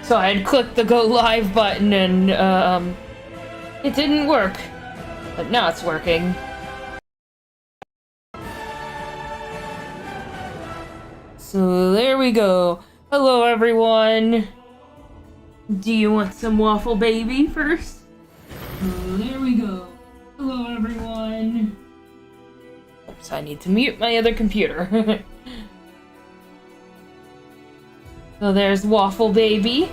So I had clicked the go live button and it didn't work. But now it's working. So there we go. Hello everyone. Do you want some waffle baby first? So there we go. Hello everyone. Oops, I need to mute my other computer. So there's Waffle Baby,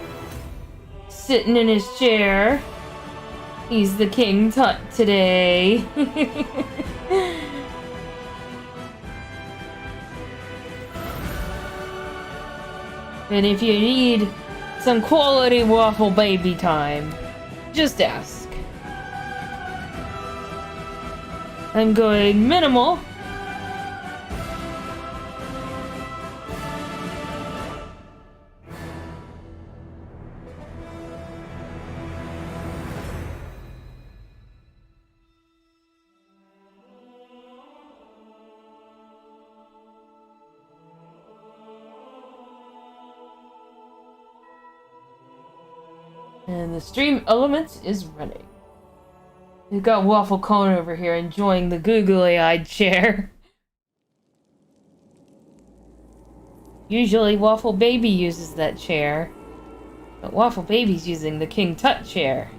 sitting in his chair. He's the King Tut today. And if you need some quality Waffle Baby time, just ask. I'm going minimal. And the stream elements is running. We've got Waffle Cone over here enjoying the googly-eyed chair. Usually Waffle Baby uses that chair, but Waffle Baby's using the King Tut chair.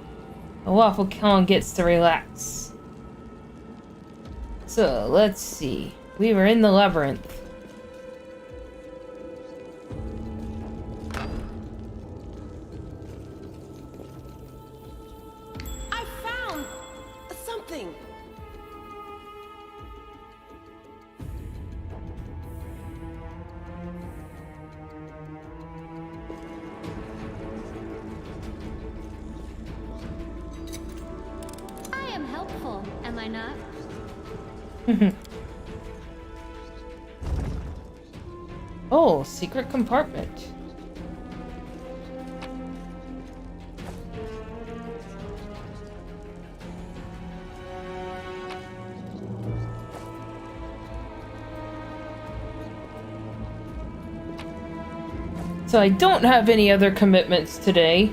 The Waffle Cone gets to relax. So, let's see. We were in the labyrinth. Am I not? Oh, secret compartment. So I don't have any other commitments today.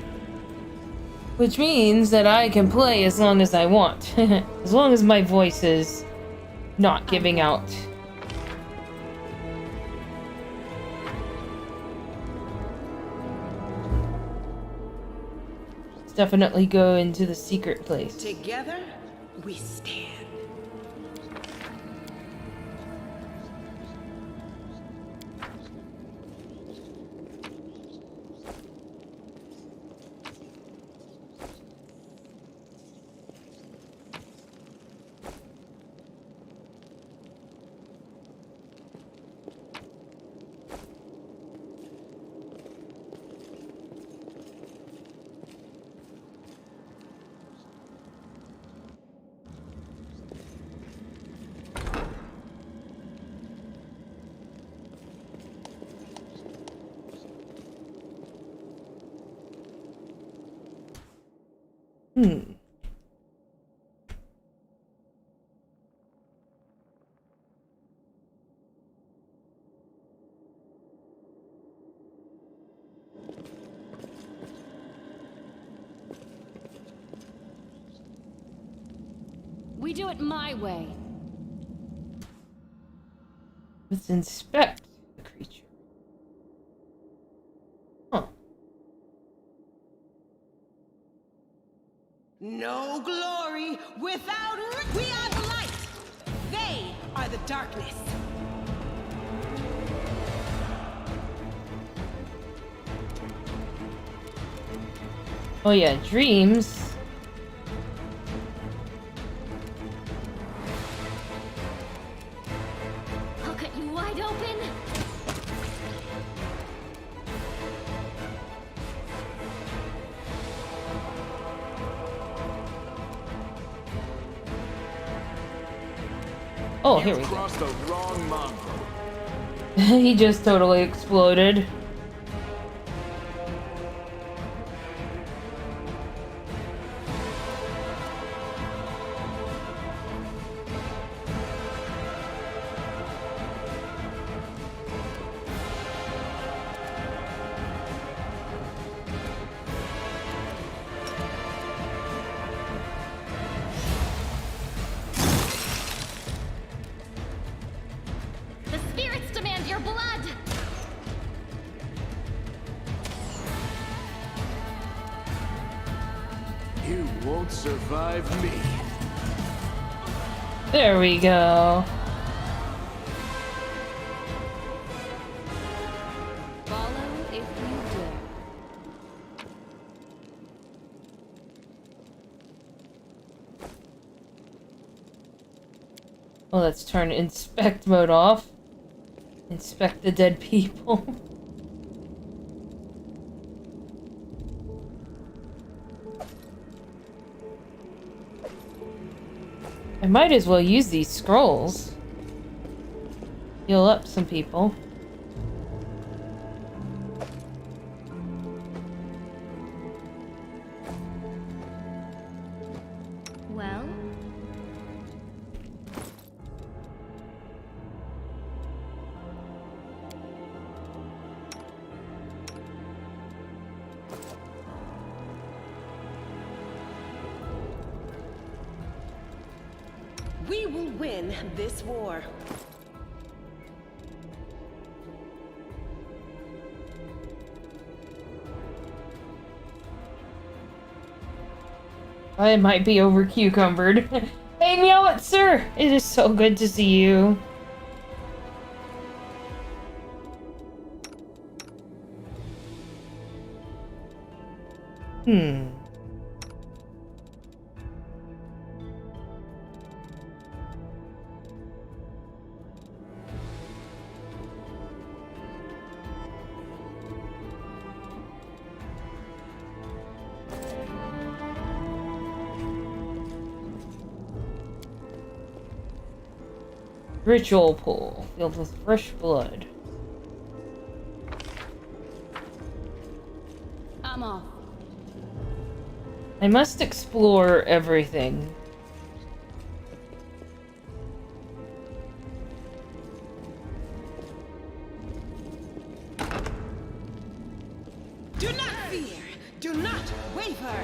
Which means that I can play as long as I want. As long as my voice is not giving out. Let's definitely go into the secret place. Together, we stand. We do it my way. Let's inspect the creature. Huh. No glory without... We are the light! They are the darkness! Oh yeah, dreams. I'll cut you wide open. Oh, here we go. Crossed the wrong mongrel. He just totally exploded. won't survive me. There we go. Follow if you dare. Well, let's turn inspect mode off. Inspect the dead people. I might as well use these scrolls. Heal up some people. Well, We will win this war. I might be over cucumbered. Hey, Meowit, sir! It is so good to see you. Ritual pool filled with fresh blood. I'm off. I must explore everything. Do not fear. Do not waver.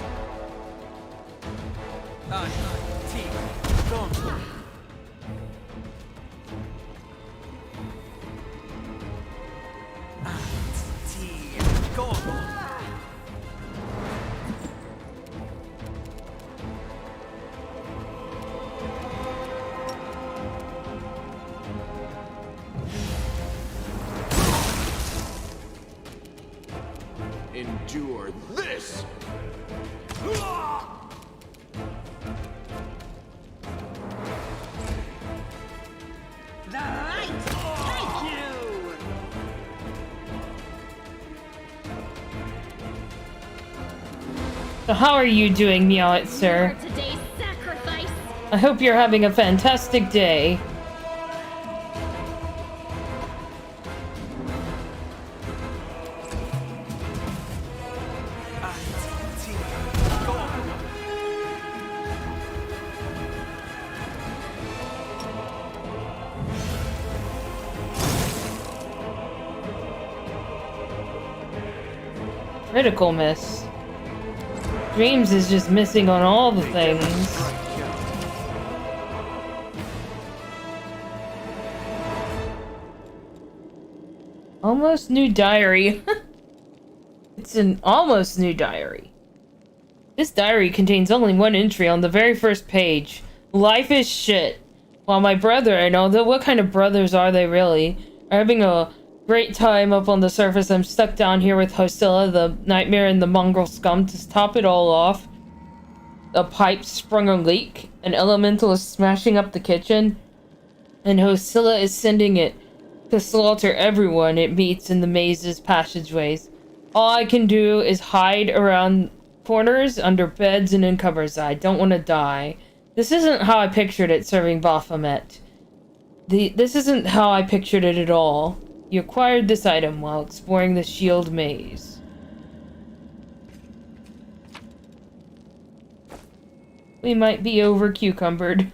Endure this! The light take you. So how are you doing, Meowit, sir? For today's sacrifice. I hope you're having a fantastic day. Critical miss. Dreams is just missing on all the things. Almost new diary. It's an almost new diary. This diary contains only one entry on the very first page. Life is shit. While my brother, and although what kind of brothers are they really, are having a great time up on the surface, I'm stuck down here with Hosilla, the nightmare, and the mongrel scum. To top it all off, a pipe sprung a leak, an elemental is smashing up the kitchen, and Hosilla is sending it to slaughter everyone it meets in the maze's passageways. All I can do is hide around corners, under beds, and in cupboards. I don't want to die. This isn't how I pictured it serving Baphomet. This isn't how I pictured it at all. You acquired this item while exploring the shield maze. We might be over cucumbered.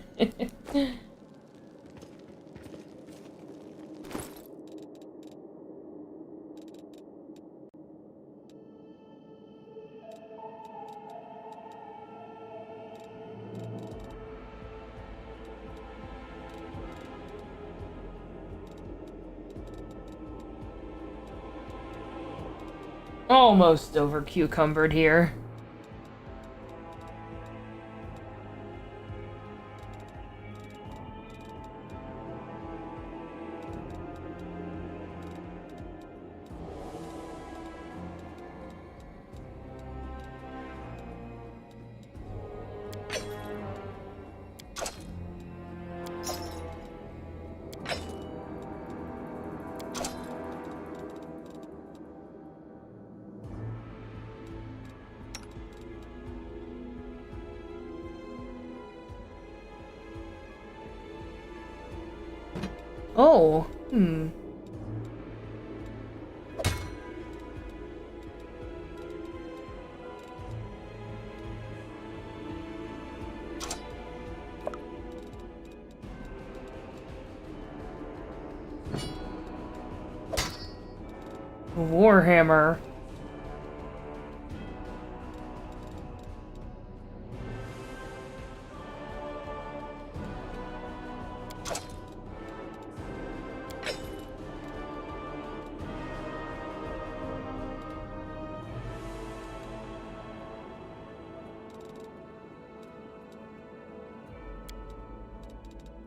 Almost over cucumbered here. Oh, Warhammer.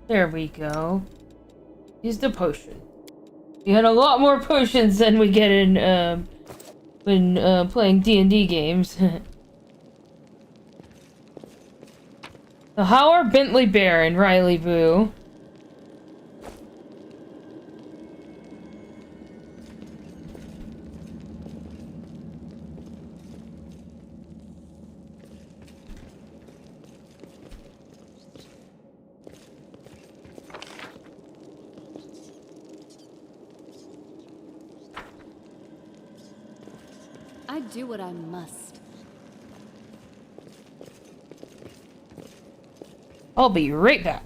There we go. Use the potion. We had a lot more potions than we get in, when, playing D&D games. So how are Bentley Bear and Riley Boo? I do what I must. I'll be right back.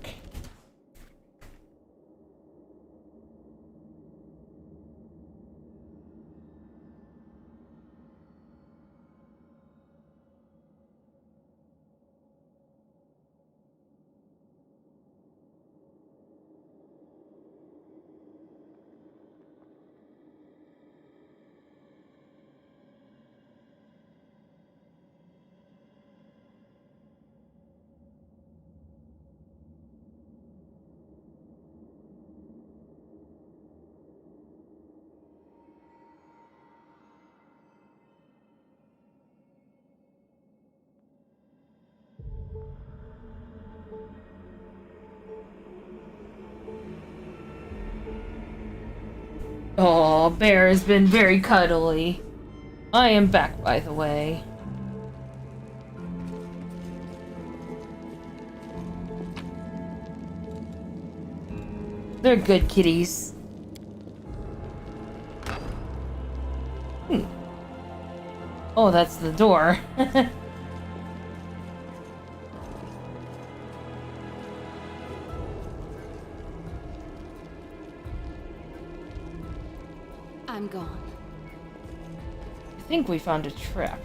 Oh, Bear has been very cuddly. I am back, by the way. They're good kitties. Oh, that's the door. I'm gone. I think we found a trap.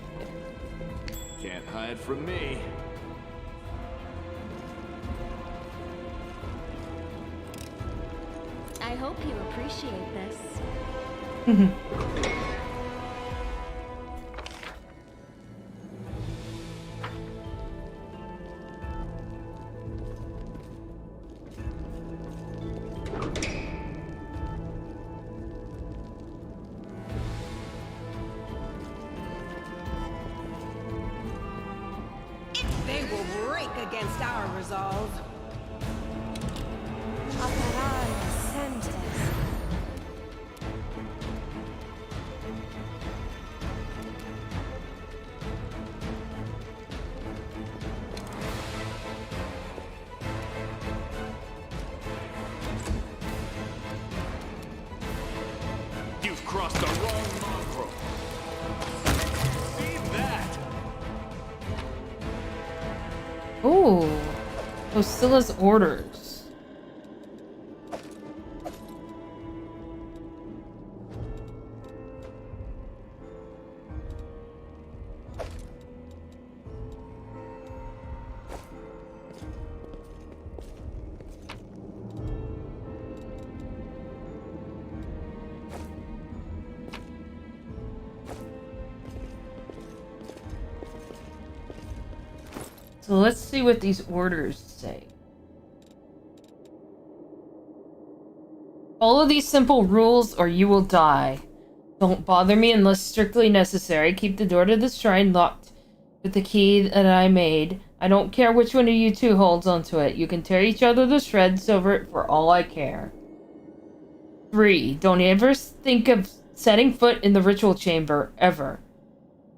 Can't hide from me. I hope you appreciate this. They will break against our resolve. You've crossed the wrong mongrel. See that? Ooh, Osilla's orders. So let's see what these orders say. Follow these simple rules or you will die. Don't bother me unless strictly necessary. Keep the door to the shrine locked with the key that I made. I don't care which one of you two holds onto it. You can tear each other to shreds over it for all I care. 3. Don't ever think of setting foot in the ritual chamber, ever.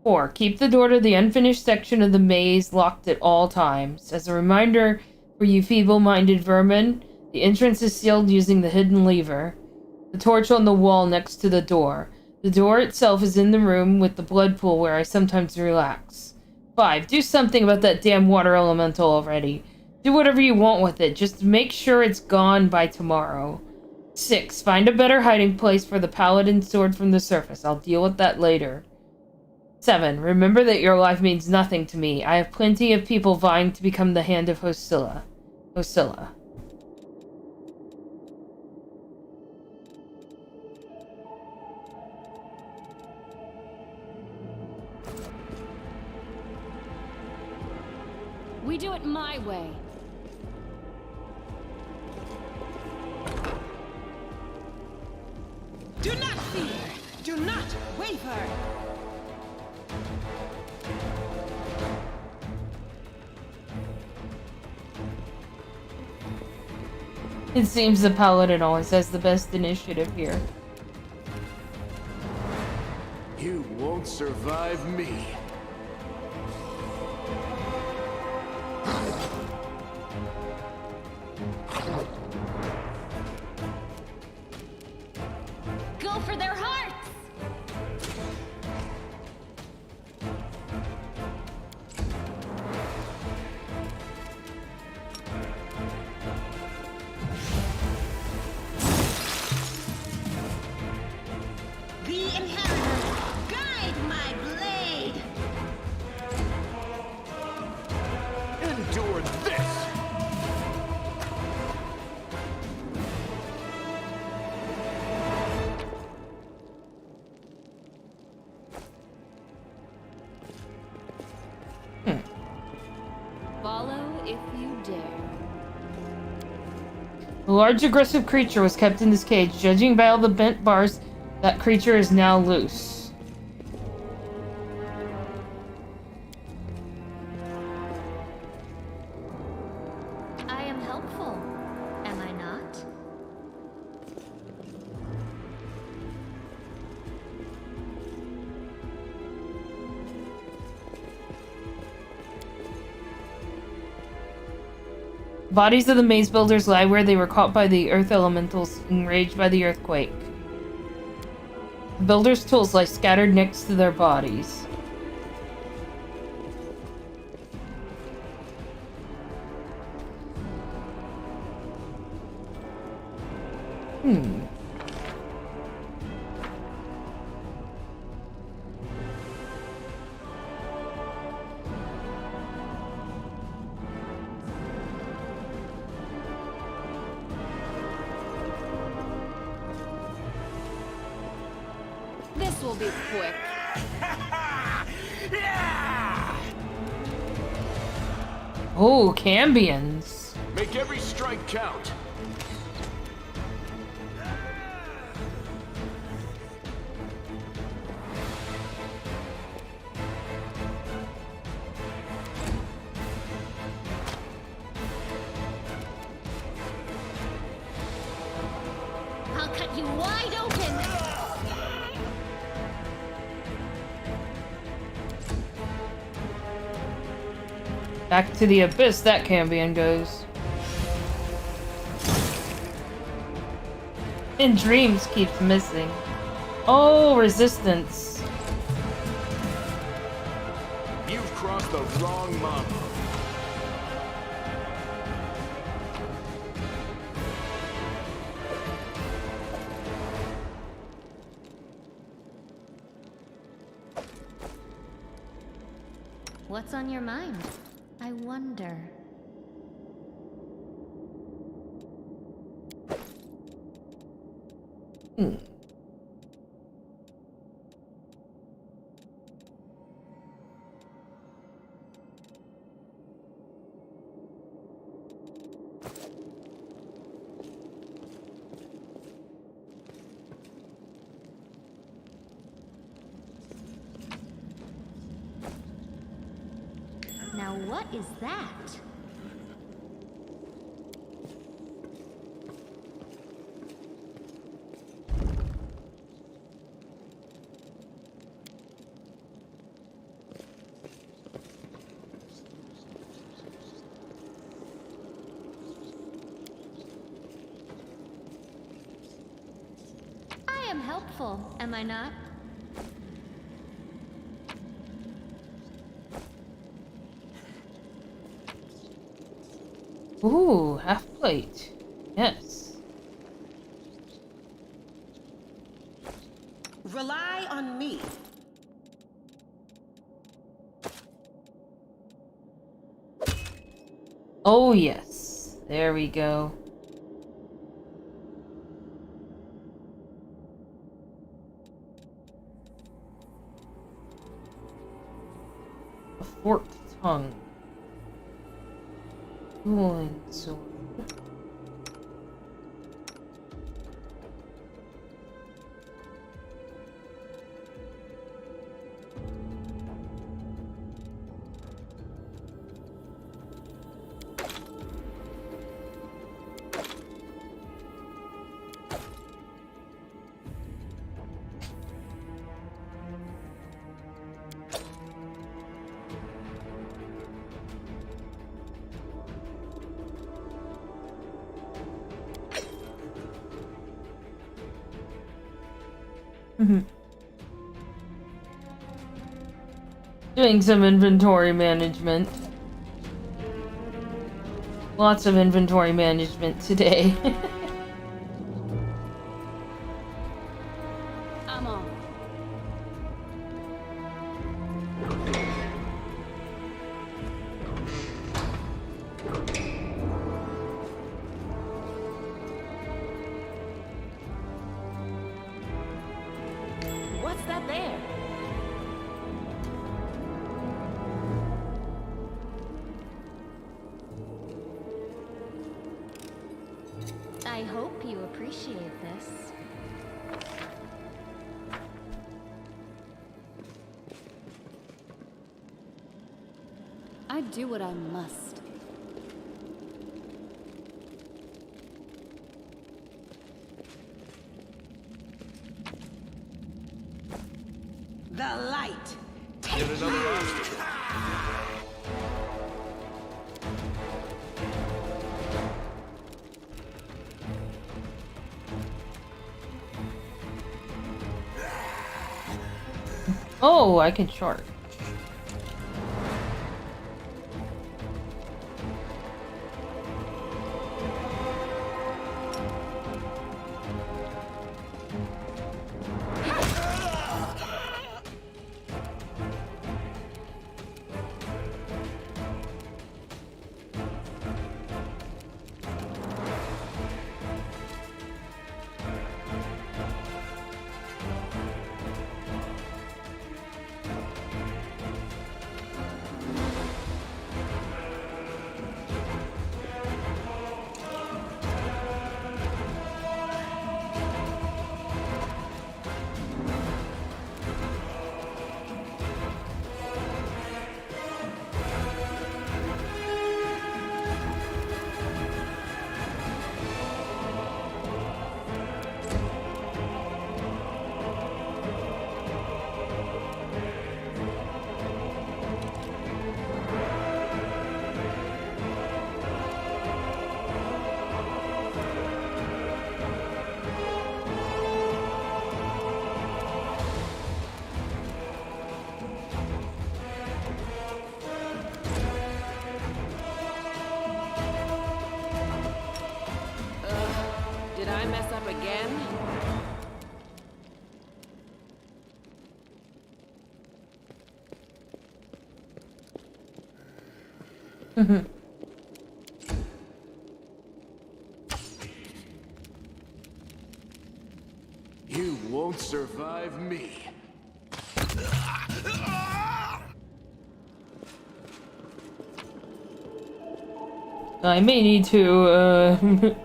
4. Keep the door to the unfinished section of the maze locked at all times. As a reminder for you feeble-minded vermin, The entrance is sealed using the hidden lever. The torch on the wall next to the door. The door itself is in the room with the blood pool where I sometimes relax. 5. Do something about that damn water elemental already. Do whatever you want with it. Just make sure it's gone by tomorrow. 6. Find a better hiding place for the paladin sword from the surface. I'll deal with that later. 7. Remember that your life means nothing to me. I have plenty of people vying to become the hand of Hosilla. We do it my way. Do not fear. Do not waver. It seems the paladin always has the best initiative here. You won't survive me. Go for their hearts! The inheritors, guide my blade. Endure this! Follow if you dare. A large aggressive creature was kept in this cage. Judging by all the bent bars, that creature is now loose. I am helpful, am I not? Bodies of the maze builders lie where they were caught by the earth elementals, enraged by the earthquake. The builders' tools lie scattered next to their bodies. This will be quick. Oh, Cambions. Make every strike count. I'll cut you wide open! Back to the abyss that Cambion goes. And Dreams keeps missing. Oh, resistance. You've crossed the wrong mongrel. What's on your mind? I wonder. Now what is that? am helpful, am I not? Ooh, half plate. Yes. Rely on me. Oh, yes. There we go. A forked tongue. Dueling sword. Doing some inventory management. Lots of inventory management today. I'm on. What's that there? I hope you appreciate this. I do what I must. The light. Get another obstacle. Oh, I can charge. Did I mess up again? You won't survive me. I may need to,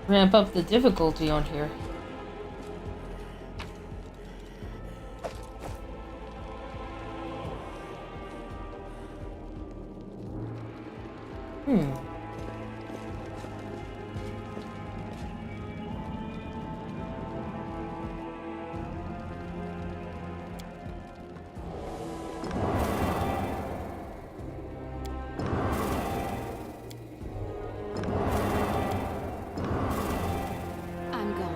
ramp up the difficulty on here. I'm gone.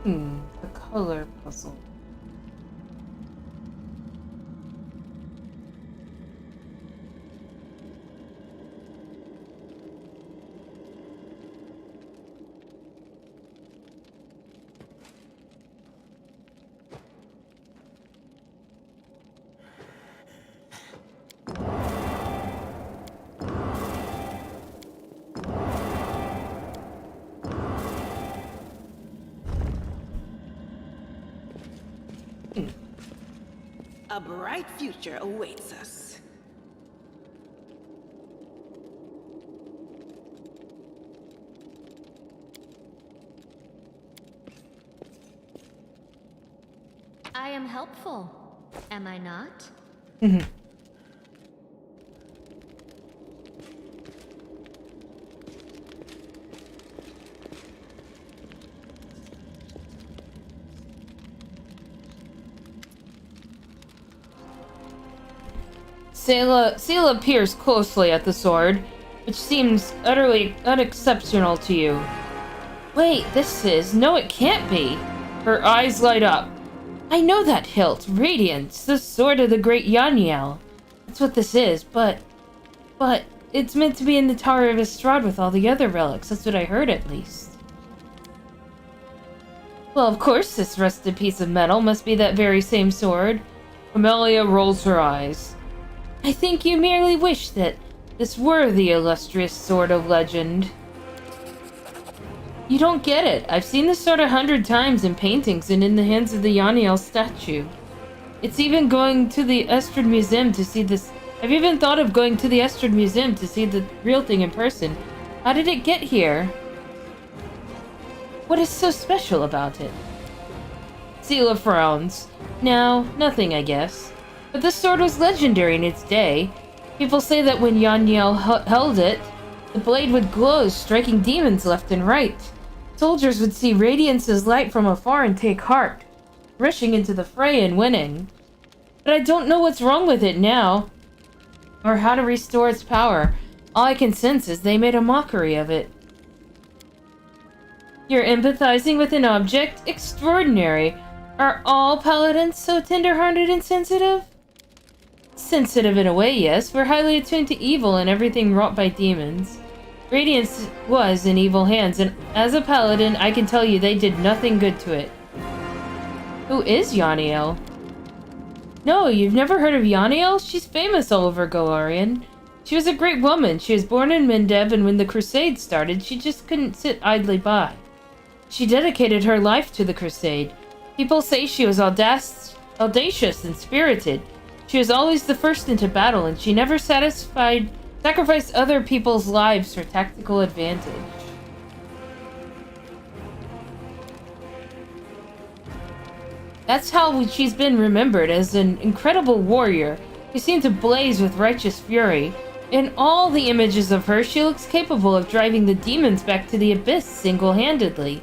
The color puzzle. A bright future awaits us. I am helpful, am I not? Seela peers closely at the sword, which seems utterly unexceptional to you. Wait, this is... No, it can't be. Her eyes light up. I know that hilt. Radiance. The sword of the great Yaniel. That's what this is, but... it's meant to be in the Tower of Estrad with all the other relics. That's what I heard, at least. Well, of course this rusted piece of metal must be that very same sword. Amelia rolls her eyes. I think you merely wish that this were the illustrious sword of legend. You don't get it. I've seen this sword 100 times in paintings and in the hands of the Yaniel statue. It's even going to the Estrad Museum to see this. I've even thought of going to the Estrad Museum to see the real thing in person. How did it get here? What is so special about it? Seela frowns. No, nothing, I guess. But this sword was legendary in its day. People say that when Yaniel held it, the blade would glow, striking demons left and right. Soldiers would see Radiance's light from afar and take heart, rushing into the fray and winning. But I don't know what's wrong with it now, or how to restore its power. All I can sense is they made a mockery of it. You're empathizing with an object? Extraordinary. Are all paladins so tender-hearted and sensitive? Sensitive in a way, yes. We're highly attuned to evil and everything wrought by demons. Radiance was in evil hands, and as a paladin, I can tell you they did nothing good to it. Who is Yaniel? No, you've never heard of Yaniel? She's famous all over Golarion. She was a great woman. She was born in Mendeb, and when the Crusade started, she just couldn't sit idly by. She dedicated her life to the Crusade. People say she was audacious and spirited. She was always the first into battle, and she never sacrificed other people's lives for tactical advantage. That's how she's been remembered, as an incredible warrior who seemed to blaze with righteous fury. In all the images of her, she looks capable of driving the demons back to the abyss single-handedly.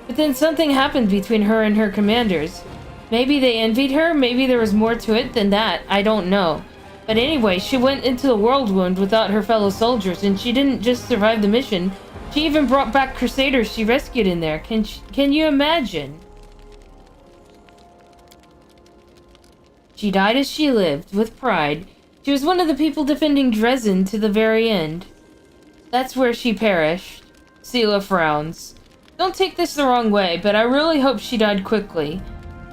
But then something happened between her and her commanders. Maybe they envied her, maybe there was more to it than that, I don't know. But anyway, she went into the Whirlwind without her fellow soldiers, and she didn't just survive the mission, she even brought back Crusaders she rescued in there. Can you imagine? She died as she lived, with pride. She was one of the people defending Dresden to the very end. That's where she perished. Seela frowns. Don't take this the wrong way, but I really hope she died quickly.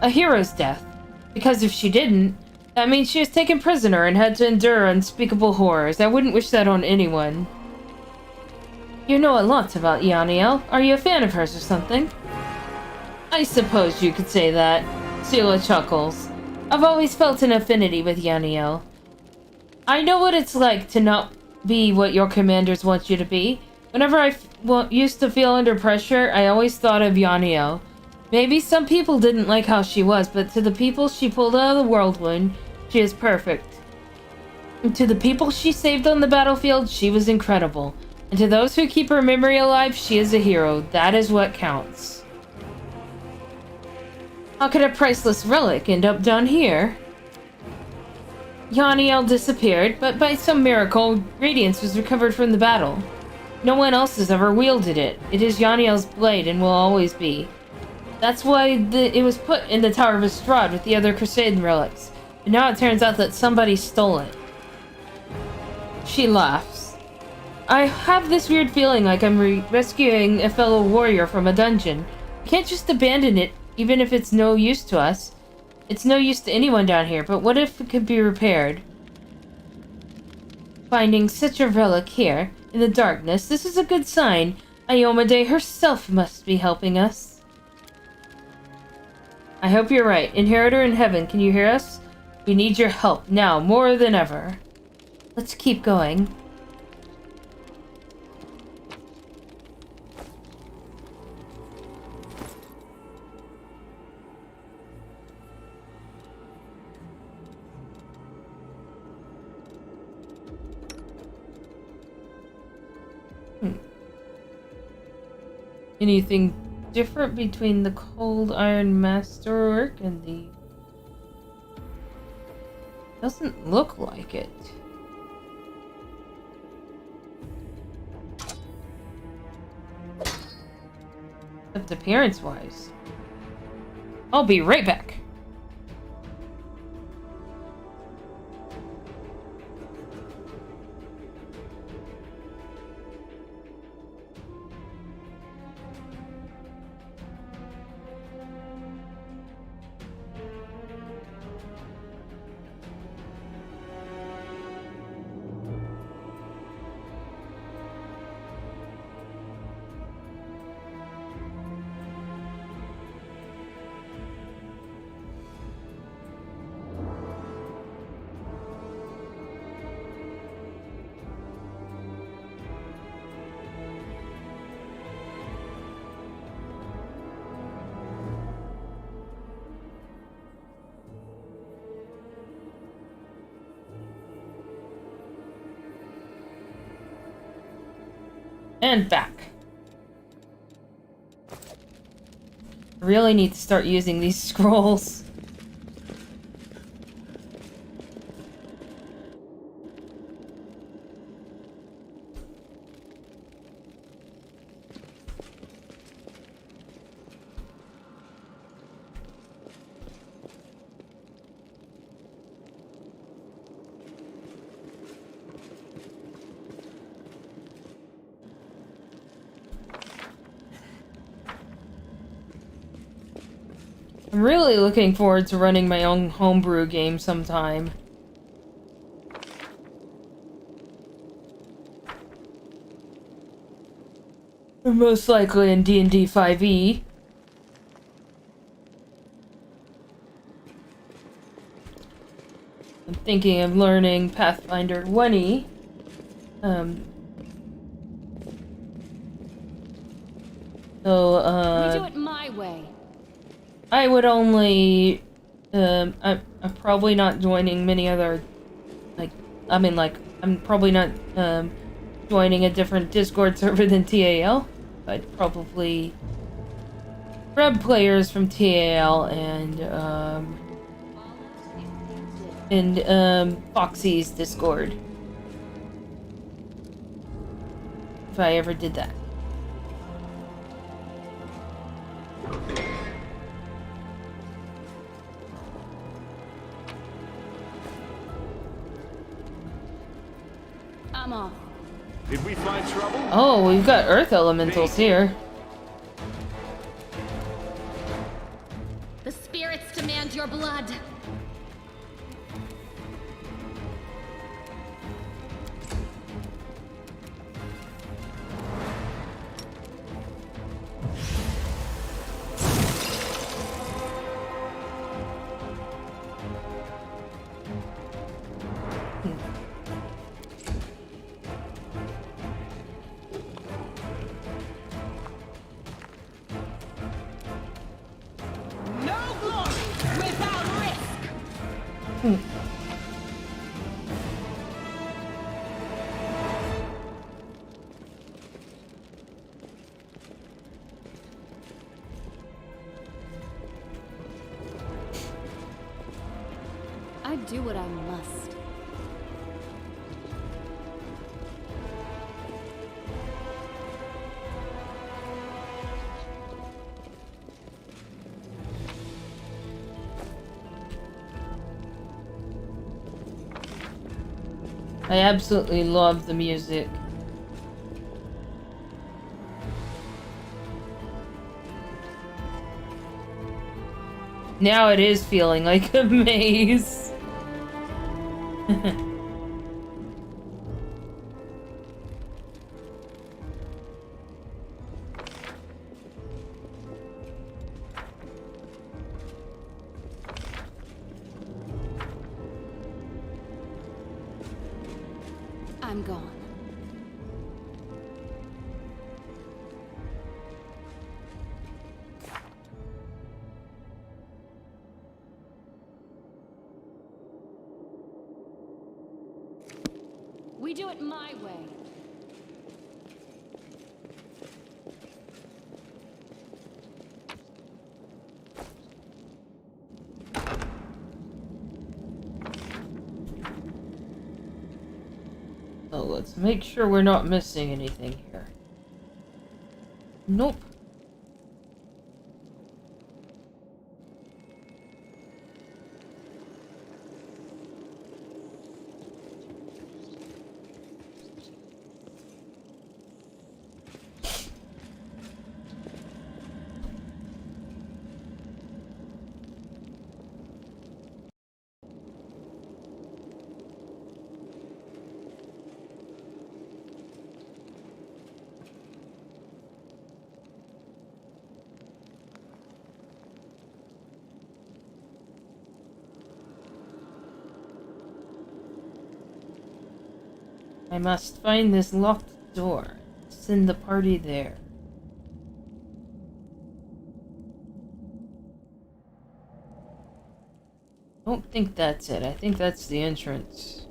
A hero's death. Because if she didn't, That means she was taken prisoner and had to endure unspeakable horrors. I wouldn't wish that on anyone. You know a lot about Yaniel. Are you a fan of hers or something? I suppose you could say that. Sela chuckles. I've always felt an affinity with Yaniel. I know what it's like to not be what your commanders want you to be. Whenever I used to feel under pressure, I always thought of Yaniel. Maybe some people didn't like how she was, but to the people she pulled out of the whirlwind, she is perfect. And to the people she saved on the battlefield, she was incredible. And to those who keep her memory alive, she is a hero. That is what counts. How could a priceless relic end up down here? Yaniel disappeared, but by some miracle, Radiance was recovered from the battle. No one else has ever wielded it. It is Yaniel's blade and will always be. That's why it was put in the Tower of Estrad with the other Crusade relics. But now it turns out that somebody stole it. She laughs. I have this weird feeling like I'm rescuing a fellow warrior from a dungeon. I can't just abandon it, even if it's no use to us. It's no use to anyone down here, but what if it could be repaired? Finding such a relic here, in the darkness, this is a good sign. Iyomade herself must be helping us. I hope you're right. Inheritor in heaven, can you hear us? We need your help now, more than ever. Let's keep going. Anything different between the cold iron masterwork and the... Doesn't look like it. Except appearance-wise. I'll be right back. And back. I really need to start using these scrolls. I'm really looking forward to running my own homebrew game sometime. Most likely in D&D 5e. I'm thinking of learning Pathfinder 1e. We do it my way. I would only, I'm probably not joining many other, I'm probably not, joining a different Discord server than TAL. I'd probably grab players from TAL and Foxy's Discord. If I ever did that. I'm off. Did we find trouble? Oh, we've got earth elementals here. The spirits demand your blood. I do what I must. I absolutely love the music. Now it is feeling like a maze. I'm gone. We do it my way. So let's make sure we're not missing anything here. Nope. I must find this locked door. Send the party there. Don't think that's it. I think that's the entrance.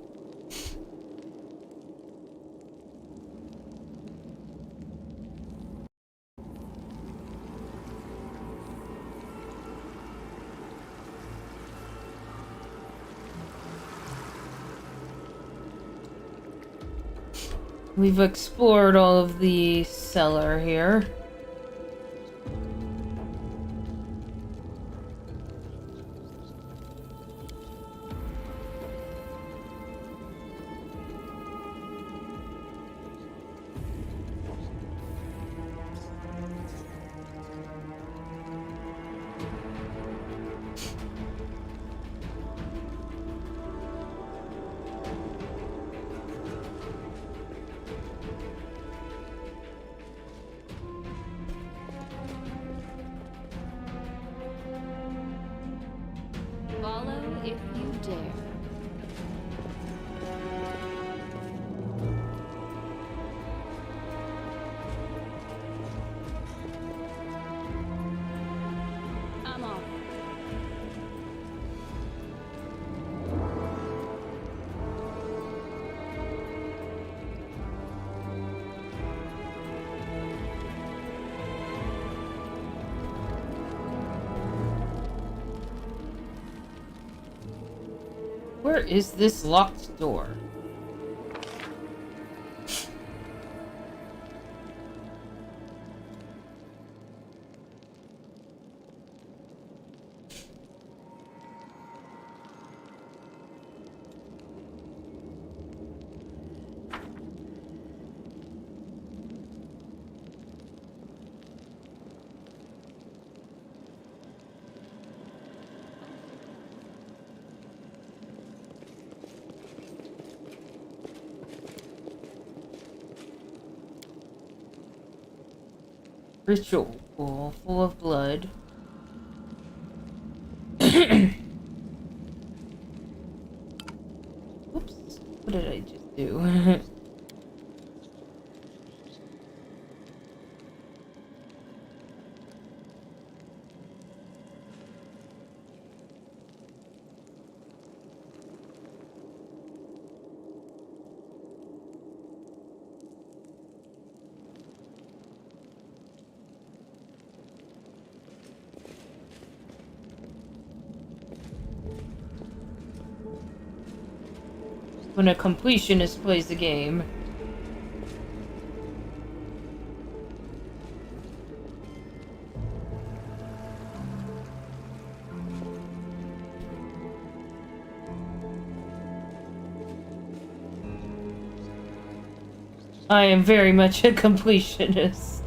We've explored all of the cellar here. Follow if you dare. I'm off. Where is this locked door? Ritual pool full of blood. Oops. What did I just do? when a completionist plays a game. I am very much a completionist.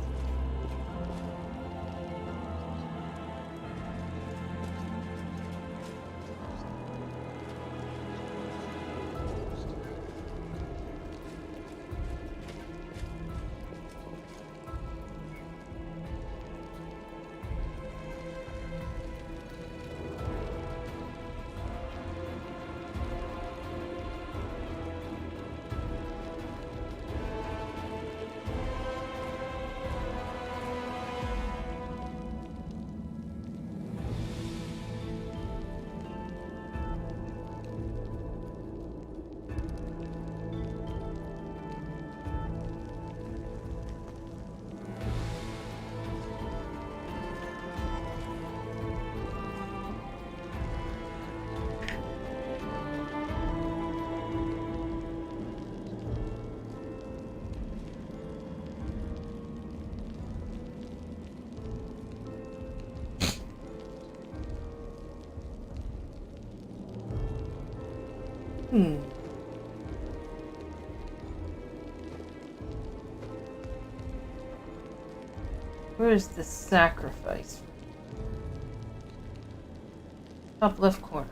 Where's the sacrifice? Top left corner.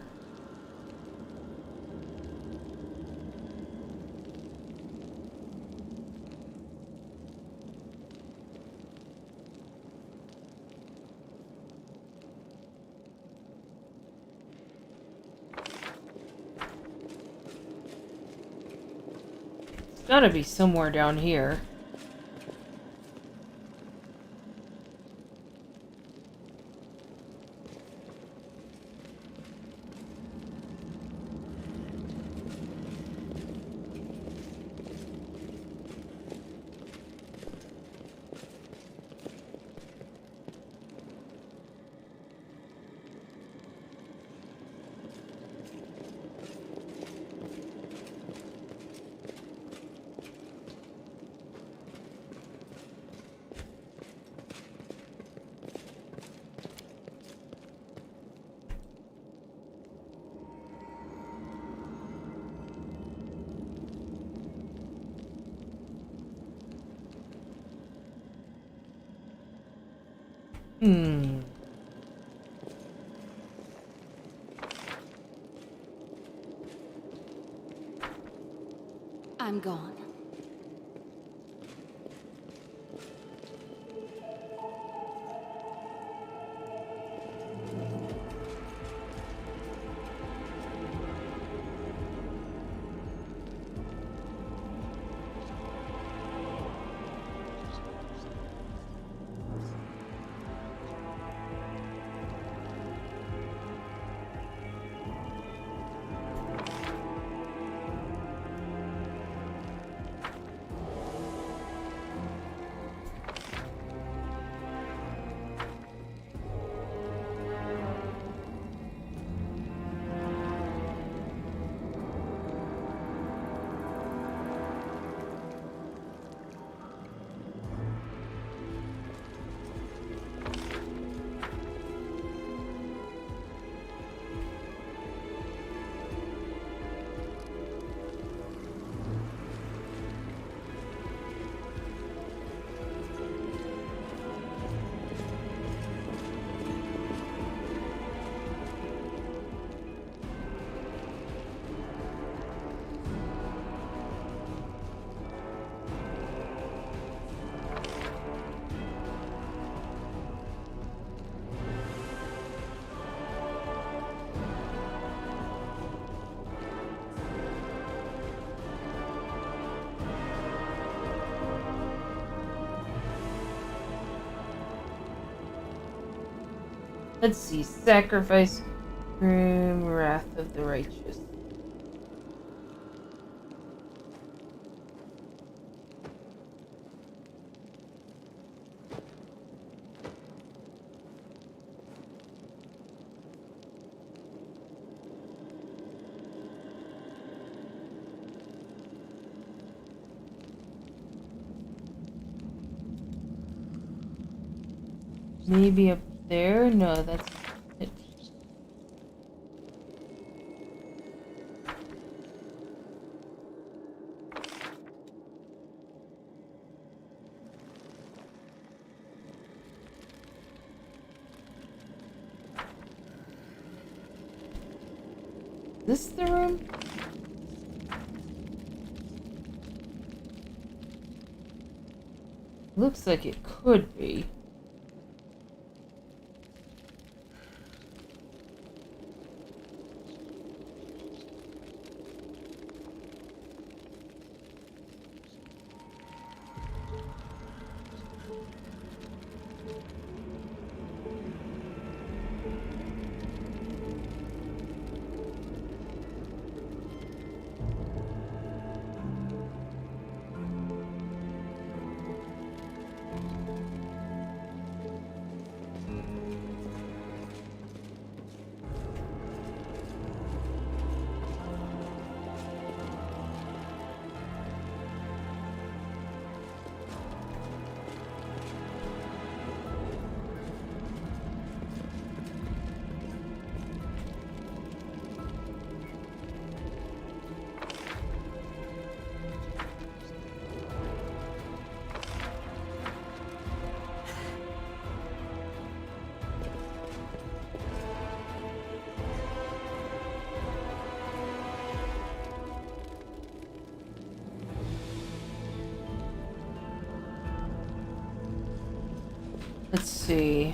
It's gotta be somewhere down here. I'm gone. Let's see. Sacrifice, grim wrath of the righteous. Maybe up there? No, that's it. Is this the room? Looks like it could be. Let's see.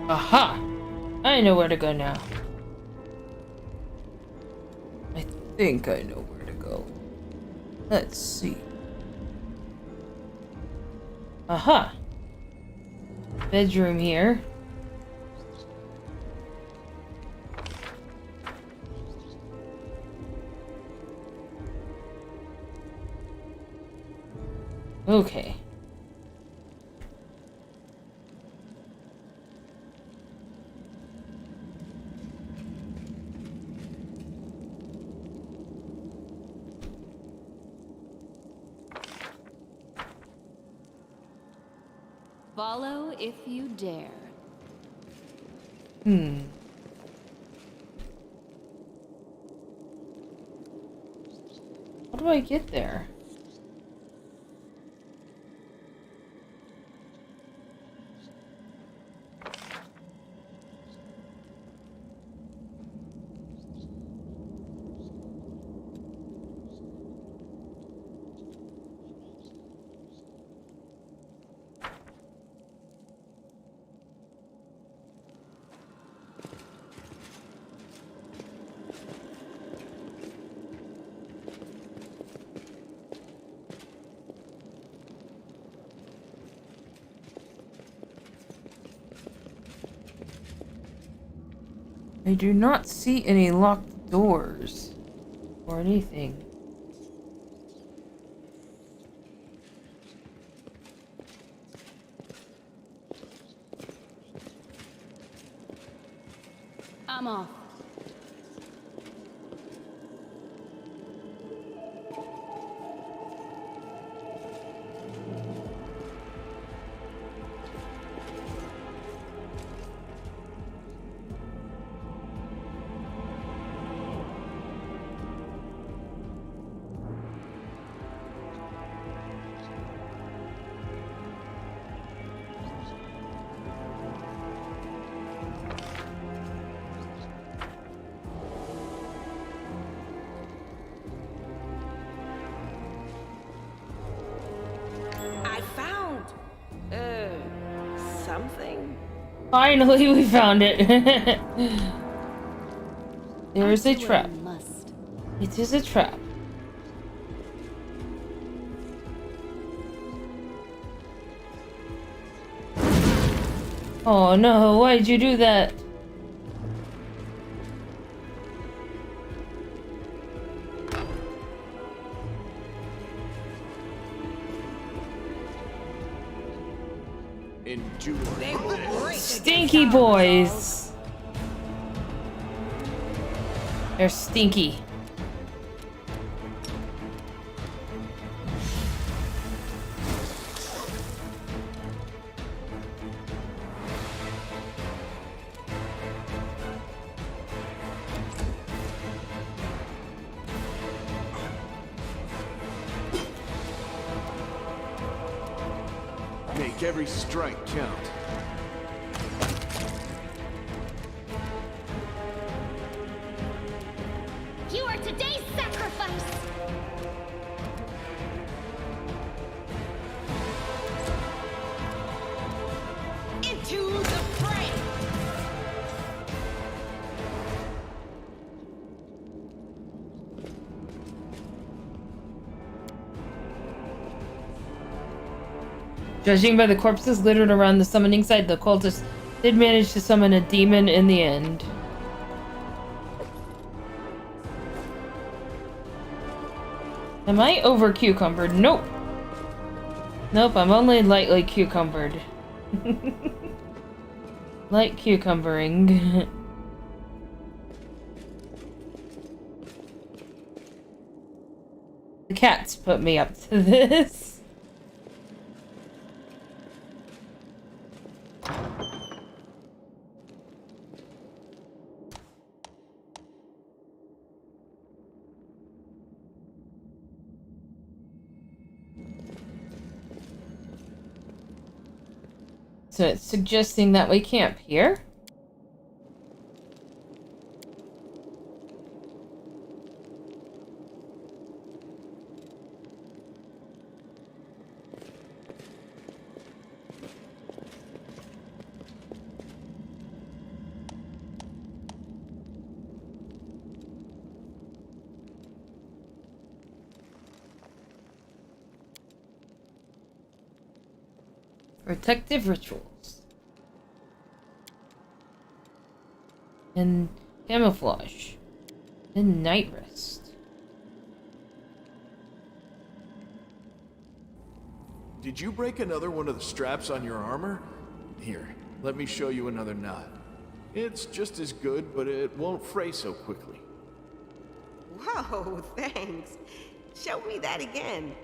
Aha! I know where to go now. I think I know where to go. Let's see. Aha! Bedroom here. Okay. Follow if you dare. How do I get there? I do not see any locked doors or anything. I'm off. I found something. Finally, we found it. There is a trap. Must. It is a trap. Oh no, why'd you do that? Endure They will break Stinky against our boys. resolve. They're stinky. Make every strike count. You are today's sacrifice! Into the fray! Judging by the corpses littered around the summoning site, the cultists did manage to summon a demon in the end. Am I over cucumbered? Nope. Nope, I'm only lightly cucumbered. Light cucumbering. The cats put me up to this. So it's suggesting that we camp here? Protective rituals. And camouflage. And night rest. Did you break another one of the straps on your armor? Here, let me show you another knot. It's just as good, but it won't fray so quickly. Whoa, thanks. Show me that again.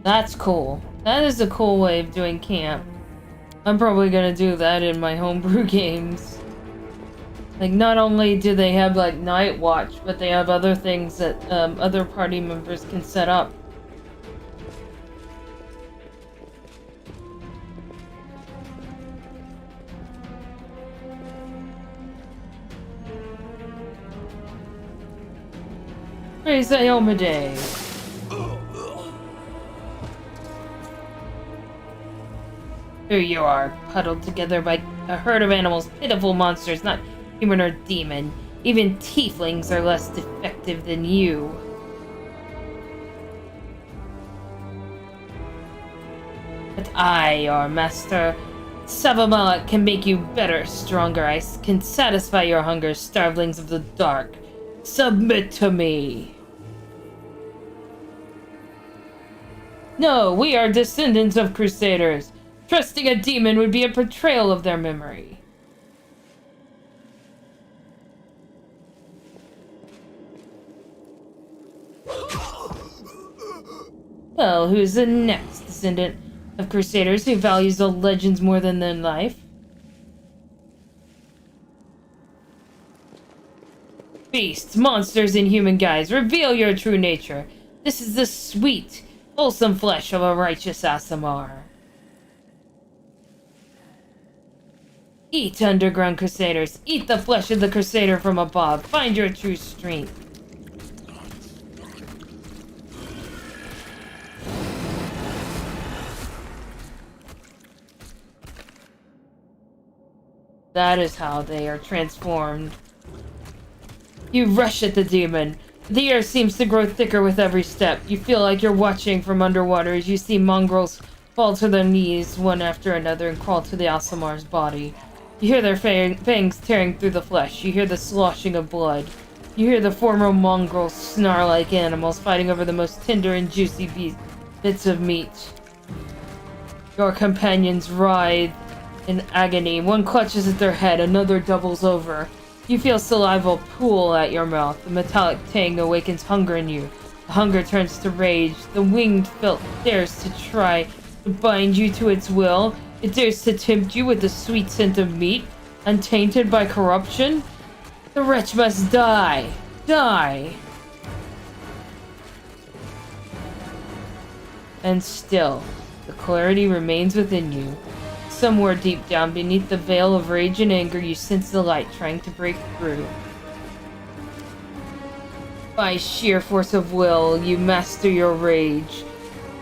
That's cool. That is a cool way of doing camp. I'm probably gonna do that in my homebrew games. Like, not only do they have, like, night watch, but they have other things that, other party members can set up. Praise Iomade! Here you are, huddled together by a herd of animals, pitiful monsters, not human or demon. Even tieflings are less defective than you. But I, your master, Savamalak, can make you better, stronger. I can satisfy your hunger, starvelings of the dark. Submit to me! No, we are descendants of crusaders. Trusting a demon would be a betrayal of their memory. Well, who's the next descendant of crusaders who values the legends more than their life? Beasts, monsters, and human guise, reveal your true nature. This is the sweet, wholesome flesh of a righteous Aasimar. Eat, underground crusaders. Eat the flesh of the crusader from above. Find your true strength. That is how they are transformed. You rush at the demon. The air seems to grow thicker with every step. You feel like you're watching from underwater as you see mongrels fall to their knees one after another and crawl to the Aasimar's body. You hear their fangs tearing through the flesh. You hear the sloshing of blood. You hear the former mongrels snarl like animals, fighting over the most tender and juicy bits of meat. Your companions writhe in agony. One clutches at their head, another doubles over. You feel saliva pool at your mouth. The metallic tang awakens hunger in you. The hunger turns to rage. The winged filth dares to try to bind you to its will. It dares to tempt you with the sweet scent of meat, untainted by corruption. The wretch must die. Die. And still, the clarity remains within you. Somewhere deep down beneath the veil of rage and anger, you sense the light trying to break through. By sheer force of will, you master your rage.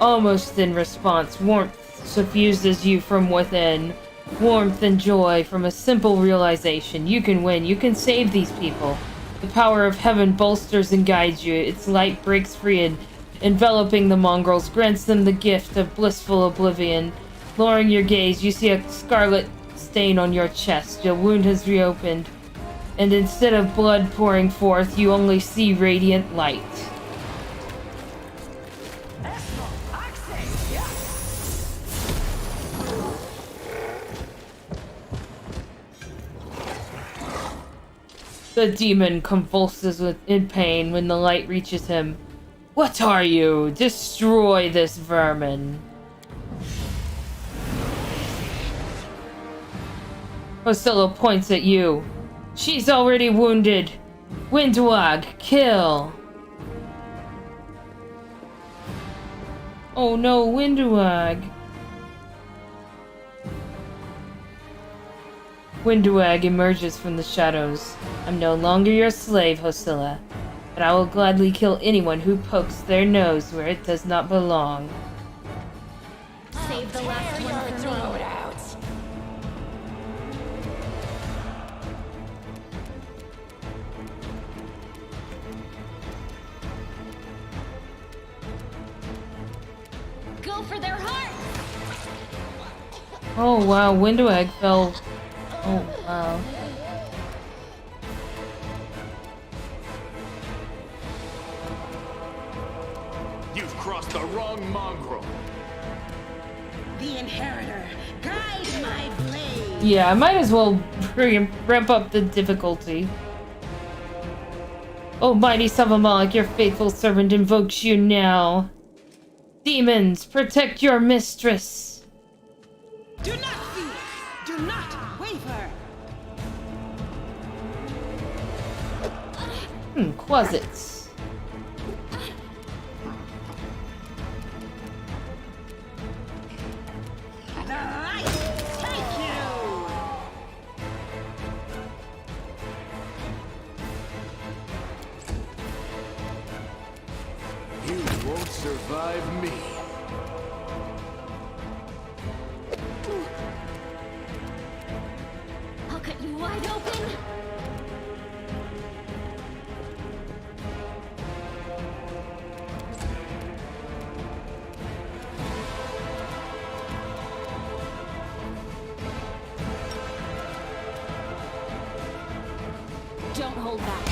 Almost in response, warmth suffuses you from within. Warmth and joy from a simple realization. You can win. You can save these people. The power of heaven bolsters and guides you. Its light breaks free and, enveloping the mongrels, grants them the gift of blissful oblivion. Lowering your gaze, you see a scarlet stain on your chest. Your wound has reopened. And instead of blood pouring forth, you only see radiant light. The demon convulses in pain when the light reaches him. What are you? Destroy this vermin. Hostilla points at you. She's already wounded. Windwag, kill. Oh no, Windwag. Windwag emerges from the shadows. I'm no longer your slave, Hostilla, but I will gladly kill anyone who pokes their nose where it does not belong. Save the last one for me. Go for their heart! Oh wow, Windwag fell. Oh wow. You've crossed the wrong mongrel. The inheritor, guide my blade. Yeah, I might as well ramp up the difficulty. Oh, mighty Savamalik, your faithful servant invokes you now. Demons, protect your mistress. Do not fear. Do not waver. Closets. The light take you. You won't survive me. I'll cut you wide open. Don't hold back.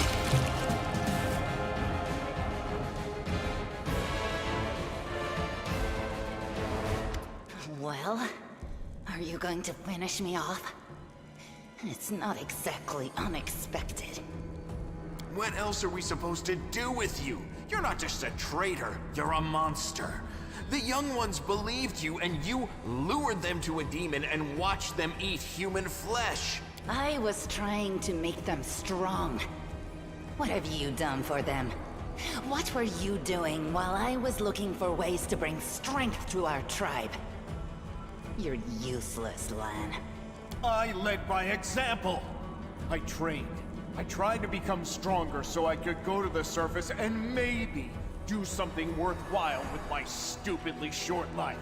Well, are you going to finish me off? It's not exactly unexpected. What else are we supposed to do with you? You're not just a traitor, you're a monster. The young ones believed you, and you lured them to a demon and watched them eat human flesh. I was trying to make them strong. What have you done for them? What were you doing while I was looking for ways to bring strength to our tribe? You're useless, Lan. I led by example. I trained. I tried to become stronger so I could go to the surface and maybe do something worthwhile with my stupidly short life.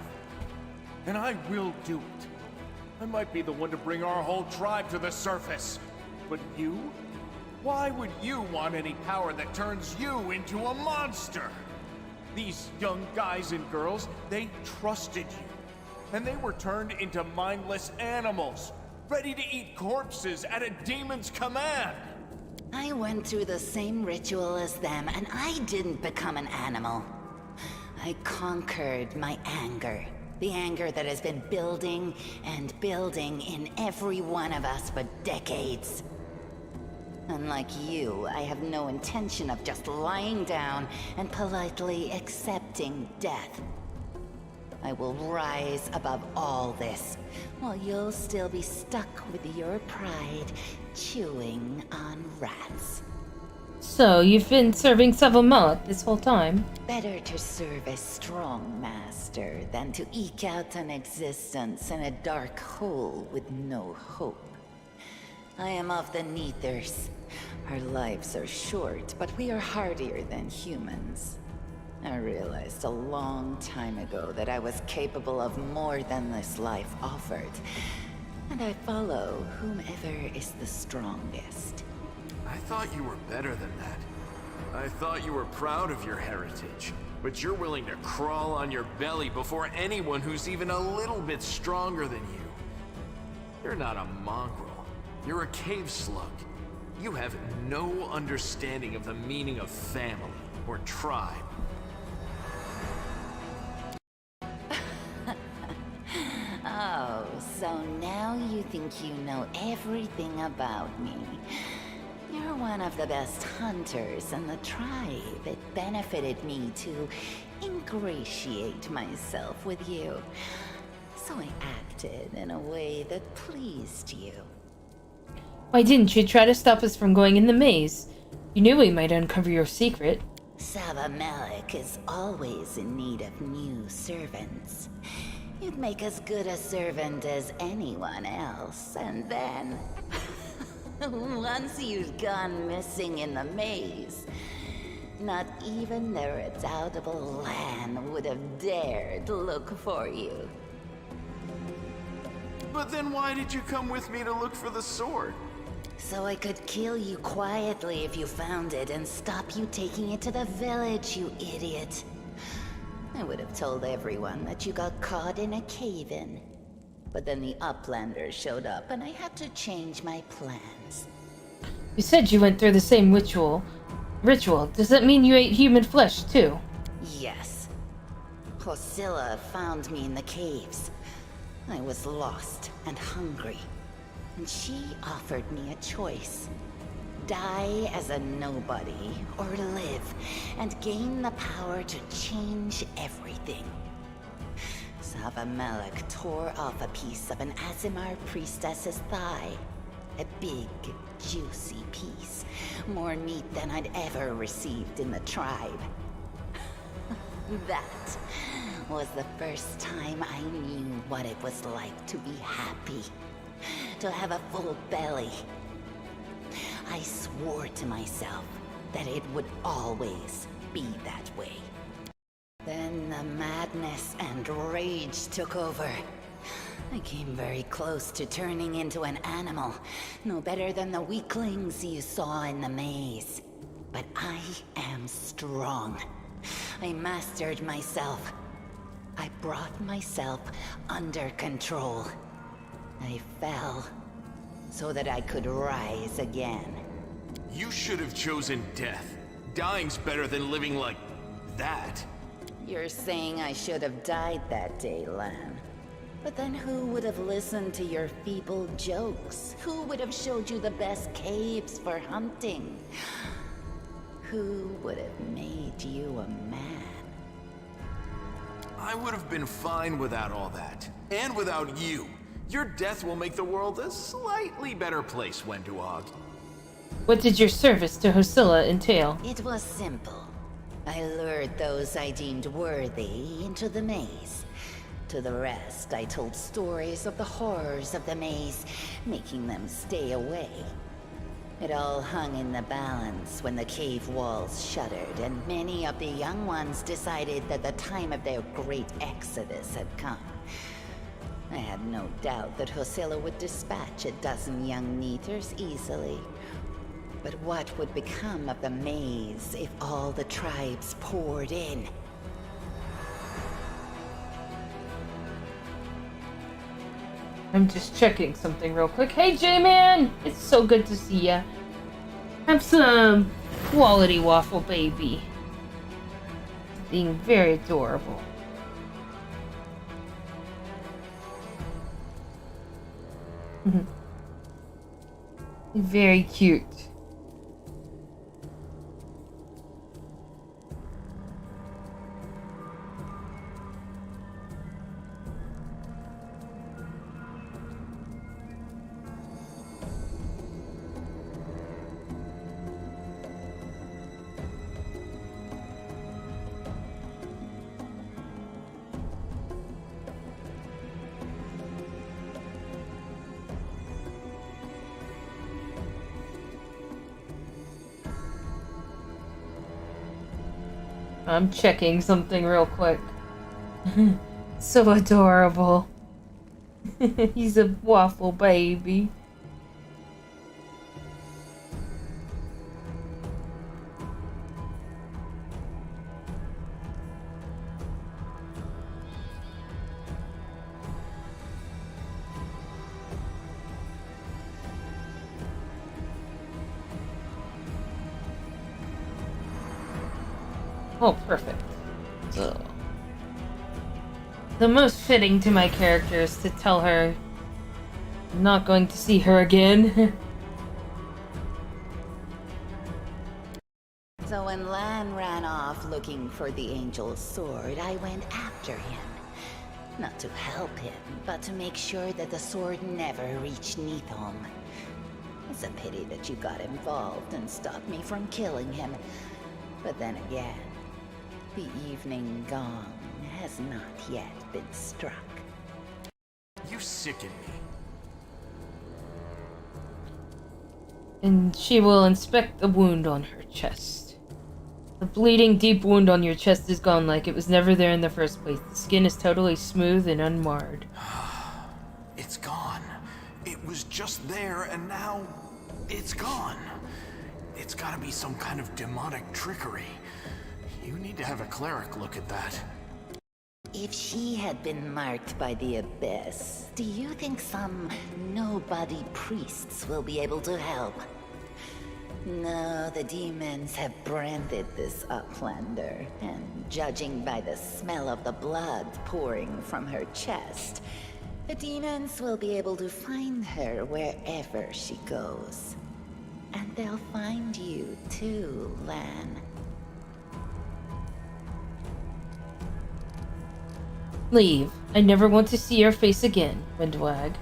And I will do it. I might be the one to bring our whole tribe to the surface. But you? Why would you want any power that turns you into a monster? These young guys and girls, they trusted you. And they were turned into mindless animals, ready to eat corpses at a demon's command. I went through the same ritual as them, and I didn't become an animal. I conquered my anger. The anger that has been building and building in every one of us for decades. Unlike you, I have no intention of just lying down and politely accepting death. I will rise above all this, while you'll still be stuck with your pride, chewing on rats. So, you've been serving Savamelech this whole time? Better to serve a strong master than to eke out an existence in a dark hole with no hope. I am of the Neithers. Our lives are short, but we are hardier than humans. I realized a long time ago that I was capable of more than this life offered. And I follow whomever is the strongest. I thought you were better than that. I thought you were proud of your heritage, but you're willing to crawl on your belly before anyone who's even a little bit stronger than you. You're not a mongrel. You're a cave slug. You have no understanding of the meaning of family or tribe. Oh, so now you think you know everything about me. You're one of the best hunters in the tribe. It benefited me to ingratiate myself with you. So I acted in a way that pleased you. Why didn't you try to stop us from going in the maze? You knew we might uncover your secret. Savamelech is always in need of new servants. You'd make as good a servant as anyone else, and then... once you'd gone missing in the maze, not even the redoubtable Lan would have dared look for you. But then why did you come with me to look for the sword? So I could kill you quietly if you found it and stop you taking it to the village, you idiot. I would have told everyone that you got caught in a cave-in. But then the Uplanders showed up and I had to change my plans. You said you went through the same ritual. Does that mean you ate human flesh, too? Yes. Hosilla found me in the caves. I was lost and hungry. And she offered me a choice. Die as a nobody, or live, and gain the power to change everything. Savamelech tore off a piece of an Azimar priestess's thigh. A big, juicy piece. More meat than I'd ever received in the tribe. That was the first time I knew what it was like to be happy. To have a full belly. I swore to myself that it would always be that way. Then the madness and rage took over. I came very close to turning into an animal, no better than the weaklings you saw in the maze. But I am strong. I mastered myself. I brought myself under control. I fell so that I could rise again. You should have chosen death. Dying's better than living like that. You're saying I should have died that day, Lan. But then who would have listened to your feeble jokes? Who would have showed you the best caves for hunting? Who would have made you a man? I would have been fine without all that. And without you. Your death will make the world a slightly better place, Wenduog. What did your service to Hosilla entail? It was simple. I lured those I deemed worthy into the maze. To the rest, I told stories of the horrors of the maze, making them stay away. It all hung in the balance when the cave walls shuttered, and many of the young ones decided that the time of their great exodus had come. I had no doubt that Hosilla would dispatch a dozen young Neithers easily. But what would become of the maze if all the tribes poured in? I'm just checking something real quick. Hey, J-Man! It's so good to see ya. Have some quality waffle baby. Being very adorable. Very cute. I'm checking something real quick. So adorable. He's a waffle baby. Oh, perfect. So, the most fitting to my character is to tell her I'm not going to see her again. So when Lan ran off looking for the Angel's sword, I went after him. Not to help him, but to make sure that the sword never reached Neathholm. It's a pity that you got involved and stopped me from killing him. But then again, the evening gong has not yet been struck. You sicken me. And she will inspect the wound on her chest. The bleeding deep wound on your chest is gone like it was never there in the first place. The skin is totally smooth and unmarred. It's gone. It was just there and now it's gone. It's gotta be some kind of demonic trickery. You need to have a cleric look at that. If she had been marked by the Abyss, do you think some nobody priests will be able to help? No, the demons have branded this Uplander, and judging by the smell of the blood pouring from her chest, the demons will be able to find her wherever she goes. And they'll find you too, Lan. Leave. I never want to see your face again, Windwag.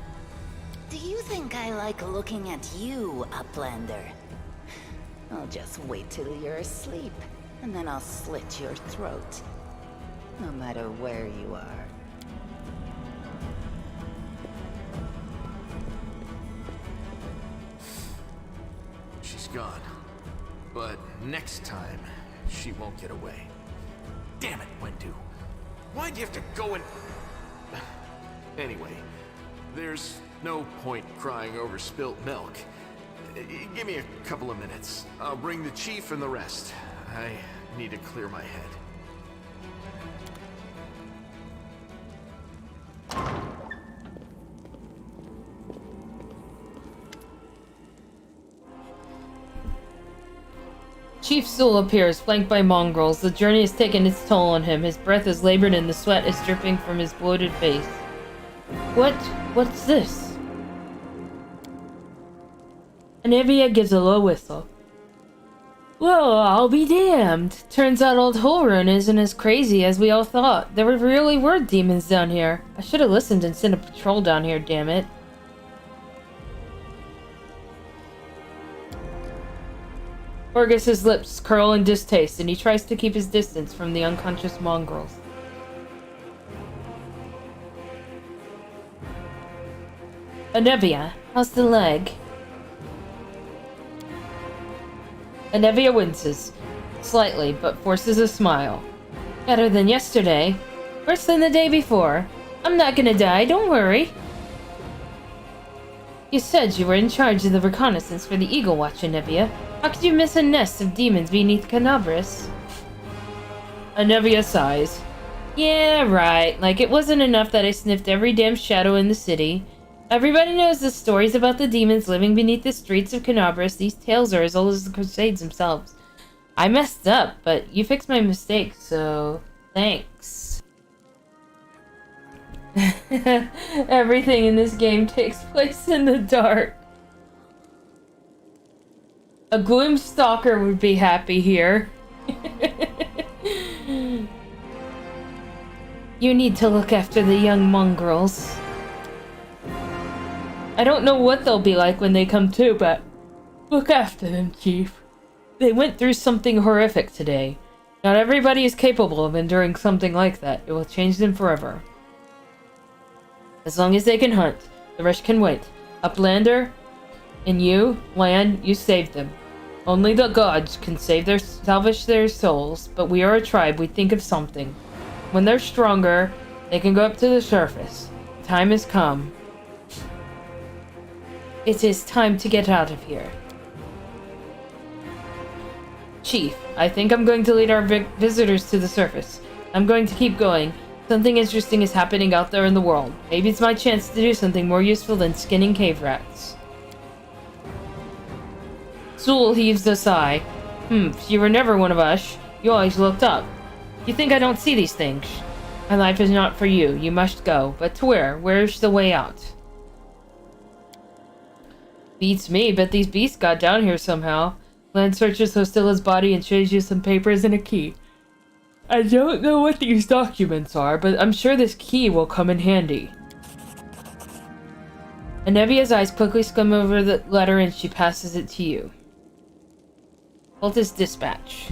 Do you think I like looking at you, Uplander? I'll just wait till you're asleep, and then I'll slit your throat. No matter where you are. She's gone. But next time, she won't get away. Damn it, Wendu. Why'd you have to go and... Anyway, there's no point crying over spilt milk. Give me a couple of minutes. I'll bring the chief and the rest. I need to clear my head. Chief Sul appears, flanked by mongrels. The journey has taken its toll on him. His breath is labored and the sweat is dripping from his bloated face. What's this? Anivia gives a low whistle. Well, I'll be damned. Turns out old Holrun isn't as crazy as we all thought. There really were demons down here. I should have listened and sent a patrol down here, damn it. Fergus's lips curl in distaste, and he tries to keep his distance from the unconscious mongrels. Anevia, how's the leg? Anevia winces, slightly, but forces a smile. Better than yesterday. Worse than the day before. I'm not gonna die, don't worry. You said you were in charge of the reconnaissance for the Eagle Watch, Anevia. How could you miss a nest of demons beneath Canabris? Anevia sighs. Yeah, right. Like, it wasn't enough that I sniffed every damn shadow in the city. Everybody knows the stories about the demons living beneath the streets of Canabras. These tales are as old as the Crusades themselves. I messed up, but you fixed my mistake, so thanks. Everything in this game takes place in the dark. A gloom stalker would be happy here. You need to look after the young mongrels. I don't know what they'll be like when they come to, but look after them, Chief. They went through something horrific today. Not everybody is capable of enduring something like that. It will change them forever. As long as they can hunt, the rest can wait. Uplander, and you, Land, you saved them. Only the gods can salvage their souls, but we are a tribe, we think of something. When they're stronger, they can go up to the surface. Time has come. It is time to get out of here. Chief, I think I'm going to lead our visitors to the surface. I'm going to keep going. Something interesting is happening out there in the world. Maybe it's my chance to do something more useful than skinning cave rats. Zool heaves a sigh. You were never one of us. You always looked up. You think I don't see these things? My life is not for you. You must go. But to where? Where's the way out? Beats me, but these beasts got down here somehow. Land searches Hostilla's body and shows you some papers and a key. I don't know what these documents are, but I'm sure this key will come in handy. Anevia's eyes quickly skim over the letter and she passes it to you. Cultist dispatch.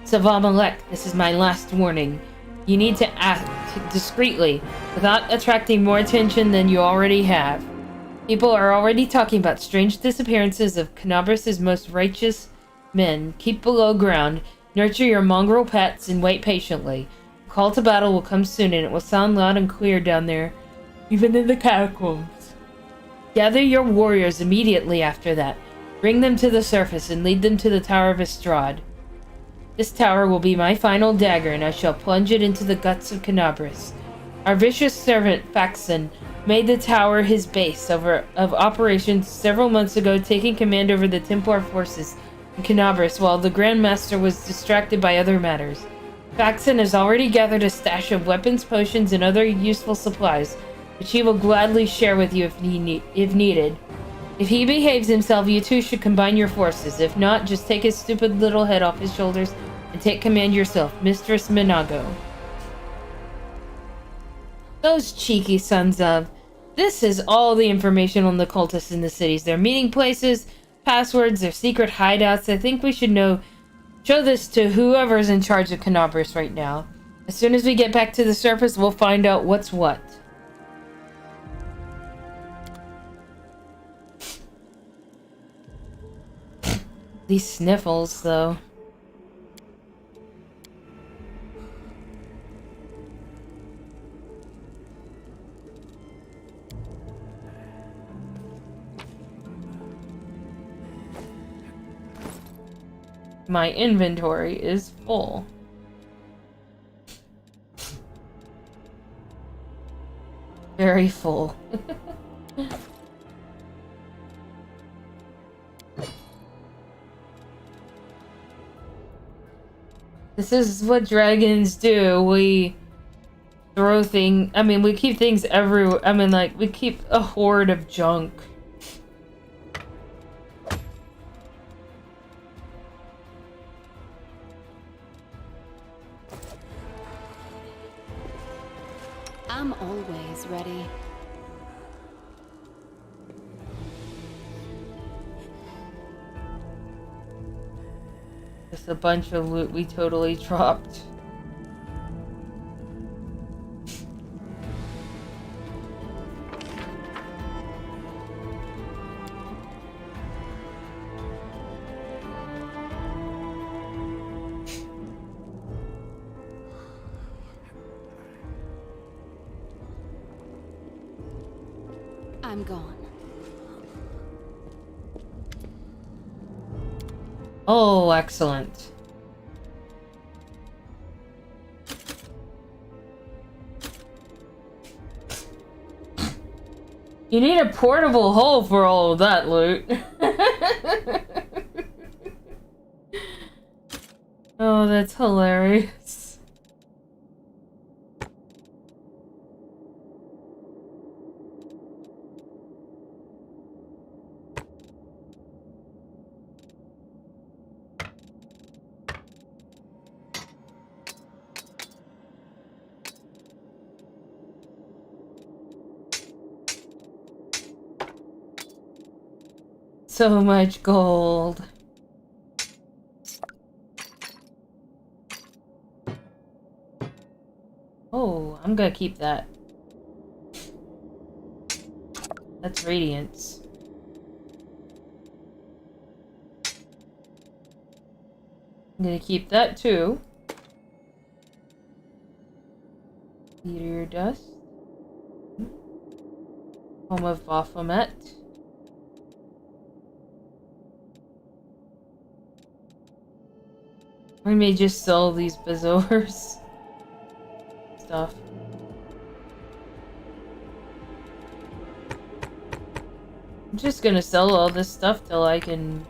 Savamalek, this is my last warning. You need to act discreetly, without attracting more attention than you already have. People are already talking about strange disappearances of Canabras' most righteous men. Keep below ground, nurture your mongrel pets, and wait patiently. The call to battle will come soon, and it will sound loud and clear down there, even in the catacombs. Gather your warriors immediately after that. Bring them to the surface and lead them to the Tower of Estrad. This tower will be my final dagger, and I shall plunge it into the guts of Canabras. Our vicious servant, Faxon, made the tower his base of operations several months ago, taking command over the Templar forces in Canabras while the Grand Master was distracted by other matters. Faxon has already gathered a stash of weapons, potions, and other useful supplies, which he will gladly share with you if needed. If he behaves himself, you two should combine your forces. If not, just take his stupid little head off his shoulders and take command yourself, Mistress Minago. Those cheeky sons of... This is all the information on the cultists in the cities. Their meeting places, passwords, their secret hideouts. I think we should show this to whoever's in charge of Canabras right now. As soon as we get back to the surface, we'll find out what's what. These sniffles, though. My inventory is full. Very full. This is what dragons do. We throw things. I mean, we keep things everywhere. I mean, like, we keep a hoard of junk. I'm always ready. Just a bunch of loot we totally dropped. I'm gone. Oh, excellent. You need a portable hole for all of that loot. Oh, that's hilarious. So much gold. Oh, I'm gonna keep that. That's radiance. I'm gonna keep that too. Meteor dust. Home of Baphomet. We may just sell these bazaars. Stuff. I'm just gonna sell all this stuff till I can...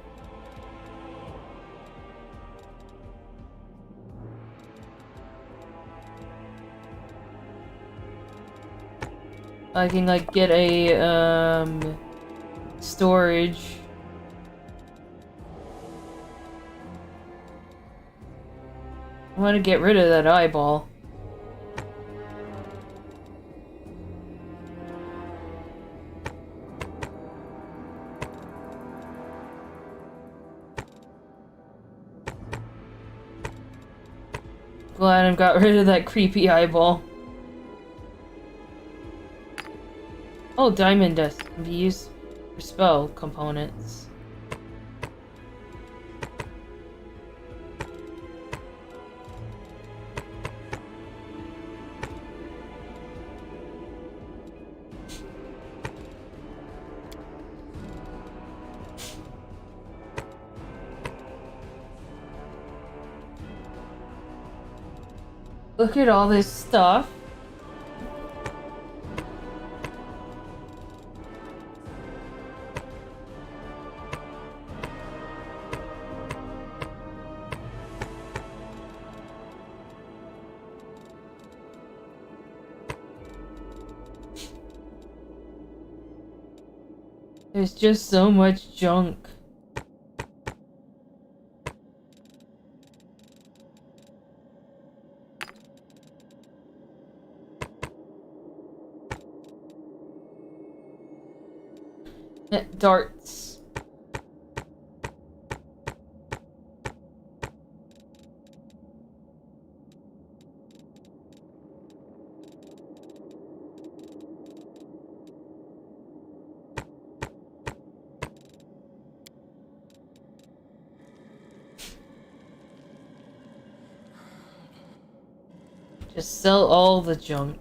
like get a storage. I want to get rid of that eyeball. Glad I got rid of that creepy eyeball. Oh, diamond dust can be used for spell components. Look at all this stuff. There's just so much junk. Darts. Just sell all the junk.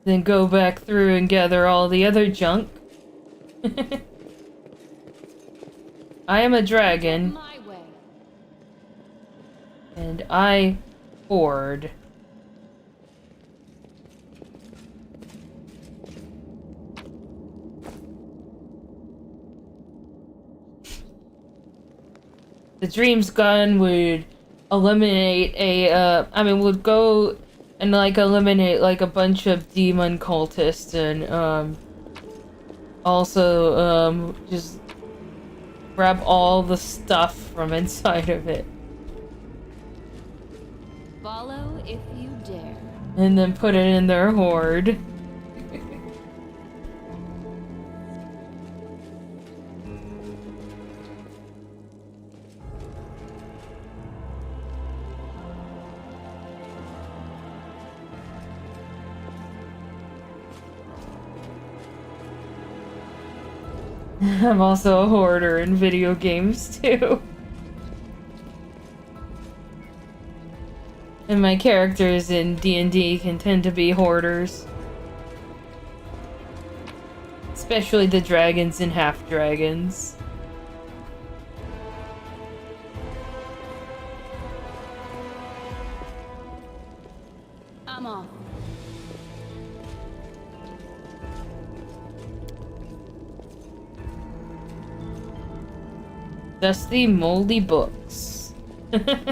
Then go back through and gather all the other junk. I am a dragon. My way. And I hoard. The Dreamsgon would eliminate would go and like eliminate like a bunch of demon cultists and also just grab all the stuff from inside of it. Follow if you dare. And then put it in their hoard. I'm also a hoarder in video games too. And my characters in D&D can tend to be hoarders. Especially the dragons and half-dragons. Dusty, moldy books. They're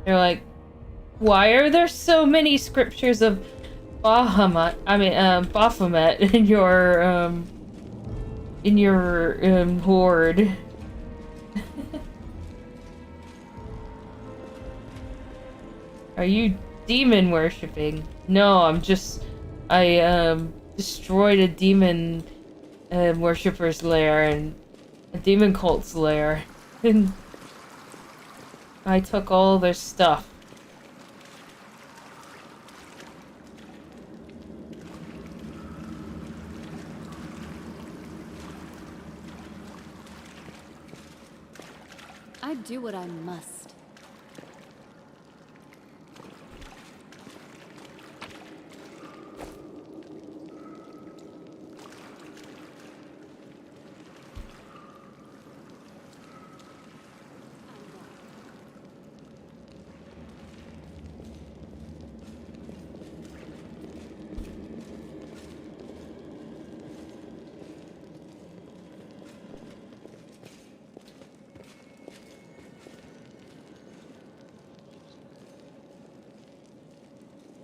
like, why are there so many scriptures of Baphomet in your horde? Are you demon worshipping? No, I destroyed a demon worshipper's lair and a demon cult's lair. And I took all their stuff. I do what I must.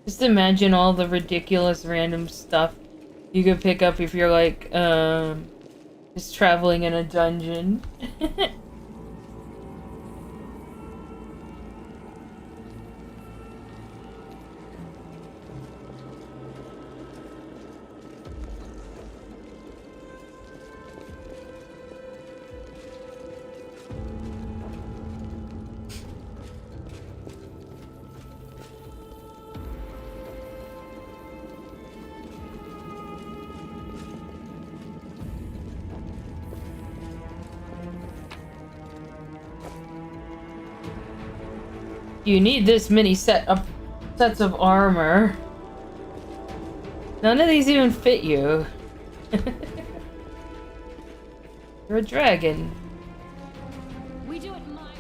Just imagine all the ridiculous random stuff you could pick up if you're like, just traveling in a dungeon. You need this many sets of armor. None of these even fit you. You're a dragon. We do it my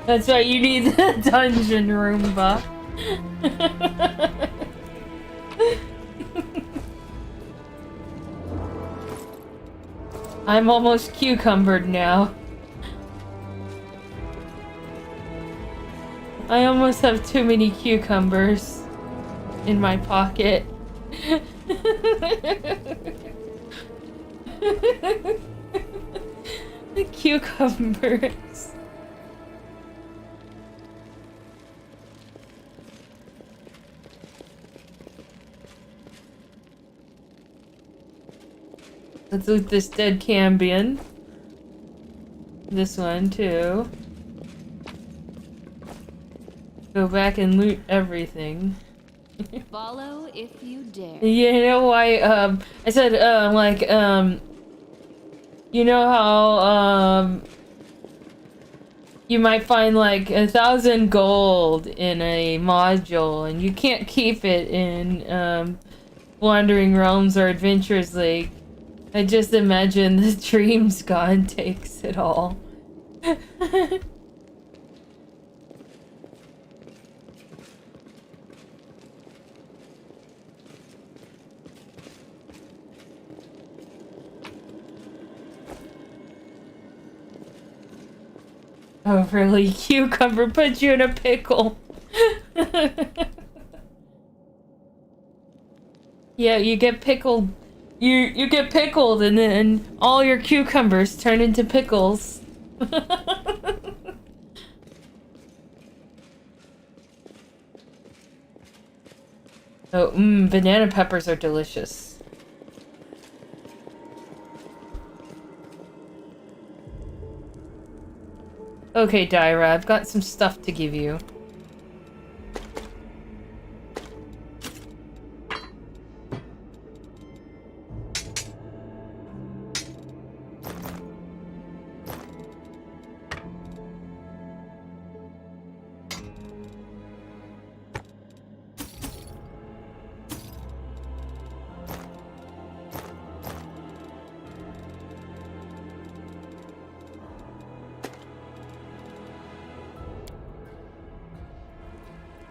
That's right, you need the dungeon Roomba. I'm almost cucumbered now. I almost have too many cucumbers in my pocket. The cucumbers. Let's loot this dead Cambion. This one too. Go back and loot everything. follow if you dare. You know why, I said, you know how, you might find like 1,000 gold in a module and you can't keep it in, Wandering Realms or Adventures League. I just imagine the Dreamsgon takes it all. Oh, really? Cucumber put you in a pickle. Yeah, you get pickled. You get pickled and then all your cucumbers turn into pickles. Oh, banana peppers are delicious. Okay, Dyra, I've got some stuff to give you.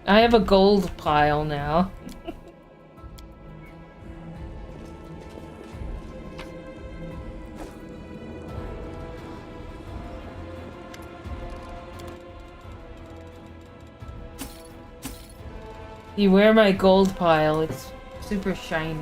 I have a gold pile now. You wear my gold pile, it's super shiny.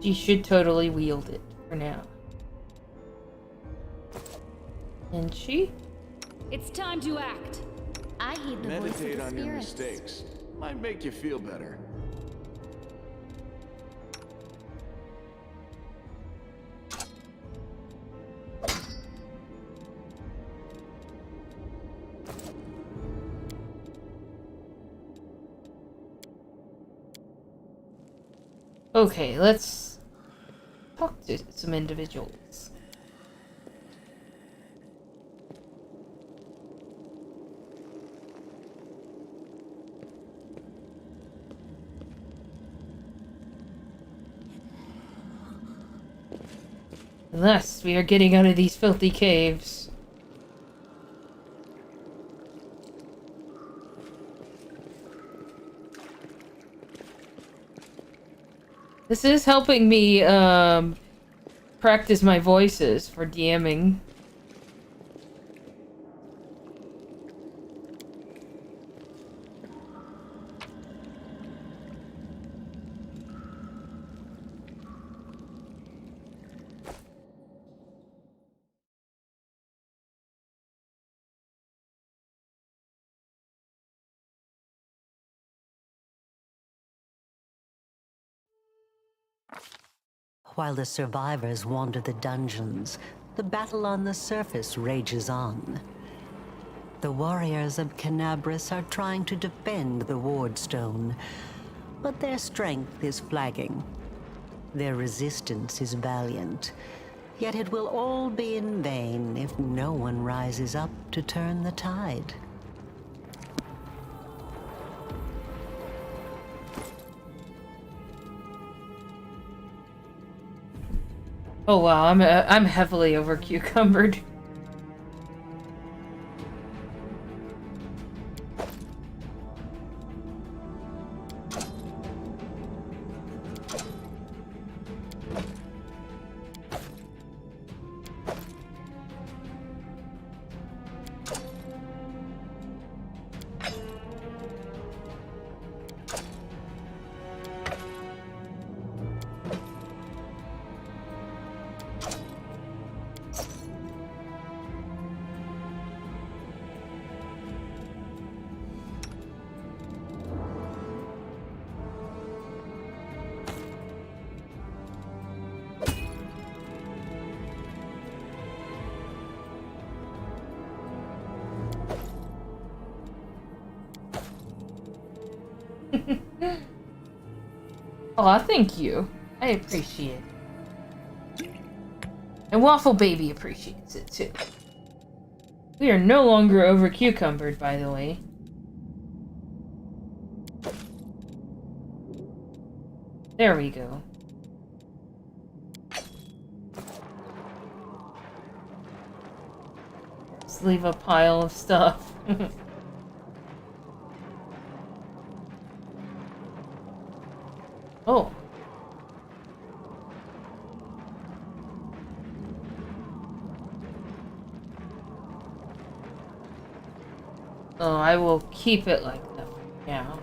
She should totally wield it for now. And she? It's time to act. I heed the voice of Meditate the on your spirits. mistakes. Might make you feel better. Okay, let's talk to some individuals. Unless we are getting out of these filthy caves. This is helping me practice my voices for DMing. While the survivors wander the dungeons, the battle on the surface rages on. The warriors of Canabras are trying to defend the Wardstone, but their strength is flagging. Their resistance is valiant, yet it will all be in vain if no one rises up to turn the tide. Oh wow, I'm heavily over cucumbered. Aw, thank you. I appreciate it. And Waffle Baby appreciates it too. We are no longer over cucumbered, by the way. There we go. Just leave a pile of stuff. Oh. Oh, I will keep it like that for now.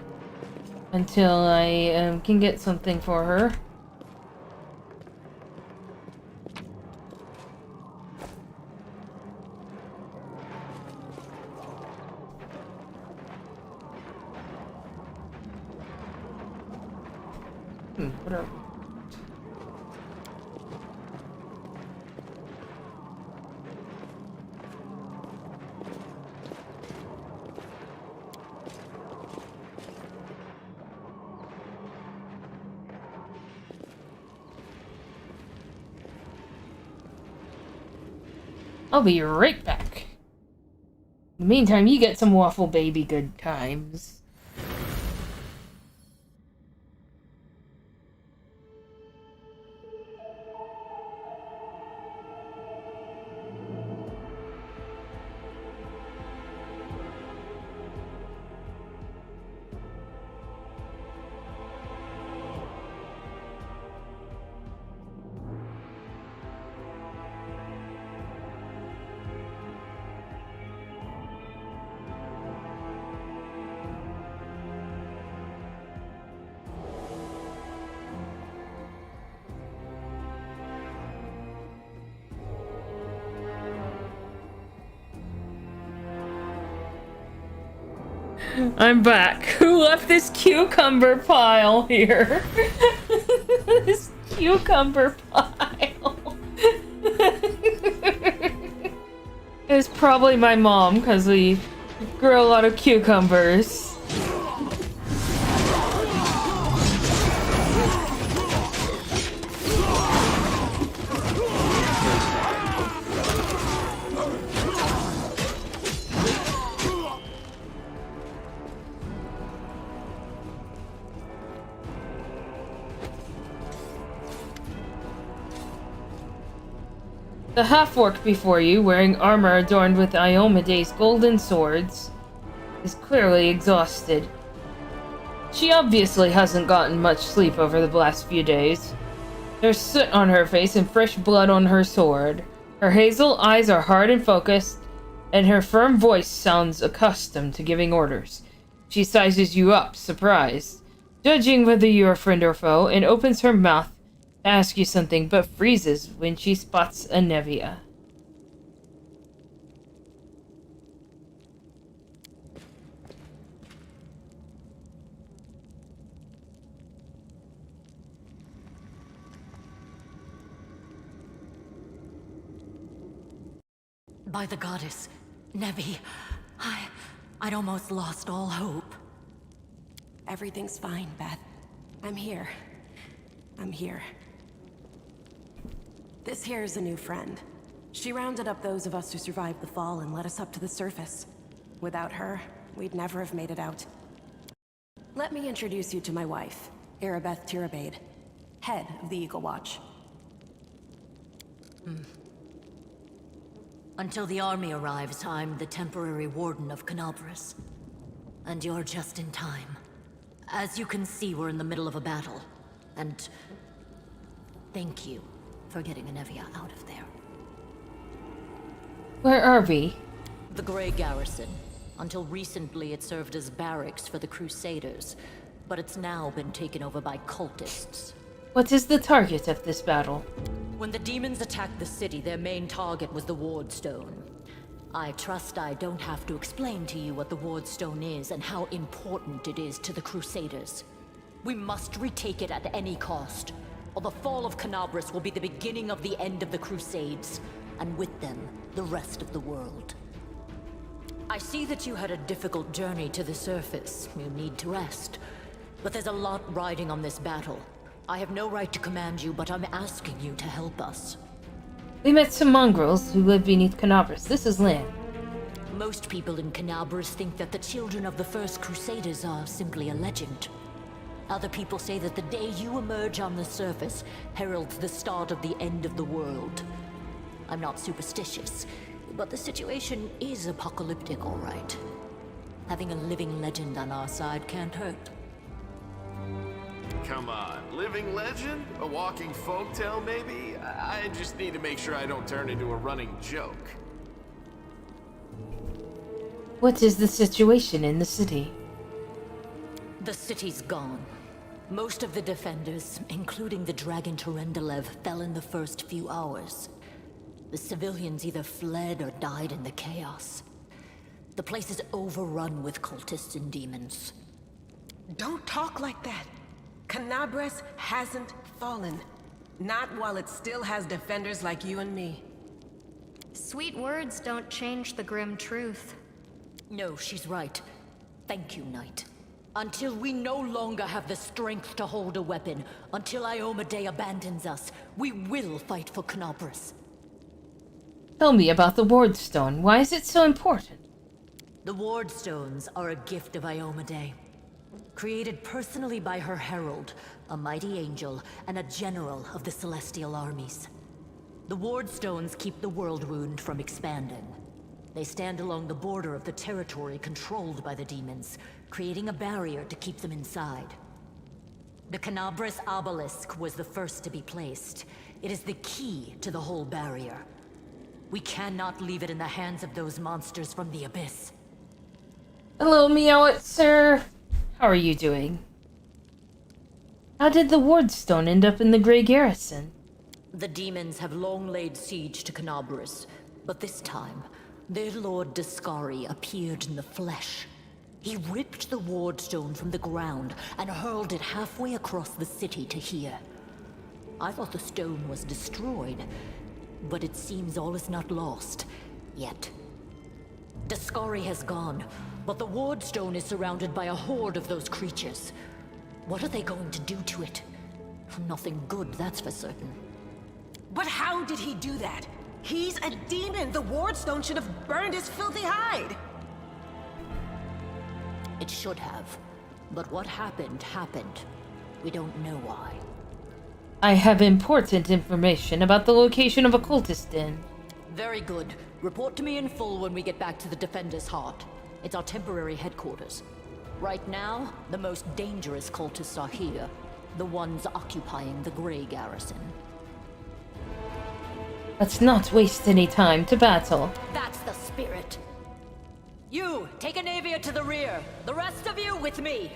Until I can get something for her. Whatever. I'll be right back. In the meantime, you get some waffle baby good times. I'm back. Who left this cucumber pile here? This cucumber pile. It's probably my mom, because we grow a lot of cucumbers. The half-orc before you, wearing armor adorned with Iomede's golden swords, is clearly exhausted. She obviously hasn't gotten much sleep over the last few days. There's soot on her face and fresh blood on her sword. Her hazel eyes are hard and focused, and her firm voice sounds accustomed to giving orders. She sizes you up, surprised, judging whether you're friend or foe, and opens her mouth to ask you something, but freezes when she spots a Nevia. By the goddess, Nevi, I'd almost lost all hope. Everything's fine, Beth. I'm here. I'm here. This here is a new friend. She rounded up those of us who survived the fall and led us up to the surface. Without her, we'd never have made it out. Let me introduce you to my wife, Arabeth Tirabade, head of the Eagle Watch. Until the army arrives, I'm the temporary warden of Canabras. And you're just in time. As you can see, we're in the middle of a battle. And thank you for getting Nevia out of there. Where are we? The Grey Garrison. Until recently, it served as barracks for the Crusaders, but it's now been taken over by cultists. What is the target of this battle? When the demons attacked the city, their main target was the Ward Stone. I trust I don't have to explain to you what the Ward Stone is and how important it is to the Crusaders. We must retake it at any cost, or the fall of Canabras will be the beginning of the end of the Crusades, and with them, the rest of the world. I see that you had a difficult journey to the surface. You need to rest. But there's a lot riding on this battle. I have no right to command you, but I'm asking you to help us. We met some mongrels who live beneath Canabras. This is land. Most people in Canabras think that the children of the first Crusaders are simply a legend. Other people say that the day you emerge on the surface heralds the start of the end of the world. I'm not superstitious, but the situation is apocalyptic, all right. Having a living legend on our side can't hurt. Come on, living legend? A walking folktale, maybe? I just need to make sure I don't turn into a running joke. What is the situation in the city? The city's gone. Most of the defenders, including the Dragon Terendelev, fell in the first few hours. The civilians either fled or died in the chaos. The place is overrun with cultists and demons. Don't talk like that. Canabras hasn't fallen. Not while it still has defenders like you and me. Sweet words don't change the grim truth. No, she's right. Thank you, Knight. Until we no longer have the strength to hold a weapon, until Iomade abandons us, we will fight for Canabras. Tell me about the Wardstone. Why is it so important? The Wardstones are a gift of Iomedae. Created personally by her herald, a mighty angel, and a general of the celestial armies. The Wardstones keep the world wound from expanding. They stand along the border of the territory controlled by the demons, creating a barrier to keep them inside. The Canabris Obelisk was the first to be placed. It is the key to the whole barrier. We cannot leave it in the hands of those monsters from the abyss. Hello, Meowit, sir. How are you doing? How did the Wardstone end up in the Grey Garrison? The demons have long laid siege to Canabris, but this time, their lord Dascari appeared in the flesh. He ripped the Wardstone from the ground and hurled it halfway across the city to here. I thought the stone was destroyed, but it seems all is not lost, yet. Dascari has gone, but the Wardstone is surrounded by a horde of those creatures. What are they going to do to it? Nothing good, that's for certain. But how did he do that? He's a demon! The Wardstone should have burned his filthy hide! It should have. But what happened, happened. We don't know why. I have important information about the location of a cultist den. Very good. Report to me in full when we get back to the Defender's Heart. It's our temporary headquarters. Right now, the most dangerous cultists are here. The ones occupying the Grey Garrison. Let's not waste any time to battle. That's the spirit. You, take a Navia to the rear. The rest of you with me.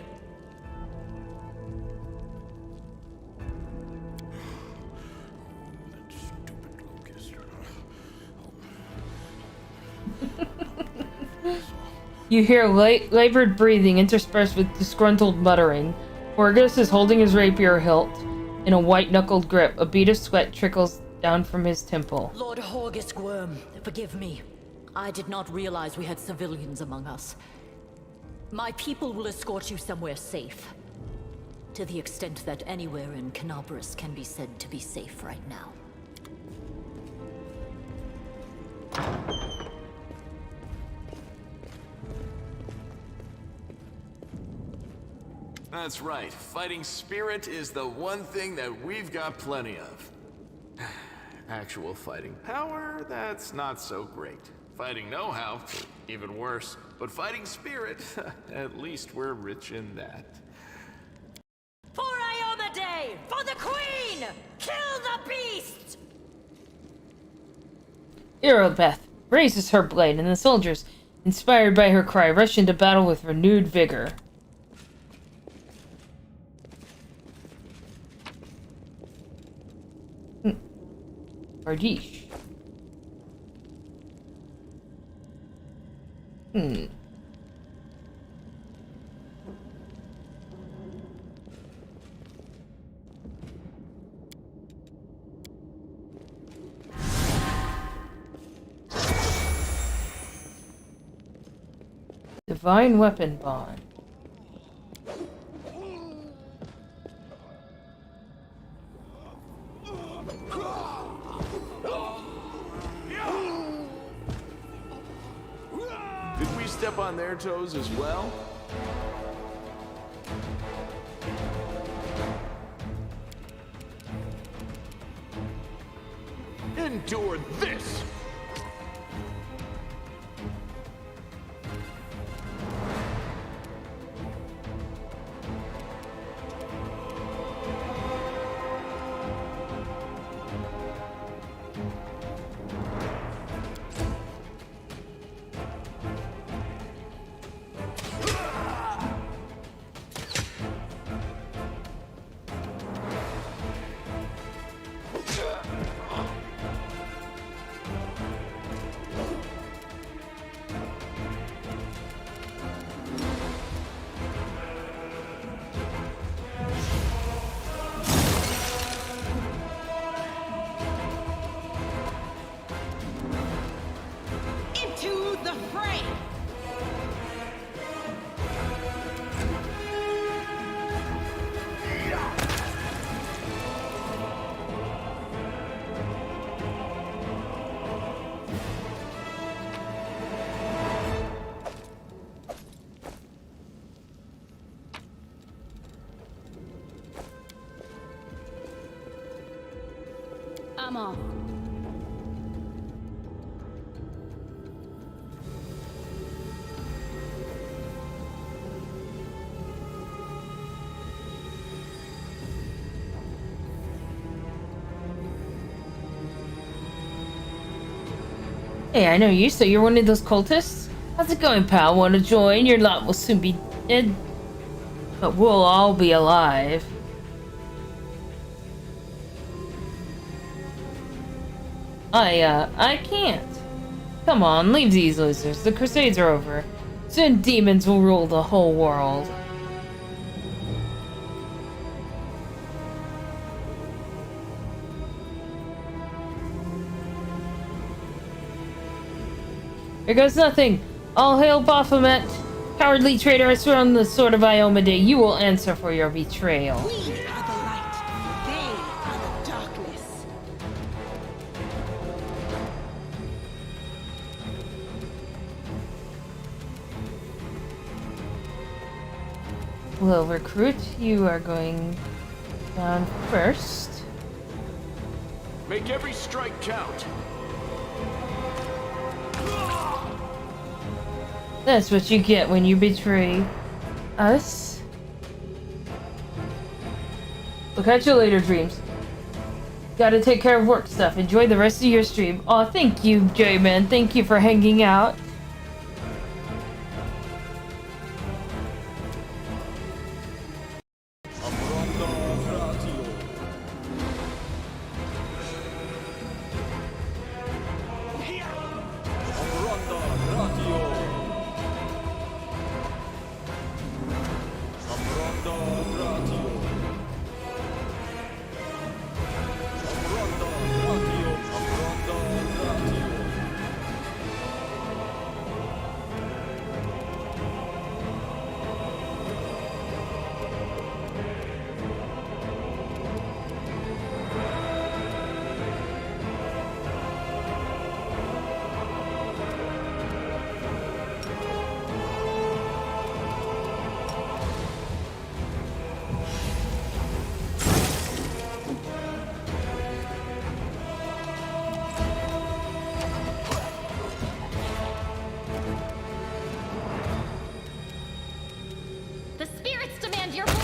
You hear labored breathing interspersed with disgruntled muttering. Horgus is holding his rapier hilt in a white-knuckled grip. A bead of sweat trickles down from his temple. Lord Horgus Gwyrm, forgive me. I did not realize we had civilians among us. My people will escort you somewhere safe. To the extent that anywhere in Canabris can be said to be safe right now. That's right. Fighting spirit is the one thing that we've got plenty of. Actual fighting power, that's not so great. Fighting know-how, even worse. But fighting spirit, at least we're rich in that. For Iomedae! For the Queen! Kill the beast! Irobeth raises her blade, and the soldiers, inspired by her cry, rush into battle with renewed vigor. Ardish. Divine Weapon Bond. Did we step on their toes as well? Endure this! I'm off. Hey, I know you, so you're one of those cultists? How's it going, pal? Want to join? Your lot will soon be dead, but we'll all be alive. I can't. Come on, leave these losers. The Crusades are over. Soon demons will rule the whole world. Here goes nothing. All hail Baphomet. Cowardly traitor, I swear on the sword of Iomedae, you will answer for your betrayal. We are the light. They are the darkness. Well, recruit, you are going down first. Make every strike count. That's what you get when you betray us. We'll catch you later, Dreams. Gotta take care of work stuff. Enjoy the rest of your stream. Aw, thank you, J-Man. Thank you for hanging out. The spirits demand your blood!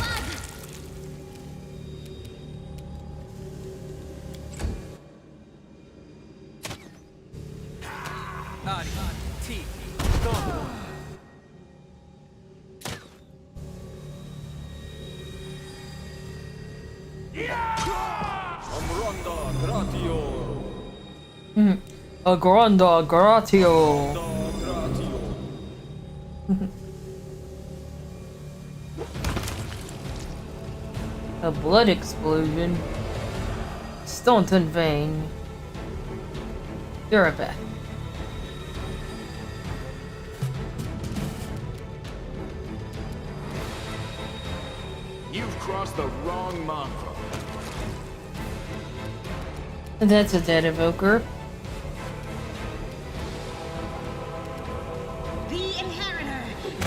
Agranda Gratio. A blood explosion. Staunton vein. Durabeth. You've crossed the wrong mongrel. That's a dead evoker. The Inheritor,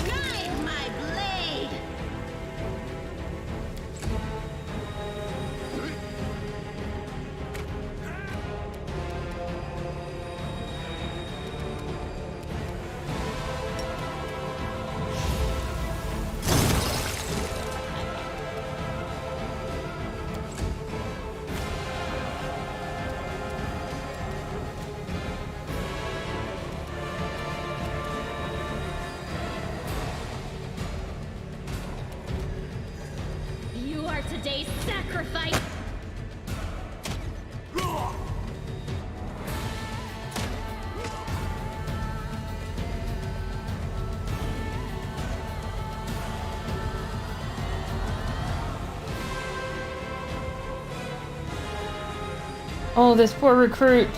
guide my blade. You are today's sacrifice! Oh, this poor recruit.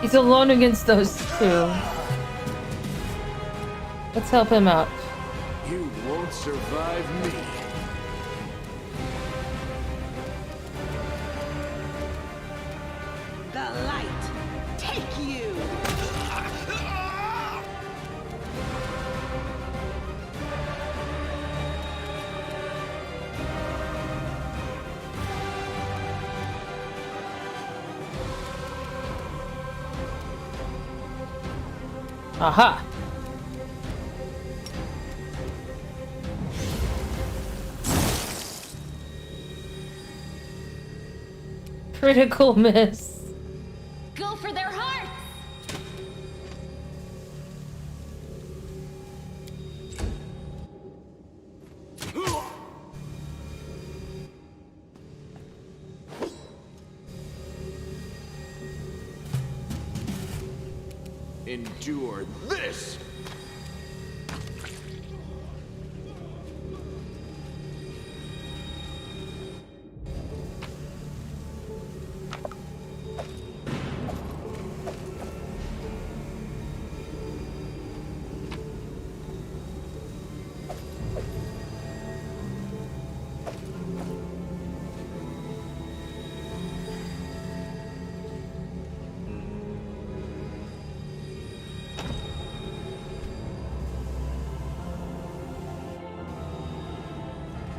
He's alone against those two. Let's help him out. You won't survive me. The light, take you. Aha! Critical miss. Go for their hearts! Endure this!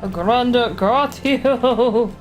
A grande gratio.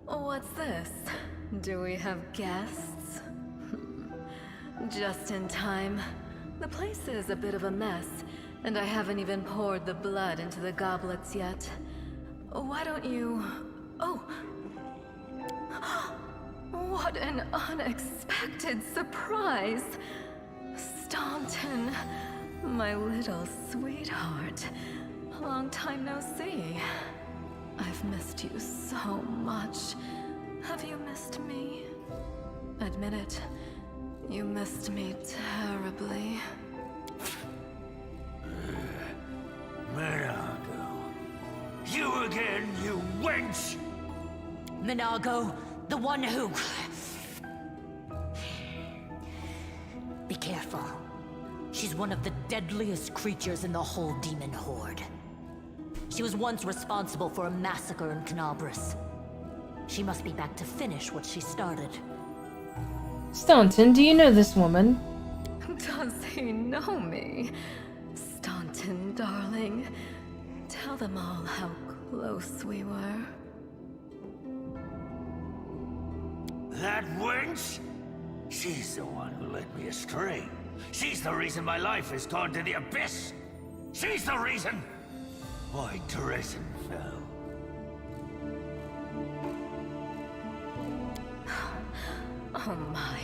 What's this? Do we have guests? Just in time. The place is a bit of a mess, and I haven't even poured the blood into the goblets yet. Why don't you... Oh! What an unexpected surprise! Staunton, my little sweetheart. Long time no see. I've missed you so much. Have you missed me? Admit it. You missed me terribly. Minago. You again, you wench! Minago, the one who... Be careful. She's one of the deadliest creatures in the whole demon horde. She was once responsible for a massacre in Canabris. She must be back to finish what she started. Staunton, do you know this woman? Does he know me? Staunton, darling. Tell them all how close we were. That wench? She's the one who led me astray. She's the reason my life has gone to the abyss. She's the reason why Drezen fell. Oh my,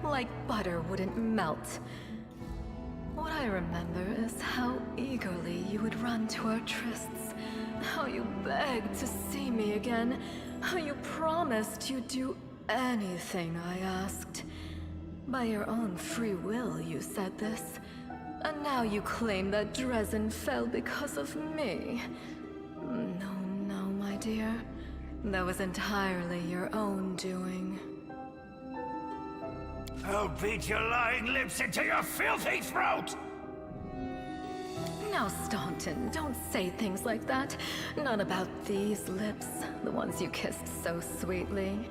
like butter wouldn't melt. What I remember is how eagerly you would run to our trysts, how you begged to see me again, how you promised you'd do anything I asked. By your own free will, you said this. And now you claim that Drezen fell because of me. No, my dear. That was entirely your own doing. I'll beat your lying lips into your filthy throat! Now, Staunton, don't say things like that. Not about these lips, the ones you kissed so sweetly.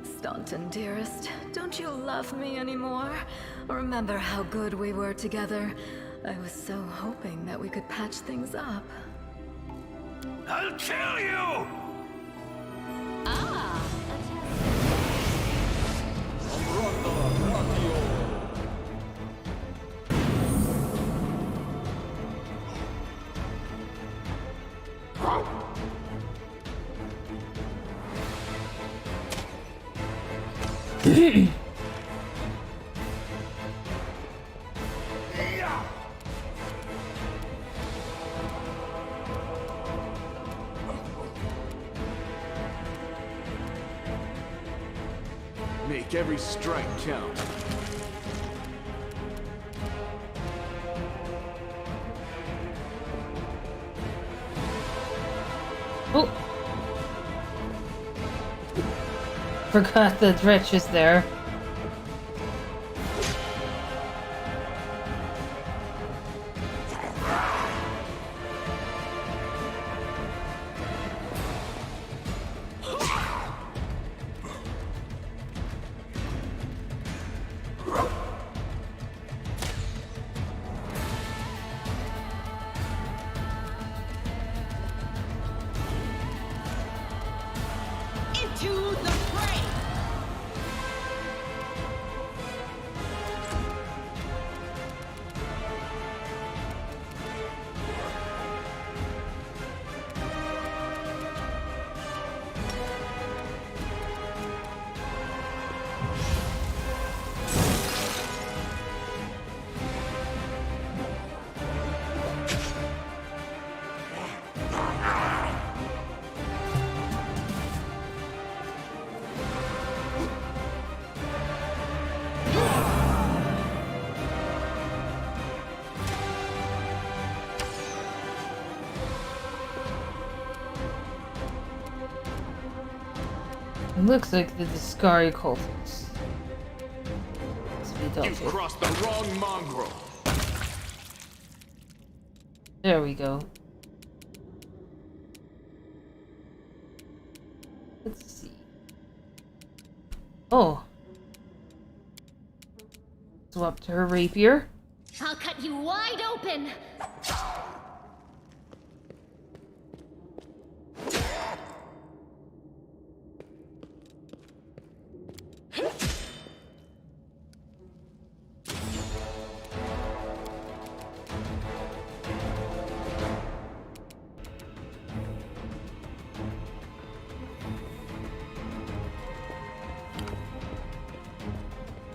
Staunton, dearest, don't you love me anymore? Remember how good we were together? I was so hoping that we could patch things up. I'll kill you! Ah! Make every strike count. Oh! Forgot the dretch is there. Into the fray! It looks like the Discari cultists. You've crossed the wrong mongrel. There we go. Let's see. Oh. Swap to her rapier. I'll cut you wide open.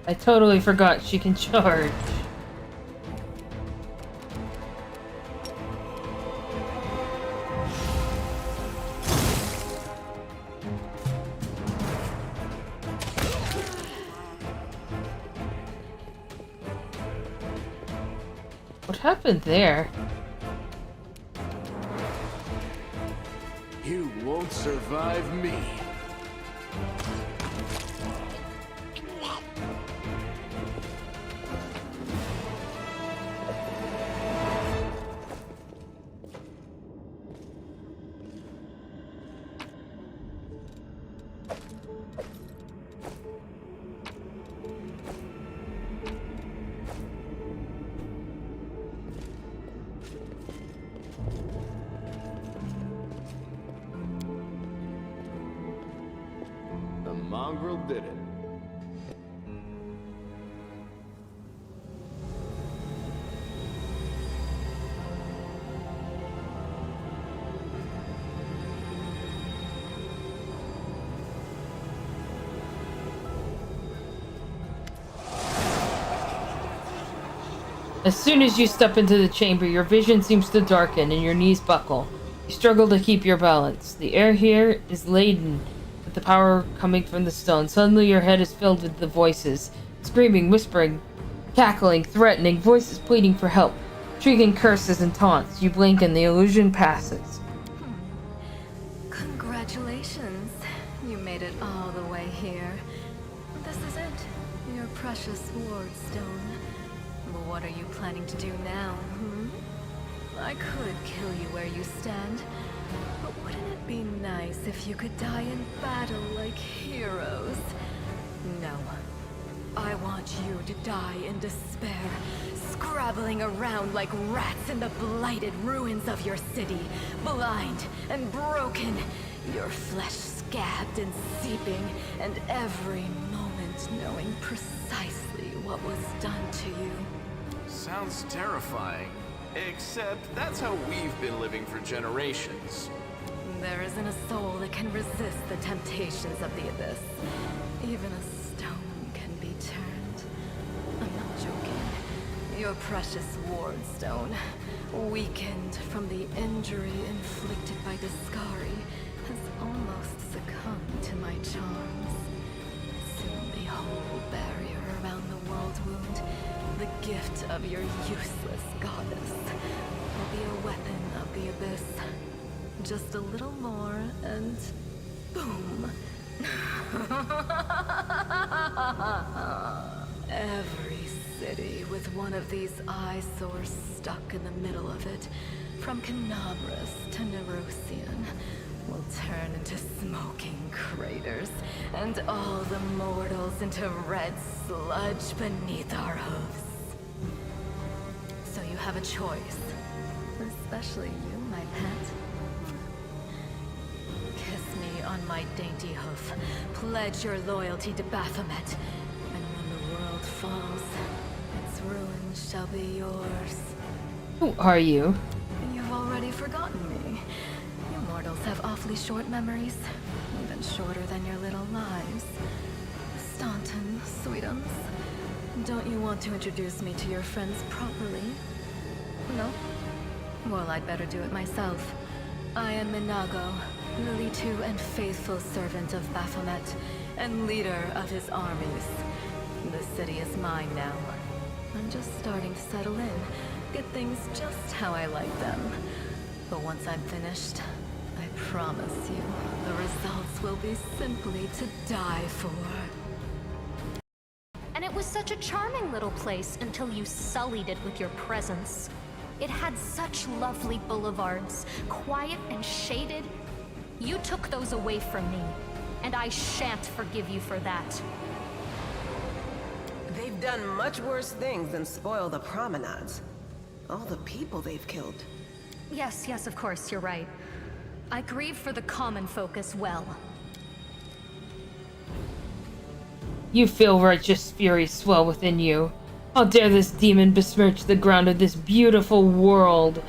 I totally forgot she can charge. What happened there? You won't survive me. The mongrel did it. As soon as you step into the chamber, your vision seems to darken and your knees buckle. You struggle to keep your balance. The air here is laden with the power coming from the stone. Suddenly your head is filled with the voices. Screaming, whispering, cackling, threatening, voices pleading for help. Shrieking curses and taunts. You blink and the illusion passes. Congratulations. You made it all the way here. This is it. Your precious wardstone. But what are you planning to do now, I could kill you where you stand, but wouldn't it be nice if you could die in battle like heroes? No. I want you to die in despair, scrabbling around like rats in the blighted ruins of your city, blind and broken, your flesh scabbed and seeping, and every moment knowing precisely what was done to you. Sounds terrifying. Except that's how we've been living for generations. There isn't a soul that can resist the temptations of the abyss. Even a stone Your precious wardstone, weakened from the injury inflicted by Discari, has almost succumbed to my charms. Soon the whole barrier around the world wound, the gift of your useless goddess, will be a weapon of the abyss. Just a little more, and boom. Every city with one of these eyesores stuck in the middle of it, from Canabras to Nerosian, will turn into smoking craters, and all the mortals into red sludge beneath our hooves. So you have a choice, especially you, my pet. Kiss me on my dainty hoof, pledge your loyalty to Baphomet, and when the world falls, its ruin shall be yours. Who are you? You've already forgotten me. You mortals have awfully short memories, even shorter than your little lives. Staunton, sweetums, don't you want to introduce me to your friends properly? No? Well, I'd better do it myself. I am Minago, Lilitu and faithful servant of Baphomet, and leader of his armies. The city is mine now. I'm just starting to settle in, get things just how I like them. But once I'm finished, I promise you, the results will be simply to die for. And it was such a charming little place until you sullied it with your presence. It had such lovely boulevards, quiet and shaded. You took those away from me, and I shan't forgive you for that. They've done much worse things than spoil the promenades. All the people they've killed. Yes, yes, of course, you're right. I grieve for the common folk as well. You feel righteous fury swell within you. How dare this demon besmirch the ground of this beautiful world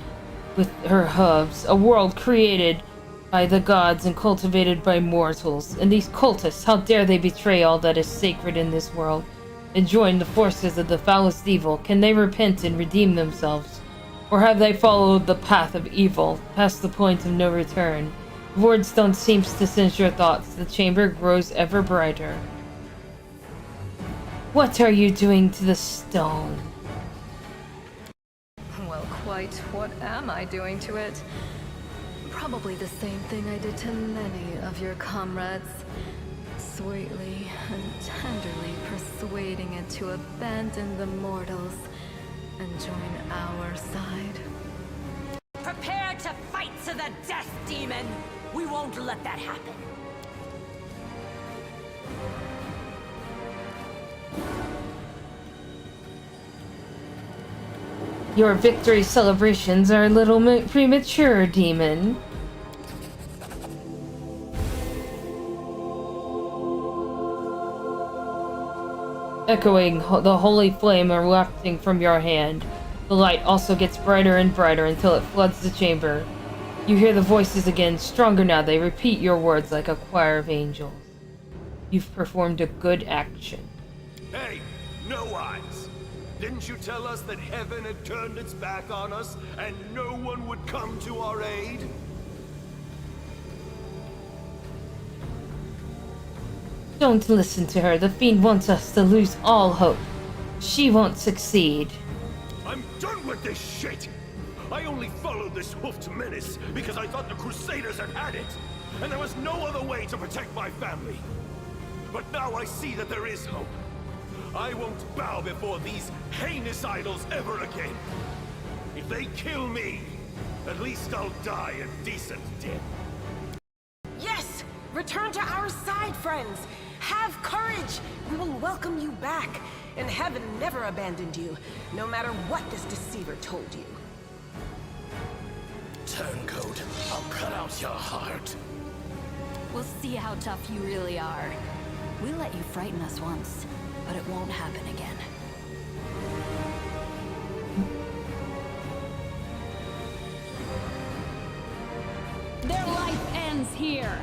with her hooves, a world created by the gods and cultivated by mortals. And these cultists, how dare they betray all that is sacred in this world and join the forces of the foulest evil? Can they repent and redeem themselves? Or have they followed the path of evil, past the point of no return? Wardstone seems to sense your thoughts. The chamber grows ever brighter. What are you doing to the stone? Well, quite what am I doing to it? Probably the same thing I did to many of your comrades. Sweetly and tenderly persuading it to abandon the mortals and join our side. Prepare to fight to the death, demon! We won't let that happen. Your victory celebrations are a little premature, demon. Echoing the holy flame erupting from your hand, the light also gets brighter and brighter until it floods the chamber. You hear the voices again, stronger now. They repeat your words like a choir of angels. You've performed a good action. Hey, no eyes! Didn't you tell us that heaven had turned its back on us and no one would come to our aid? Don't listen to her. The fiend wants us to lose all hope. She won't succeed. I'm done with this shit! I only followed this hoofed menace because I thought the Crusaders had it, and there was no other way to protect my family. But now I see that there is hope. I won't bow before these heinous idols ever again. If they kill me, at least I'll die a decent death. Yes! Return to our side, friends! Have courage! We will welcome you back. And heaven never abandoned you, no matter what this deceiver told you. Turncoat, I'll cut out your heart. We'll see how tough you really are. We let you frighten us once, but it won't happen again. Their life ends here.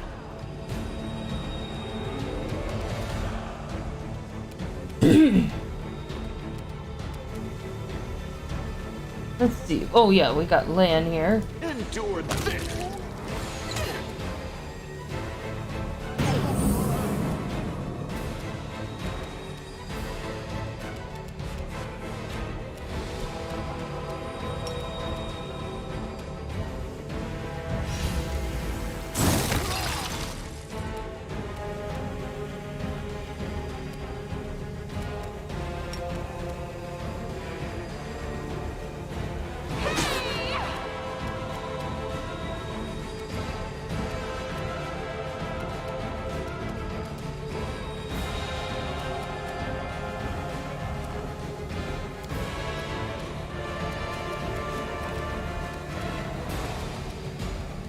Let's see. Oh yeah, we got Lan here. Endure this!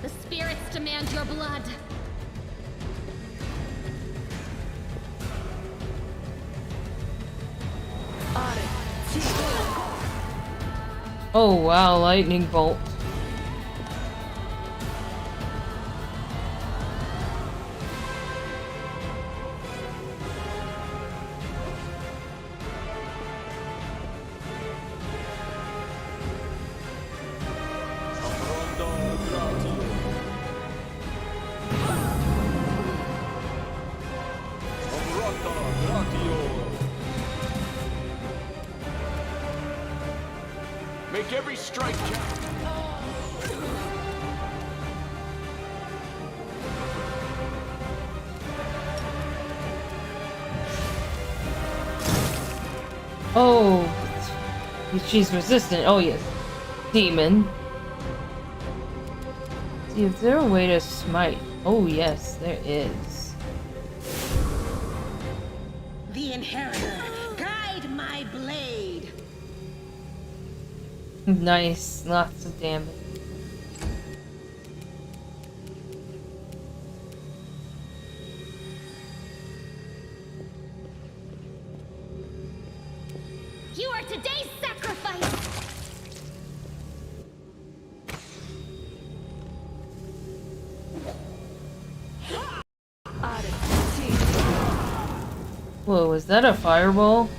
The spirits demand your blood. Oh wow, lightning bolt. Make every strike count. Oh, she's resistant. Oh yes, demon. See if there's a way to smite. Oh yes, there is. The Inheritor, guide my blade. Nice, lots of damage. You are today's sacrifice! Whoa, was that a fireball?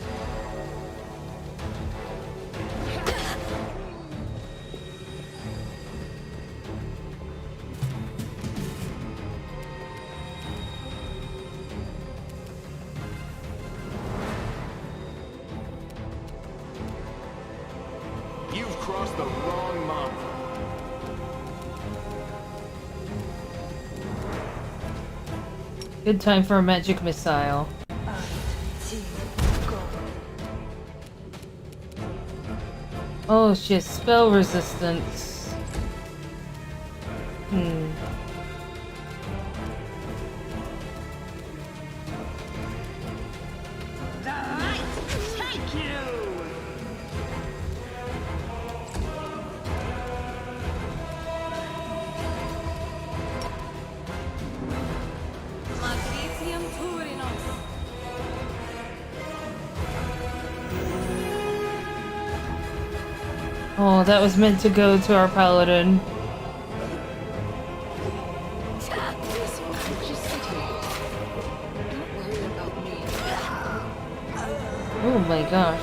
You've crossed the wrong mountain. Good time for a magic missile. Oh, she has spell resistance. The light take you! Oh, that was meant to go to our paladin. Oh my gosh.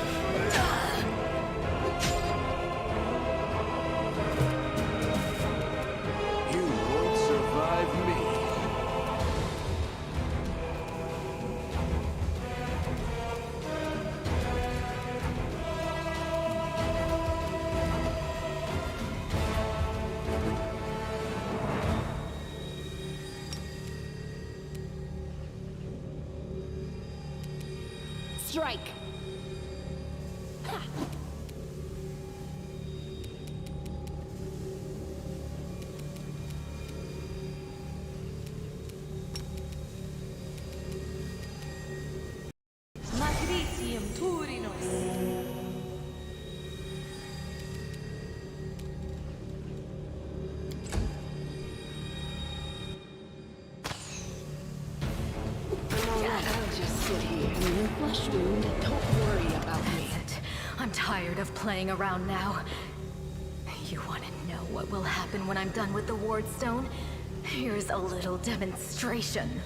You won't survive me. Strike! Matricium Turinos. I'll just sit here in your flesh wound and don't worry about me. I'm tired of playing around now. You want to know what will happen when I'm done with the Wardstone? Here's a little demonstration.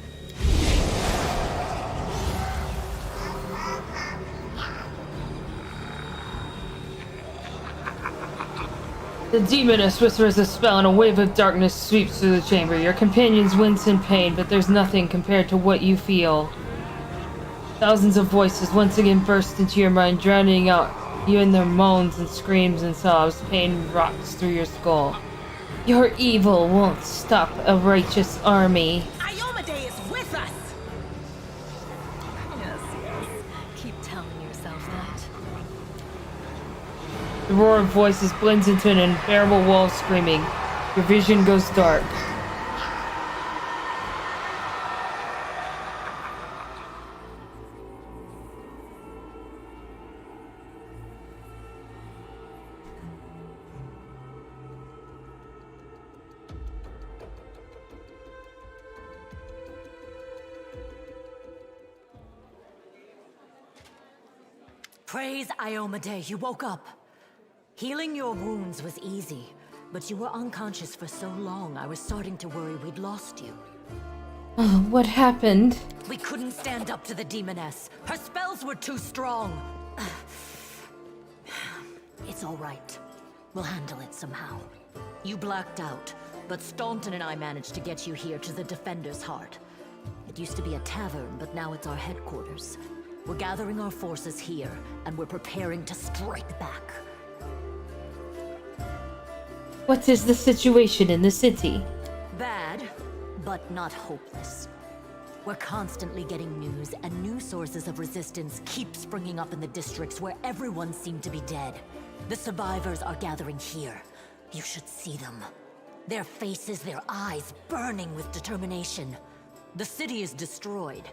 The demoness whispers a spell and a wave of darkness sweeps through the chamber. Your companions wince in pain, but there's nothing compared to what you feel. Thousands of voices once again burst into your mind, drowning out you in their moans and screams and sobs. Pain rocks through your skull. Your evil won't stop a righteous army. Iomade is with us! Yes, yes. Keep telling yourself that. The roar of voices blends into an unbearable wall of screaming. Your vision goes dark. Praise Iomade, you woke up. Healing your wounds was easy, but you were unconscious for so long I was starting to worry we'd lost you. Oh, what happened? We couldn't stand up to the demoness. Her spells were too strong. It's all right. We'll handle it somehow. You blacked out, but Staunton and I managed to get you here to the Defender's Heart. It used to be a tavern, but now it's our headquarters. We're gathering our forces here, and we're preparing to strike back. What is the situation in the city? Bad, but not hopeless. We're constantly getting news, and new sources of resistance keep springing up in the districts where everyone seemed to be dead. The survivors are gathering here. You should see them. Their faces, their eyes burning with determination. The city is destroyed,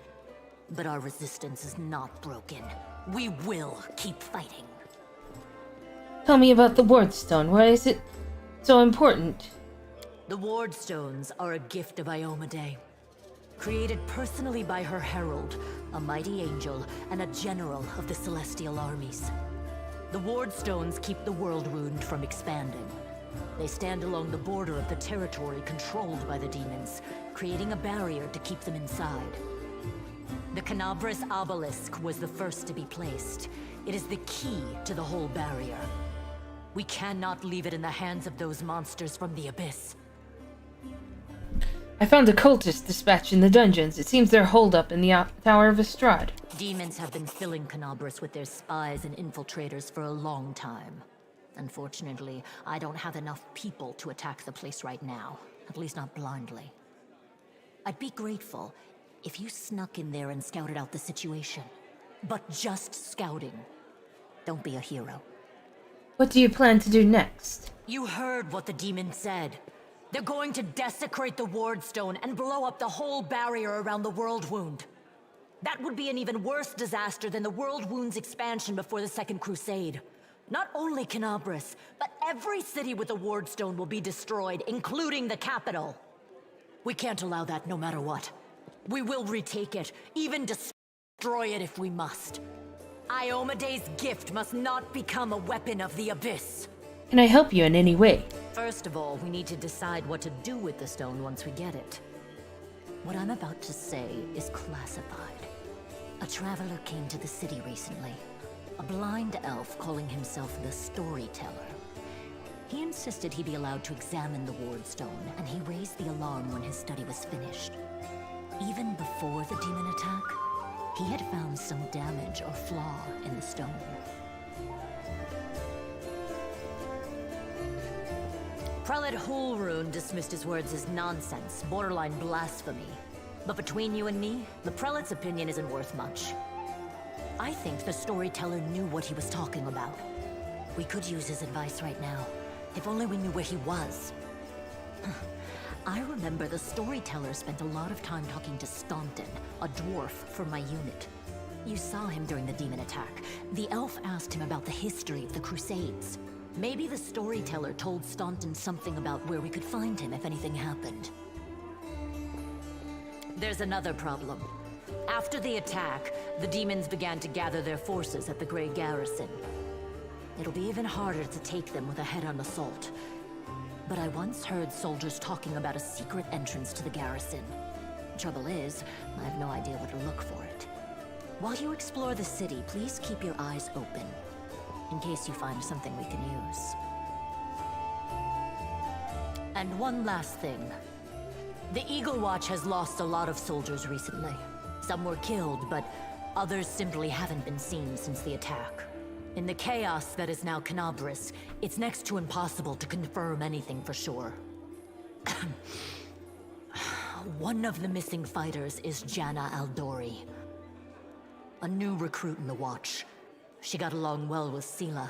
but our resistance is not broken. We will keep fighting. Tell me about the Wardstone. Why is it so important? The Wardstones are a gift of Iomade. Created personally by her herald, a mighty angel, and a general of the Celestial armies. The Wardstones keep the world wound from expanding. They stand along the border of the territory controlled by the demons, creating a barrier to keep them inside. The Canabras obelisk was the first to be placed. It is the key to the whole barrier. We cannot leave it in the hands of those monsters from the abyss. I found a cultist dispatch in the dungeons. It seems they're holed up in the Tower of Estrad. Demons have been filling Canabras with their spies and infiltrators for a long time. Unfortunately, I don't have enough people to attack the place right now. At least not blindly. I'd be grateful if you snuck in there and scouted out the situation. But just scouting. Don't be a hero. What do you plan to do next? You heard what the demon said. They're going to desecrate the Wardstone and blow up the whole barrier around the World Wound. That would be an even worse disaster than the World Wound's expansion before the Second Crusade. Not only Canabras, but every city with a Wardstone will be destroyed, including the capital. We can't allow that no matter what. We will retake it, even destroy it if we must. Iomade's gift must not become a weapon of the Abyss. Can I help you in any way? First of all, we need to decide what to do with the stone once we get it. What I'm about to say is classified. A traveler came to the city recently. A blind elf calling himself the Storyteller. He insisted he be allowed to examine the Wardstone, and he raised the alarm when his study was finished. Even before the demon attack, he had found some damage or flaw in the stone. Prelate Hulrune dismissed his words as nonsense, borderline blasphemy. But between you and me, the Prelate's opinion isn't worth much. I think the Storyteller knew what he was talking about. We could use his advice right now, if only we knew where he was. I remember the Storyteller spent a lot of time talking to Staunton, a dwarf from my unit. You saw him during the demon attack. The elf asked him about the history of the Crusades. Maybe the Storyteller told Staunton something about where we could find him if anything happened. There's another problem. After the attack, the demons began to gather their forces at the Grey Garrison. It'll be even harder to take them with a head-on assault. But I once heard soldiers talking about a secret entrance to the garrison. Trouble is, I have no idea where to look for it. While you explore the city, please keep your eyes open, in case you find something we can use. And one last thing. The Eagle Watch has lost a lot of soldiers recently. Some were killed, but others simply haven't been seen since the attack. In the chaos that is now Canabris, it's next to impossible to confirm anything for sure. One of the missing fighters is Janna Aldori, a new recruit in the Watch. She got along well with Sela,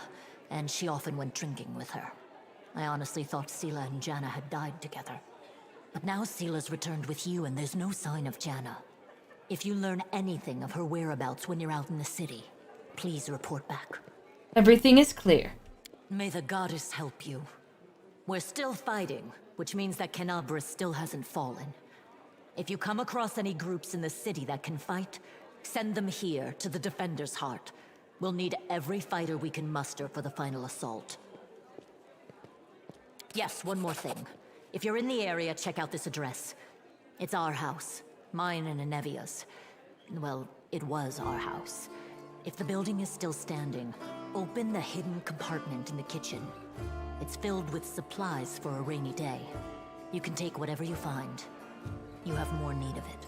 and she often went drinking with her. I honestly thought Sela and Janna had died together. But now Sela's returned with you, and there's no sign of Janna. If you learn anything of her whereabouts when you're out in the city, please report back. Everything is clear. May the goddess help you. We're still fighting, which means that Canabris still hasn't fallen. If you come across any groups in the city that can fight, send them here to the Defender's Heart. We'll need every fighter we can muster for the final assault. Yes, one more thing. If you're in the area, check out this address. It's our house. Mine and Anevia's. Well, it was our house. If the building is still standing, open the hidden compartment in the kitchen. It's filled with supplies for a rainy day. You can take whatever you find. You have more need of it.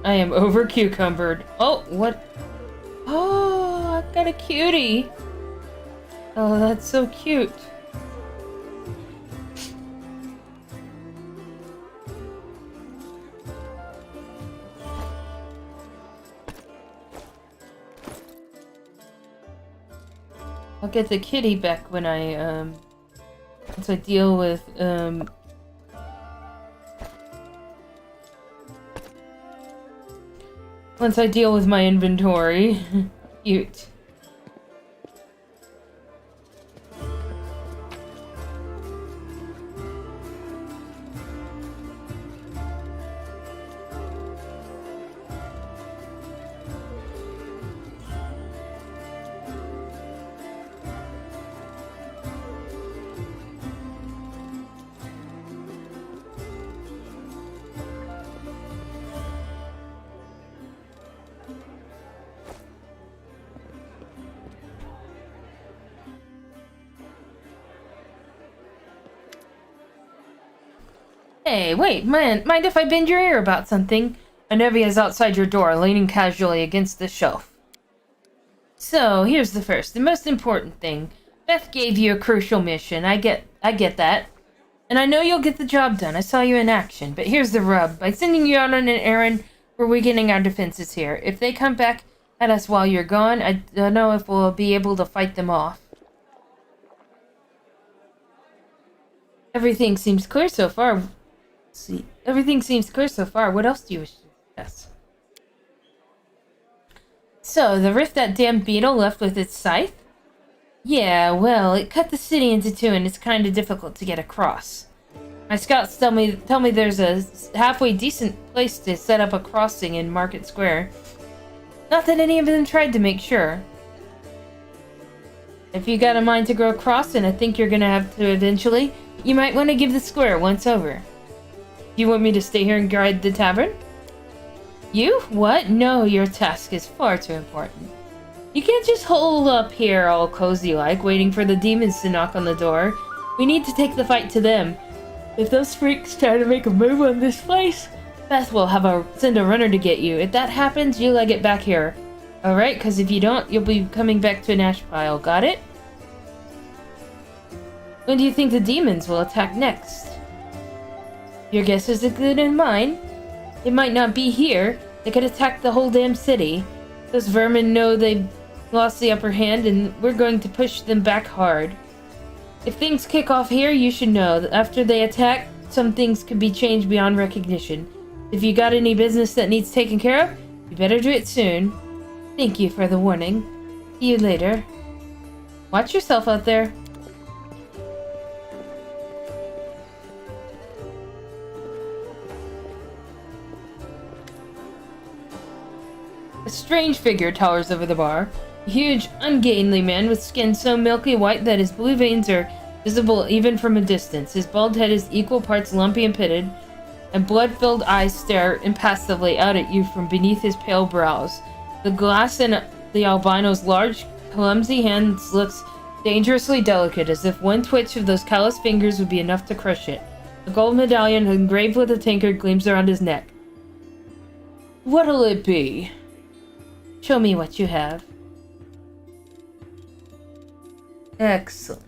I am over cucumbered. Oh, what? Oh, I got a cutie. Oh, that's so cute. I'll get the kitty back when once I deal with, once I deal with my inventory. Cute. Hey, wait, man, mind if I bend your ear about something? Anevia's outside your door, leaning casually against the shelf. So, here's the first, the most important thing. Beth gave you a crucial mission, I get that. And I know you'll get the job done, I saw you in action, but here's the rub. By sending you out on an errand, we're weakening our defenses here. If they come back at us while you're gone, I don't know if we'll be able to fight them off. Everything seems clear so far. See, everything seems clear so far. What else do you wish to discuss? So, the rift that damn beetle left with its scythe? Yeah, well, it cut the city into two and it's kind of difficult to get across. My scouts tell me there's a halfway decent place to set up a crossing in Market Square. Not that any of them tried to make sure. If you got a mind to go across, and I think you're gonna have to eventually, you might want to give the square once over. You want me to stay here and guard the tavern? You? What? No, your task is far too important. You can't just hole up here all cozy-like, waiting for the demons to knock on the door. We need to take the fight to them. If those freaks try to make a move on this place, Beth will send a runner to get you. If that happens, you leg it back here. Alright? Because if you don't, you'll be coming back to an ash pile. Got it? When do you think the demons will attack next? Your guess is as good as mine. It might not be here. They could attack the whole damn city. Those vermin know they've lost the upper hand, and we're going to push them back hard. If things kick off here, you should know that after they attack, some things could be changed beyond recognition. If you got any business that needs taken care of, you better do it soon. Thank you for the warning. See you later. Watch yourself out there. A strange figure towers over the bar. A huge, ungainly man with skin so milky white that his blue veins are visible even from a distance. His bald head is equal parts lumpy and pitted, and blood-filled eyes stare impassively out at you from beneath his pale brows. The glass in the albino's large, clumsy hands looks dangerously delicate, as if one twitch of those callous fingers would be enough to crush it. A gold medallion engraved with a tankard gleams around his neck. What'll it be? Show me what you have. Excellent.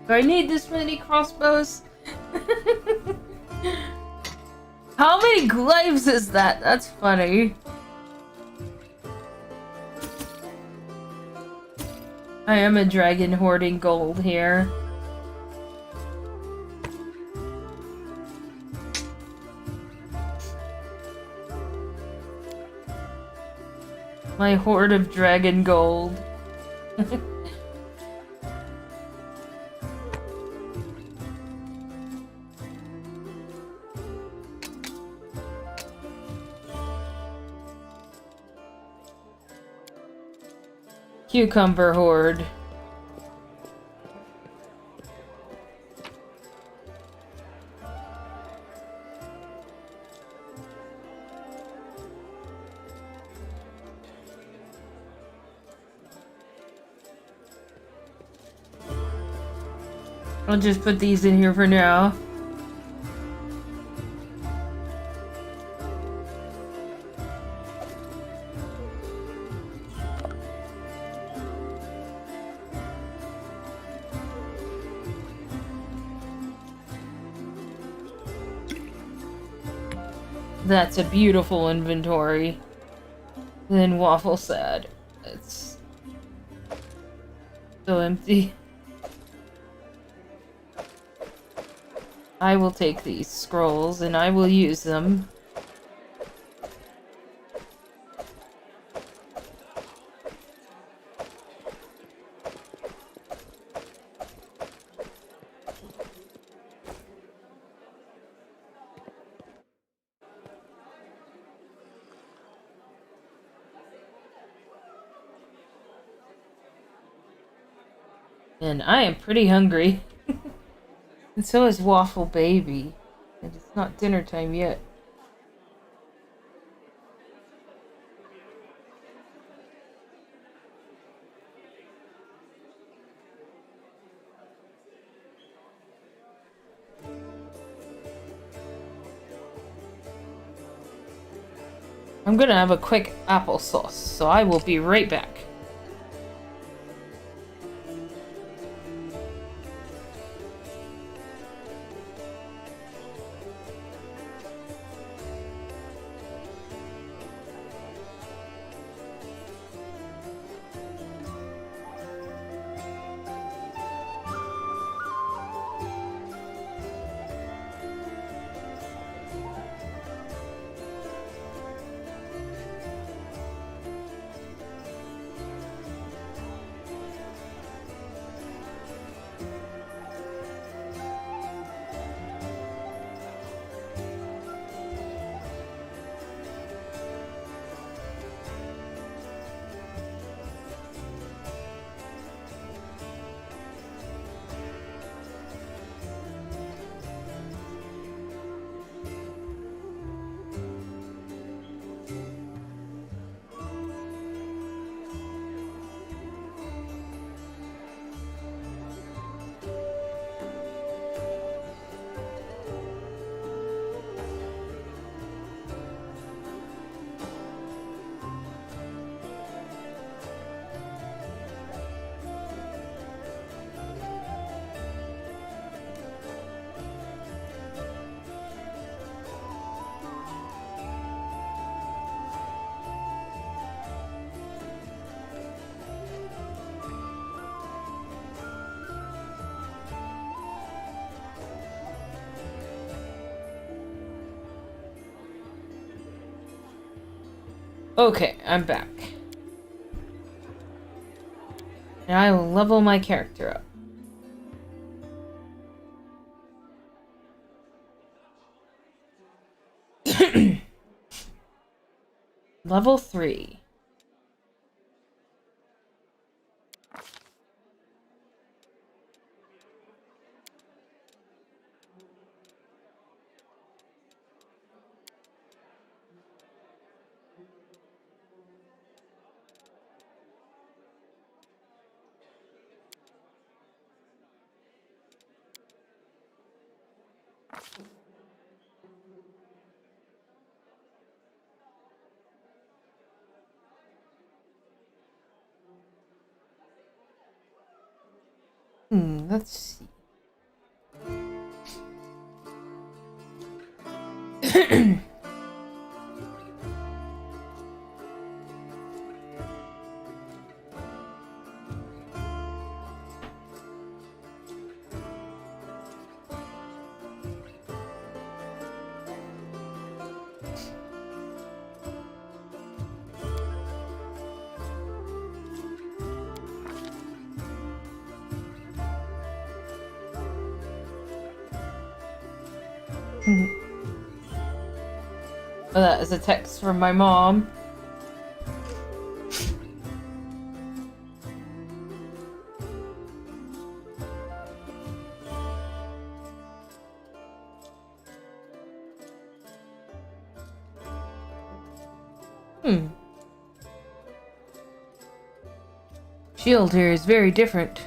Do I need this many crossbows? How many glaives is that? That's funny. I am a dragon hoarding gold here. My hoard of dragon gold. Cucumber hoard. I'll just put these in here for now. That's a beautiful inventory. Then Waffle sad. It's so empty. I will take these scrolls and I will use them. And I am pretty hungry. And so is Waffle Baby. And it's not dinner time yet. I'm gonna have a quick applesauce, so I will be right back. Okay, I'm back. And I will level my character up. Level 3. Let's see. Oh, that is a text from my mom. Shield here is very different.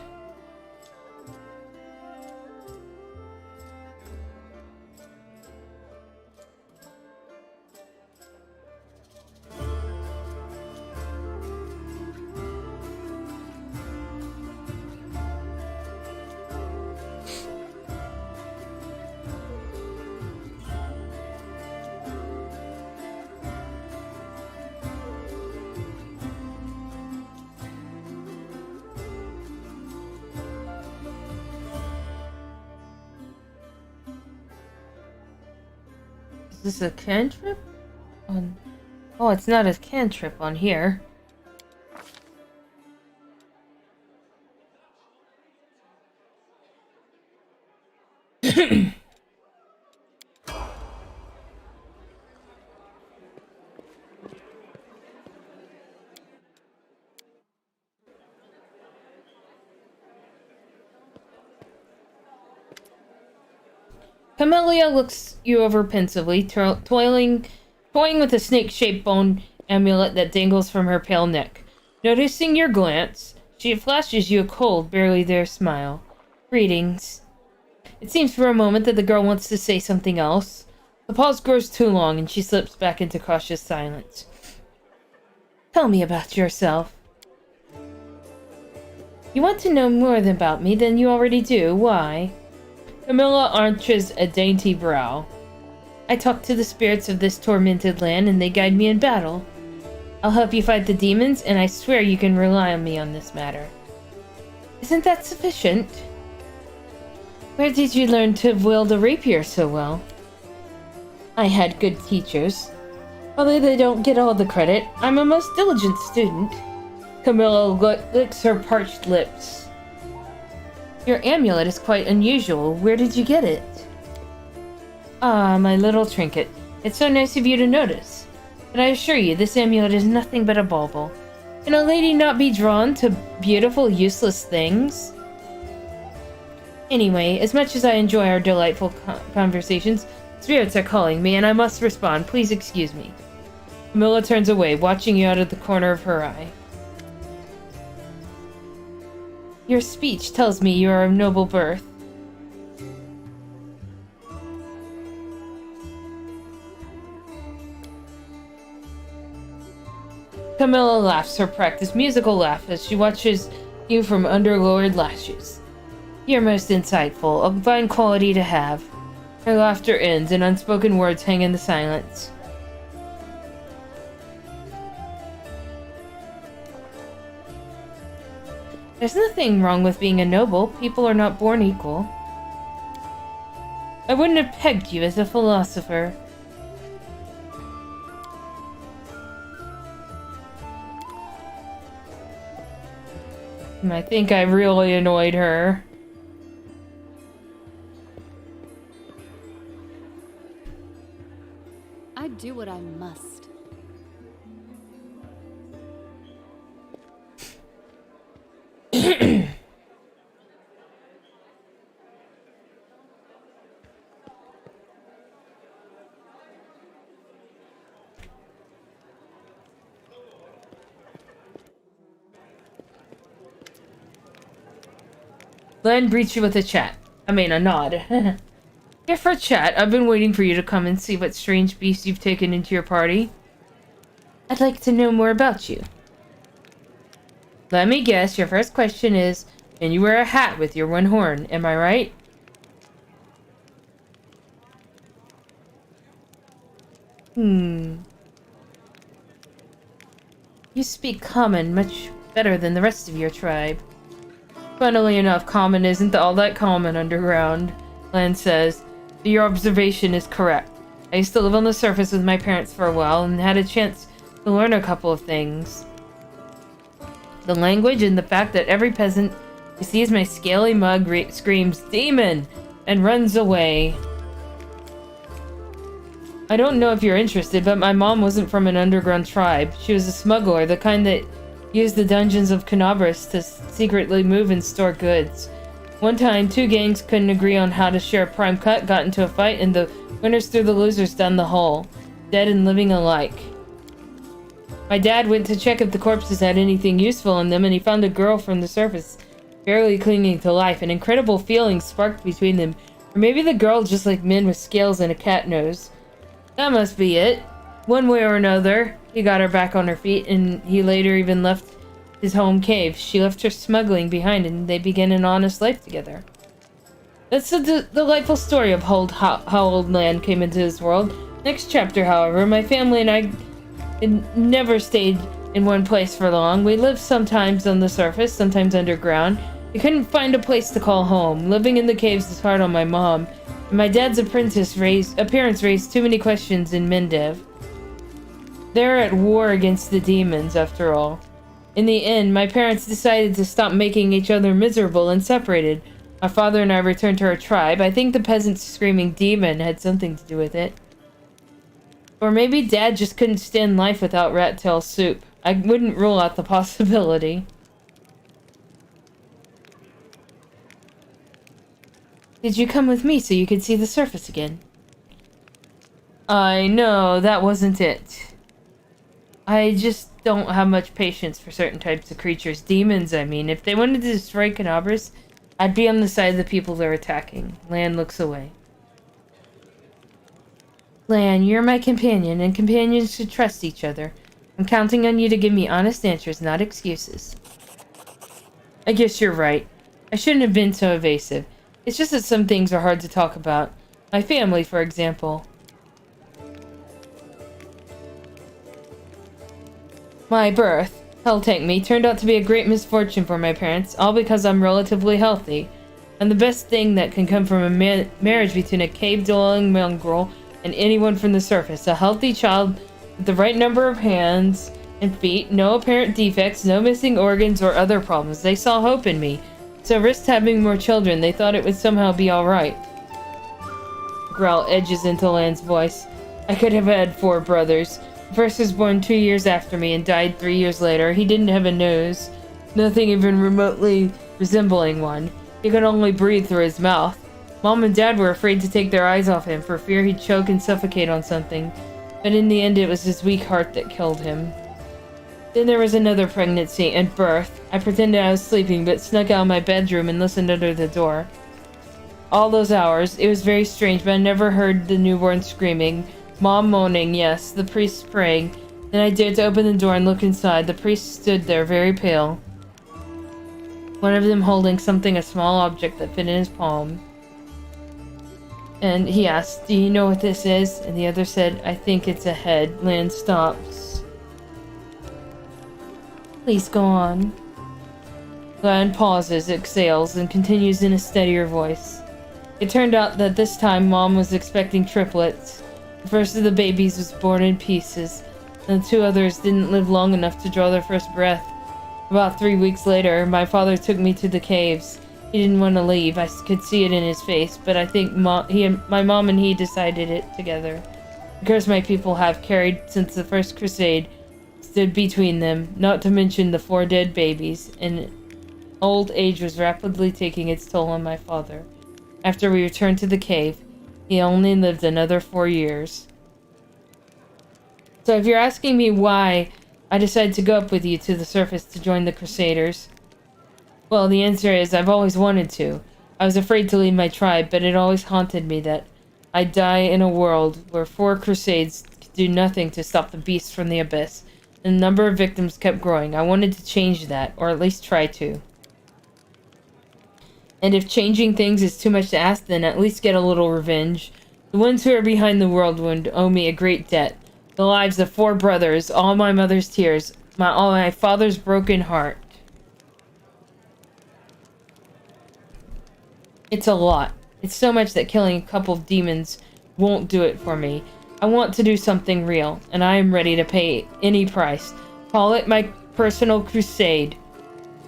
Is this a cantrip? Oh, it's not a cantrip on here. Camellia looks you over pensively, toying with a snake-shaped bone amulet that dangles from her pale neck. Noticing your glance, she flashes you a cold, barely there smile. Greetings. It seems for a moment that the girl wants to say something else. The pause grows too long, and she slips back into cautious silence. Tell me about yourself. You want to know more about me than you already do. Why? Camilla arches a dainty brow. I talk to the spirits of this tormented land, and they guide me in battle. I'll help you fight the demons, and I swear you can rely on me on this matter. Isn't that sufficient? Where did you learn to wield a rapier so well? I had good teachers. Although they don't get all the credit, I'm a most diligent student. Camilla licks her parched lips. Your amulet is quite unusual. Where did you get it? Ah, my little trinket. It's so nice of you to notice. But I assure you, this amulet is nothing but a bauble. Can a lady not be drawn to beautiful, useless things? Anyway, as much as I enjoy our delightful conversations, spirits are calling me, and I must respond. Please excuse me. Camilla turns away, watching you out of the corner of her eye. Your speech tells me you are of noble birth. Camilla laughs her practiced musical laugh as she watches you from under lowered lashes. You're most insightful, a fine quality to have. Her laughter ends, and unspoken words hang in the silence. There's nothing wrong with being a noble. People are not born equal. I wouldn't have pegged you as a philosopher. I think I really annoyed her. I do what I must. Len greets you with a chat. I mean, a nod. Here for a chat. I've been waiting for you to come and see what strange beast you've taken into your party. I'd like to know more about you. Let me guess, your first question is, can you wear a hat with your one horn? Am I right? You speak common much better than the rest of your tribe. Funnily enough, common isn't all that common underground, Lan says. Your observation is correct. I used to live on the surface with my parents for a while and had a chance to learn a couple of things. The language and the fact that every peasant who sees my scaly mug screams, "Demon!" and runs away. I don't know if you're interested, but my mom wasn't from an underground tribe. She was a smuggler, the kind that used the dungeons of Canabras to secretly move and store goods. One time, two gangs couldn't agree on how to share a prime cut, got into a fight, and the winners threw the losers down the hole, dead and living alike. My dad went to check if the corpses had anything useful in them, and he found a girl from the surface, barely clinging to life. An incredible feeling sparked between them. Or maybe the girl just like men with scales and a cat nose. That must be it. One way or another, he got her back on her feet, and he later even left his home cave. She left her smuggling behind, and they began an honest life together. That's the delightful story of how old Lan came into this world. Next chapter, however, my family and I never stayed in one place for long. We lived sometimes on the surface, sometimes underground. We couldn't find a place to call home. Living in the caves is hard on my mom. And my dad's appearance raised too many questions in Mendev. They're at war against the demons, after all. In the end, my parents decided to stop making each other miserable and separated. My father and I returned to our tribe. I think the peasants screaming demon had something to do with it. Or maybe Dad just couldn't stand life without rat tail soup. I wouldn't rule out the possibility. Did you come with me so you could see the surface again? I know, that wasn't it. I just don't have much patience for certain types of creatures. Demons, I mean. If they wanted to destroy Canabras, I'd be on the side of the people they're attacking. Lan looks away. Lan, you're my companion, and companions should trust each other. I'm counting on you to give me honest answers, not excuses. I guess you're right. I shouldn't have been so evasive. It's just that some things are hard to talk about. My family, for example. My birth, hell take me, turned out to be a great misfortune for my parents, all because I'm relatively healthy. And the best thing that can come from a marriage between a cave-dwelling mongrel and anyone from the surface. A healthy child with the right number of hands and feet, no apparent defects, no missing organs or other problems. They saw hope in me, so risked having more children. They thought it would somehow be alright. Growl edges into Lan's voice. I could have had 4 brothers. The first was born 2 years after me and died 3 years later. He didn't have a nose, nothing even remotely resembling one. He could only breathe through his mouth. Mom and Dad were afraid to take their eyes off him for fear he'd choke and suffocate on something, but in the end it was his weak heart that killed him. Then there was another pregnancy and birth. I pretended I was sleeping but snuck out of my bedroom and listened under the door. All those hours, it was very strange, but I never heard the newborn screaming. Mom moaning, yes, the priest praying. Then I dared to open the door and look inside. The priest stood there, very pale. One of them holding something, a small object that fit in his palm. And he asked, do you know what this is? And the other said, I think it's a head. Lan stops. Please go on. Lan pauses, exhales, and continues in a steadier voice. It turned out that this time Mom was expecting triplets. The first of the babies was born in pieces, and the 2 others didn't live long enough to draw their first breath. About 3 weeks later, my father took me to the caves. He didn't want to leave. I could see it in his face, but I think my mom and he decided it together. The curse my people have carried since the First Crusade stood between them, not to mention the 4 dead babies, and old age was rapidly taking its toll on my father. After we returned to the cave, he only lived another 4 years. So if you're asking me why I decided to go up with you to the surface to join the Crusaders, well, the answer is I've always wanted to. I was afraid to leave my tribe, but it always haunted me that I'd die in a world where 4 crusades could do nothing to stop the beasts from the abyss. And the number of victims kept growing. I wanted to change that, or at least try to. And if changing things is too much to ask, then at least get a little revenge. The ones who are behind the whirlwind owe me a great debt. The lives of 4 brothers, all my mother's tears, all my father's broken heart. It's a lot. It's so much that killing a couple of demons won't do it for me. I want to do something real, and I am ready to pay any price. Call it my personal crusade,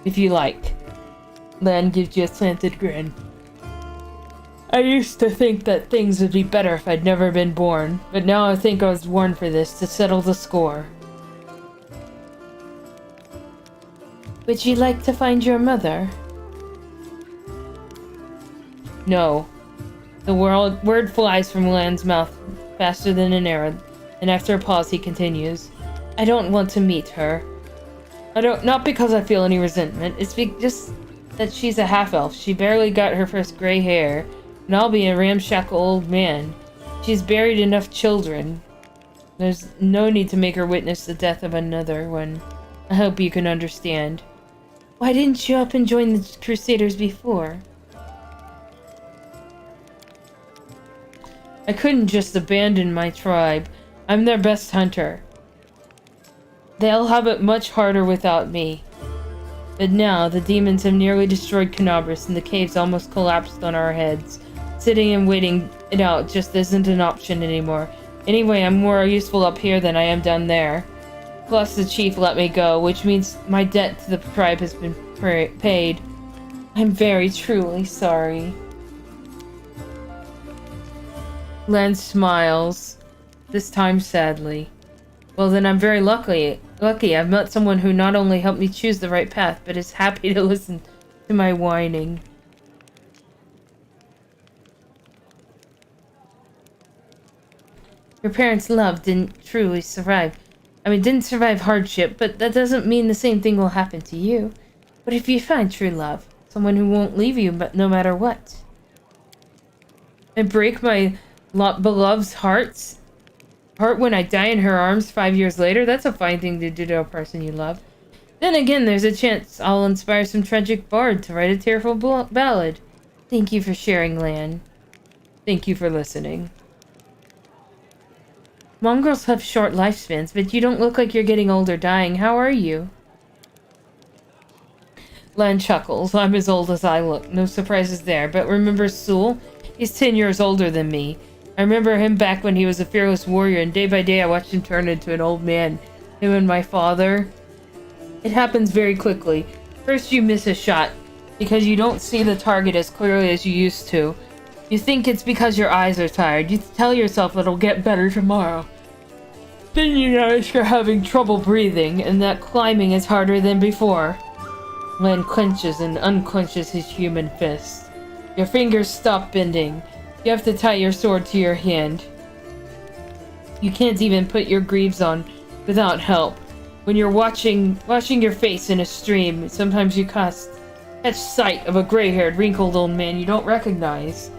if you like. Lan gives you a slanted grin. I used to think that things would be better if I'd never been born, but now I think I was born for this, to settle the score. Would you like to find your mother? No. The word flies from Lan's mouth faster than an arrow, and after a pause he continues. I don't want to meet her. Not because I feel any resentment, it's just that she's a half-elf. She barely got her first gray hair, and I'll be a ramshackle old man. She's buried enough children. There's no need to make her witness the death of another one. I hope you can understand. Why didn't you up and join the Crusaders before? I couldn't just abandon my tribe. I'm their best hunter. They'll have it much harder without me. But now, the demons have nearly destroyed Canabras and the caves almost collapsed on our heads. Sitting and waiting it out just isn't an option anymore. Anyway, I'm more useful up here than I am down there. Plus, the chief let me go, which means my debt to the tribe has been paid. I'm very, truly sorry. Lan smiles, this time sadly. Well then I'm very lucky. I've met someone who not only helped me choose the right path, but is happy to listen to my whining. Your parents' love didn't truly survive. Didn't survive hardship, but that doesn't mean the same thing will happen to you. But if you find true love, someone who won't leave you no matter what, and break my beloved's heart when I die in her arms 5 years later, that's a fine thing to do to a person you love. Then again, there's a chance I'll inspire some tragic bard to write a tearful ballad. Thank you for sharing, Lan. Thank you for listening. Mongrels have short lifespans, but you don't look like you're getting old or dying. How are you? Lan chuckles. I'm as old as I look. No surprises there. But remember Sul? He's 10 years older than me. I remember him back when he was a fearless warrior, and day by day I watched him turn into an old man. Him and my father. It happens very quickly. First you miss a shot, because you don't see the target as clearly as you used to. You think it's because your eyes are tired. You tell yourself it'll get better tomorrow. Then you notice you're having trouble breathing, and that climbing is harder than before. Lan clenches and unclenches his human fist. Your fingers stop bending. You have to tie your sword to your hand. You can't even put your greaves on without help. When you're washing your face in a stream, sometimes you catch sight of a gray-haired, wrinkled old man you don't recognize.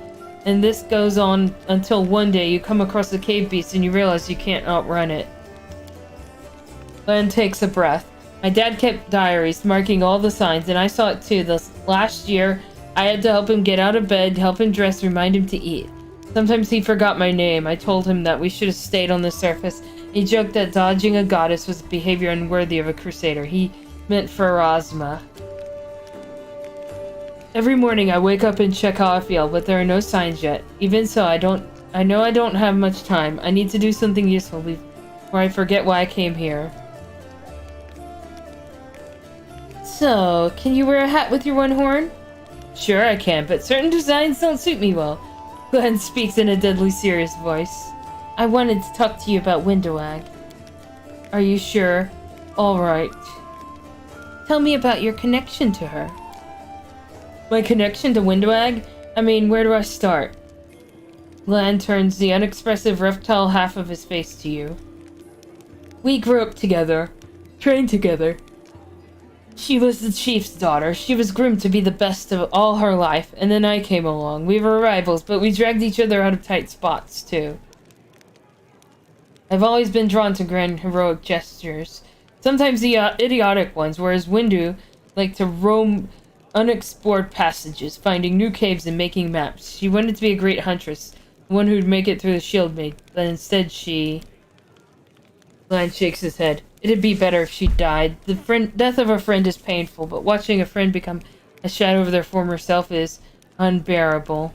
And this goes on until one day you come across a cave beast and you realize you can't outrun it. Lan takes a breath. My dad kept diaries marking all the signs, and I saw it too. This last year, I had to help him get out of bed, help him dress, remind him to eat. Sometimes he forgot my name. I told him that we should have stayed on the surface. He joked that dodging a goddess was behavior unworthy of a crusader. He meant for Erasma. Every morning I wake up and check how I feel, but there are no signs yet. Even so, I know I don't have much time. I need to do something useful before I forget why I came here. So, can you wear a hat with your one horn? Sure I can, but certain designs don't suit me well. Glenn speaks in a deadly serious voice. I wanted to talk to you about Windowag. Are you sure? Alright. Tell me about your connection to her. My connection to Windowag? I mean, where do I start? Glenn turns the unexpressive reptile half of his face to you. We grew up together. Trained together. She was the chief's daughter. She was groomed to be the best of all her life, and then I came along. We were rivals, but we dragged each other out of tight spots, too. I've always been drawn to grand heroic gestures. Sometimes the idiotic ones, whereas Windu liked to roam unexplored passages, finding new caves and making maps. She wanted to be a great huntress, one who'd make it through the shield maid, but instead she... Glenn shakes his head. It'd be better if she died. The death of a friend is painful, but watching a friend become a shadow of their former self is unbearable.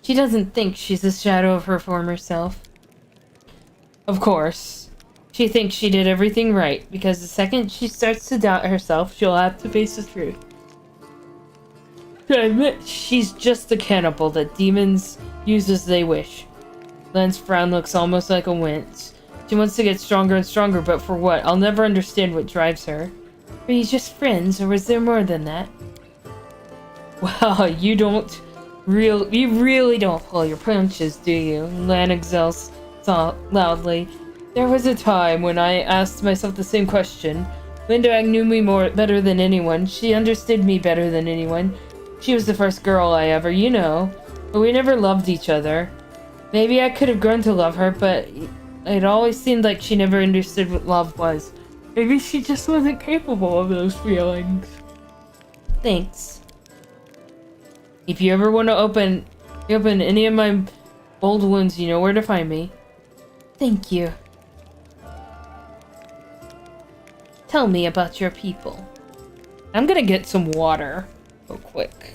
She doesn't think she's a shadow of her former self. Of course. She thinks she did everything right, because the second she starts to doubt herself, she'll have to face the truth. To admit she's just a cannibal that demons use as they wish. Len's frown looks almost like a wince. She wants to get stronger and stronger, but for what? I'll never understand what drives her. Are you just friends, or is there more than that? Wow, you really don't pull your punches, do you? Lan exhales loudly. There was a time when I asked myself the same question. Windowag knew me better than anyone. She understood me better than anyone. She was the first girl I ever, but we never loved each other. Maybe I could have grown to love her, but it always seemed like she never understood what love was. Maybe she just wasn't capable of those feelings. Thanks. If you ever want to open any of my old wounds, you know where to find me. Thank you. Tell me about your people. I'm gonna get some water real quick.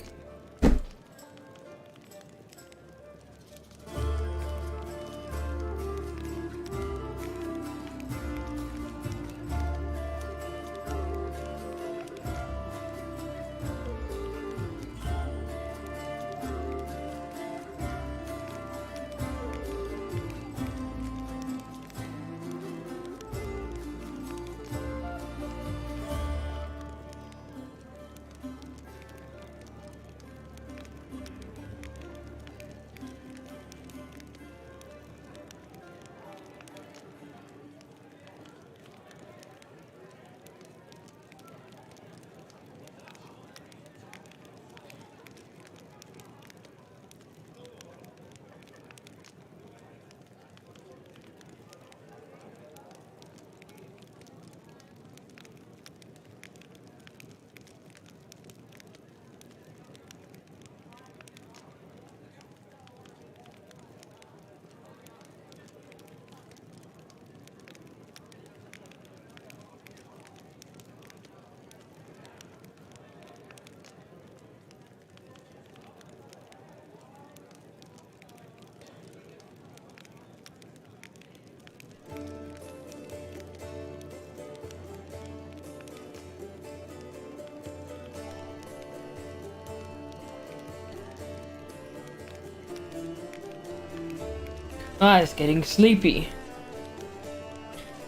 It's getting sleepy.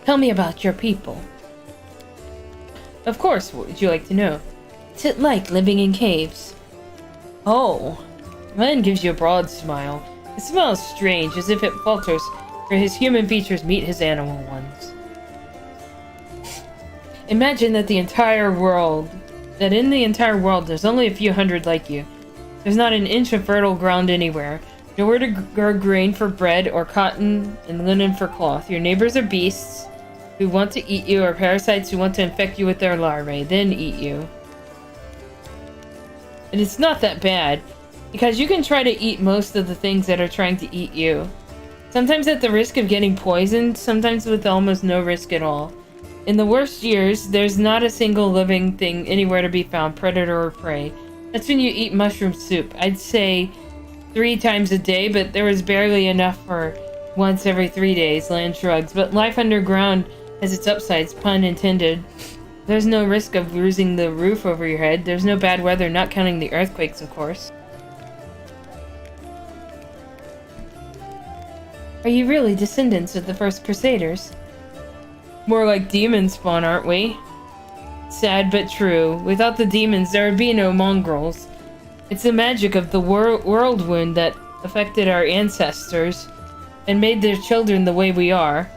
Tell me about your people. Of course, what would you like to know? What's it like living in caves? Oh. Len gives you a broad smile. It smells strange, as if it falters, for his human features meet his animal ones. Imagine that in the entire world there's only a few hundred like you. There's not an inch of fertile ground anywhere. Nowhere to grow grain for bread, or cotton and linen for cloth. Your neighbors are beasts who want to eat you, or parasites who want to infect you with their larvae, then eat you. And it's not that bad, because you can try to eat most of the things that are trying to eat you. Sometimes at the risk of getting poisoned, sometimes with almost no risk at all. In the worst years, there's not a single living thing anywhere to be found, predator or prey. That's when you eat mushroom soup. I'd say 3 times a day, but there was barely enough for once every 3 days, Lan shrugs. But life underground has its upsides, pun intended. There's no risk of losing the roof over your head. There's no bad weather, not counting the earthquakes, of course. Are you really descendants of the first Crusaders? More like demon spawn, aren't we? Sad but true. Without the demons, there would be no mongrels. It's the magic of the whirlwind that affected our ancestors and made their children the way we are.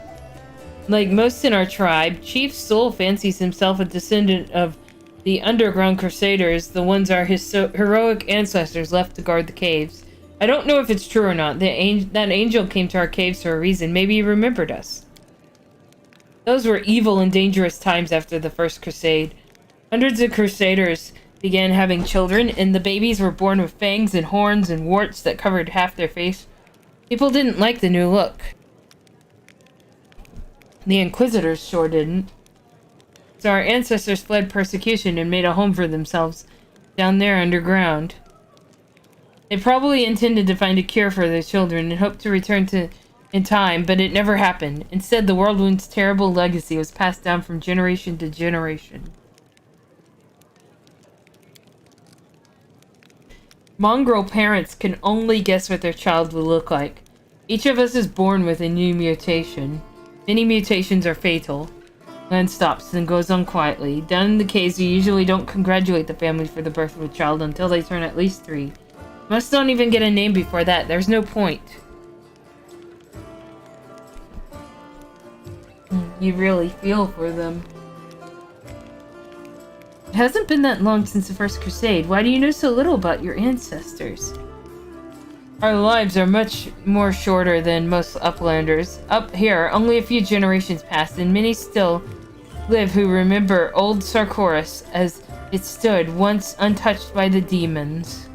Like most in our tribe, Chief Soul fancies himself a descendant of the underground Crusaders, the ones our heroic ancestors left to guard the caves. I don't know if it's true or not. That angel came to our caves for a reason. Maybe he remembered us. Those were evil and dangerous times after the First Crusade. Hundreds of Crusaders began having children, and the babies were born with fangs and horns and warts that covered half their face. People didn't like the new look. The Inquisitors sure didn't. So our ancestors fled persecution and made a home for themselves down there underground. They probably intended to find a cure for their children and hoped to return in time, but it never happened. Instead, the Whirlwind's terrible legacy was passed down from generation to generation. Mongrel parents can only guess what their child will look like. Each of us is born with a new mutation. Many mutations are fatal. Lan stops and goes on quietly. Down in the caves, you usually don't congratulate the family for the birth of a child until they turn at least 3. Most don't even get a name before that. There's no point. You really feel for them. It hasn't been that long since the First Crusade. Why do you know so little about your ancestors? Our lives are much more shorter than most uplanders. Up here, only a few generations passed, and many still live who remember old Sarkoris as it stood, once untouched by the demons.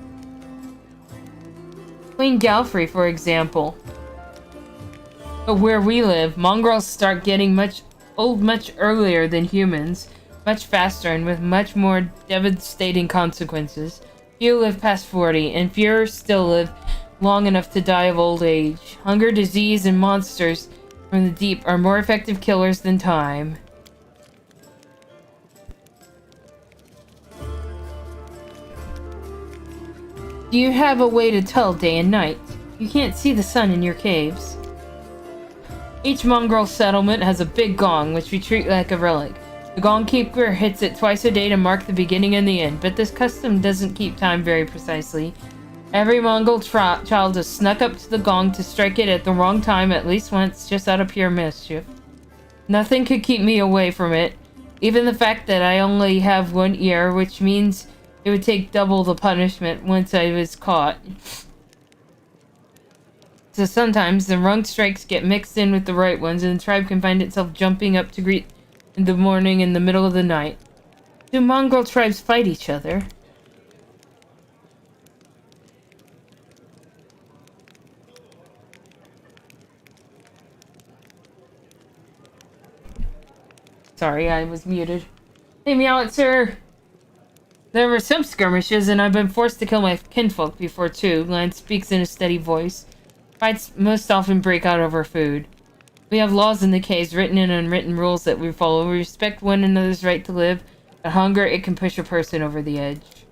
Queen Galfrey, for example. But where we live, mongrels start getting old much earlier than humans, much faster and with much more devastating consequences. Few live past 40, and fewer still live long enough to die of old age. Hunger, disease, and monsters from the deep are more effective killers than time. Do you have a way to tell day and night? You can't see the sun in your caves. Each mongrel settlement has a big gong, which we treat like a relic. The gong keeper hits it twice a day to mark the beginning and the end, but this custom doesn't keep time very precisely. Every Mongol child has snuck up to the gong to strike it at the wrong time at least once, just out of pure mischief. Nothing could keep me away from it, even the fact that I only have one ear, which means it would take double the punishment once I was caught. So sometimes the wrong strikes get mixed in with the right ones, and the tribe can find itself jumping up to greet in the morning in the middle of the night. Do mongrel tribes fight each other? Sorry, I was muted. Hey, meow, sir. There were some skirmishes, and I've been forced to kill my kinfolk before, too. Lance speaks in a steady voice. Fights most often break out over food. We have laws in the caves, written and unwritten rules that we follow. We respect one another's right to live, but hunger, it can push a person over the edge.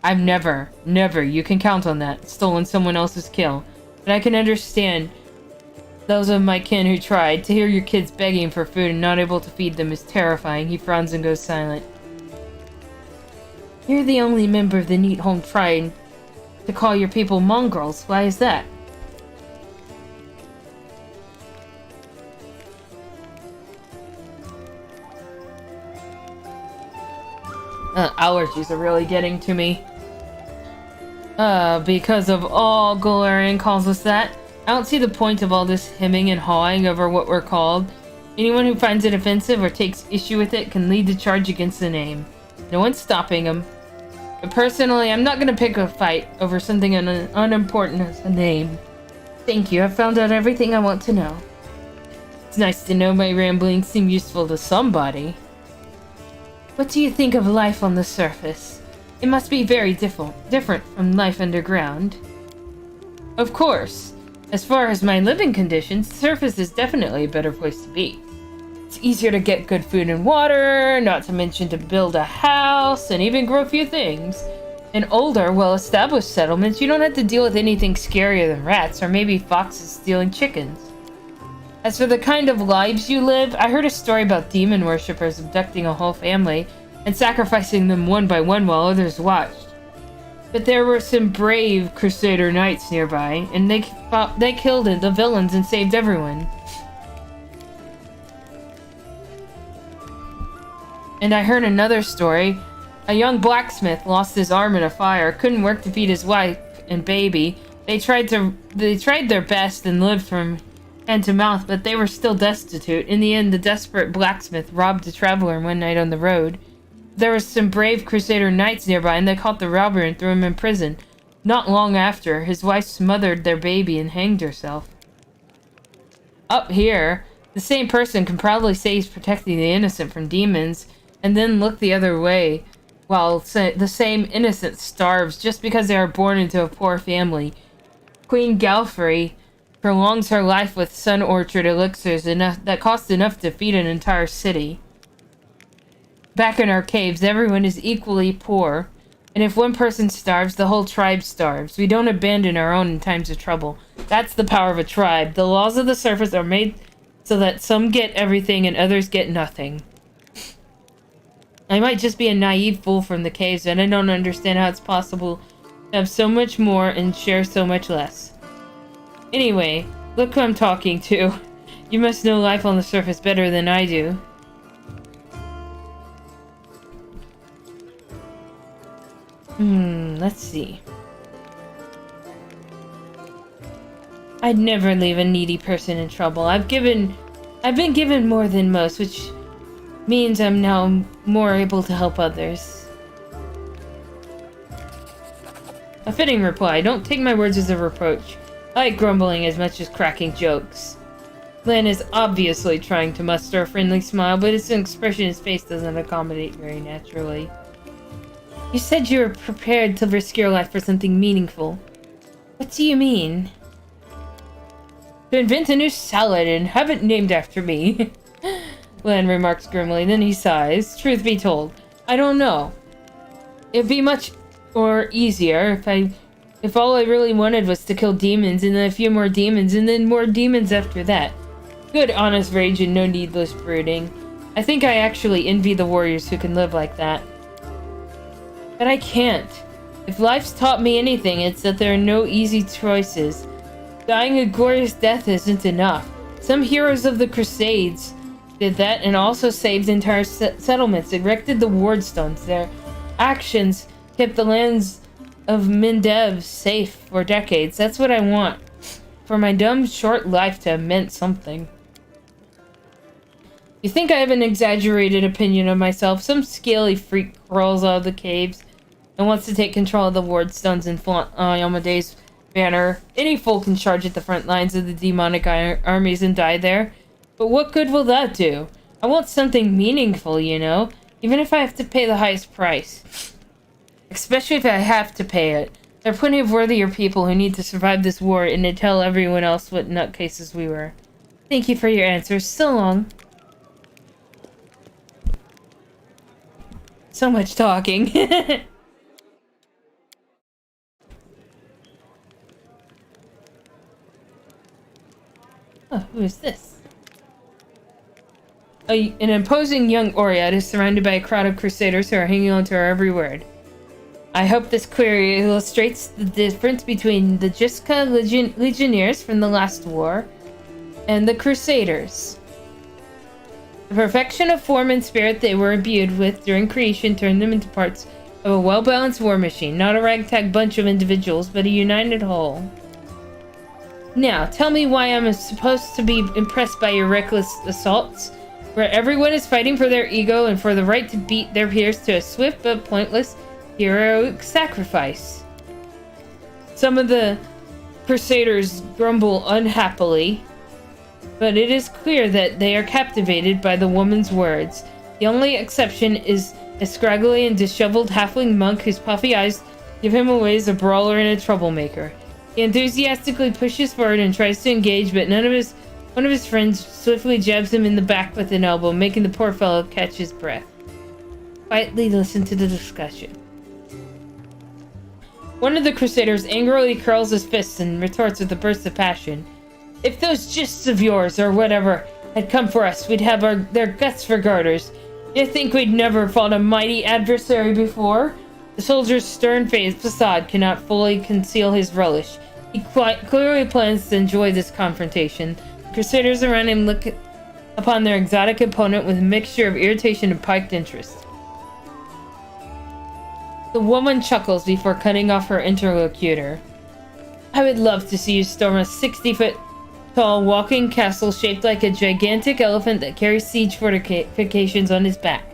I've never, you can count on that, stolen someone else's kill. But I can understand those of my kin who tried. To hear your kids begging for food and not able to feed them is terrifying. He frowns and goes silent. You're the only member of the Neatholm tribe to call your people mongrels. Why is that? Allergies are really getting to me. Because of all Golarion calls us that. I don't see the point of all this hemming and hawing over what we're called. Anyone who finds it offensive or takes issue with it can lead the charge against the name. No one's stopping them. But personally, I'm not gonna pick a fight over something unimportant as a name. Thank you, I've found out everything I want to know. It's nice to know my ramblings seem useful to somebody. What do you think of life on the surface? It must be very different from life underground. Of course. As far as my living conditions, the surface is definitely a better place to be. It's easier to get good food and water, not to mention to build a house and even grow a few things. In older, well-established settlements, you don't have to deal with anything scarier than rats or maybe foxes stealing chickens. As for the kind of lives you live, I heard a story about demon worshippers abducting a whole family and sacrificing them one by one while others watched. But there were some brave Crusader knights nearby, and they killed the villains and saved everyone. And I heard another story. A young blacksmith lost his arm in a fire, couldn't work to feed his wife and baby. They tried their best and lived from hand to mouth, but they were still destitute. In the end, the desperate blacksmith robbed a traveler one night on the road. There were some brave Crusader knights nearby, and they caught the robber and threw him in prison. Not long after, his wife smothered their baby and hanged herself. Up here, the same person can proudly say he's protecting the innocent from demons, and then look the other way, while the same innocent starves just because they are born into a poor family. Queen Galfrey prolongs her life with sun orchard elixirs that cost enough to feed an entire city. Back in our caves, everyone is equally poor, and if one person starves, the whole tribe starves. We don't abandon our own in times of trouble. That's the power of a tribe. The laws of the surface are made so that some get everything and others get nothing. I might just be a naive fool from the caves, and I don't understand how it's possible to have so much more and share so much less. Anyway, look who I'm talking to. You must know life on the surface better than I do. Let's see. I'd never leave a needy person in trouble. I've been given more than most, which means I'm now more able to help others. A fitting reply. Don't take my words as a reproach. I like grumbling as much as cracking jokes. Lan is obviously trying to muster a friendly smile, but its expression in his face doesn't accommodate very naturally. You said you were prepared to risk your life for something meaningful. What do you mean? To invent a new salad and have it named after me. Lan remarks grimly, then he sighs. Truth be told, I don't know. It'd be much easier if all I really wanted was to kill demons and then a few more demons and then more demons after that. Good honest rage and no needless brooding. I think I actually envy the warriors who can live like that. But I can't. If life's taught me anything, it's that there are no easy choices. Dying a glorious death isn't enough. Some heroes of the Crusades did that and also saved entire settlements, erected the ward stones. Their actions kept the lands of Mendev safe for decades. That's what I want. For my dumb, short life to have meant something. You think I have an exaggerated opinion of myself? Some scaly freak crawls out of the caves and wants to take control of the ward stones and flaunt Amadeus' banner. Any fool can charge at the front lines of the demonic armies and die there. But what good will that do? I want something meaningful, you know? Even if I have to pay the highest price. Especially if I have to pay it. There are plenty of worthier people who need to survive this war and to tell everyone else what nutcases we were. Thank you for your answers. So long. So much talking. Oh, who is this? An imposing young Oread is surrounded by a crowd of crusaders who are hanging on to her every word. I hope this query illustrates the difference between the Jiska legionnaires from the last war and the crusaders. The perfection of form and spirit they were imbued with during creation turned them into parts of a well-balanced war machine, not a ragtag bunch of individuals, but a united whole. Now, tell me why I'm supposed to be impressed by your reckless assaults, where everyone is fighting for their ego and for the right to beat their peers to a swift but pointless heroic sacrifice. Some of the Crusaders grumble unhappily, but it is clear that they are captivated by the woman's words. The only exception is a scraggly and disheveled halfling monk whose puffy eyes give him away as a brawler and a troublemaker. He enthusiastically pushes forward and tries to engage, but none of his One of his friends swiftly jabs him in the back with an elbow, making the poor fellow catch his breath. Quietly listen to the discussion. One of the Crusaders angrily curls his fists and retorts with a burst of passion. If those gists of yours, or whatever, had come for us, we'd have their guts for garters. You think we'd never fought a mighty adversary before? The soldier's stern-faced facade cannot fully conceal his relish. He clearly plans to enjoy this confrontation. The Crusaders around him look upon their exotic opponent with a mixture of irritation and piqued interest. The woman chuckles before cutting off her interlocutor. I would love to see you storm a 60-foot-tall walking castle shaped like a gigantic elephant that carries siege fortifications on his back.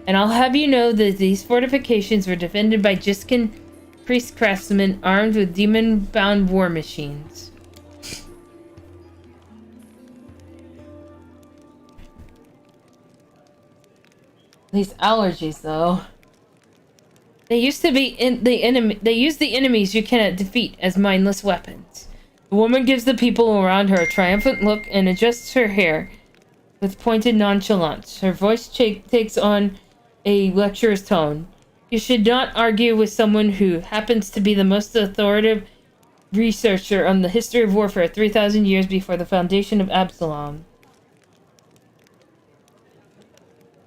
And I'll have you know that these fortifications were defended by Jiskin priest craftsmen armed with demon-bound war machines. These allergies, though. They used to be the enemy. They use the enemies you cannot defeat as mindless weapons. The woman gives the people around her a triumphant look and adjusts her hair with pointed nonchalance. Her voice takes on a lecturer's tone. You should not argue with someone who happens to be the most authoritative researcher on the history of warfare 3,000 years before the foundation of Absalom.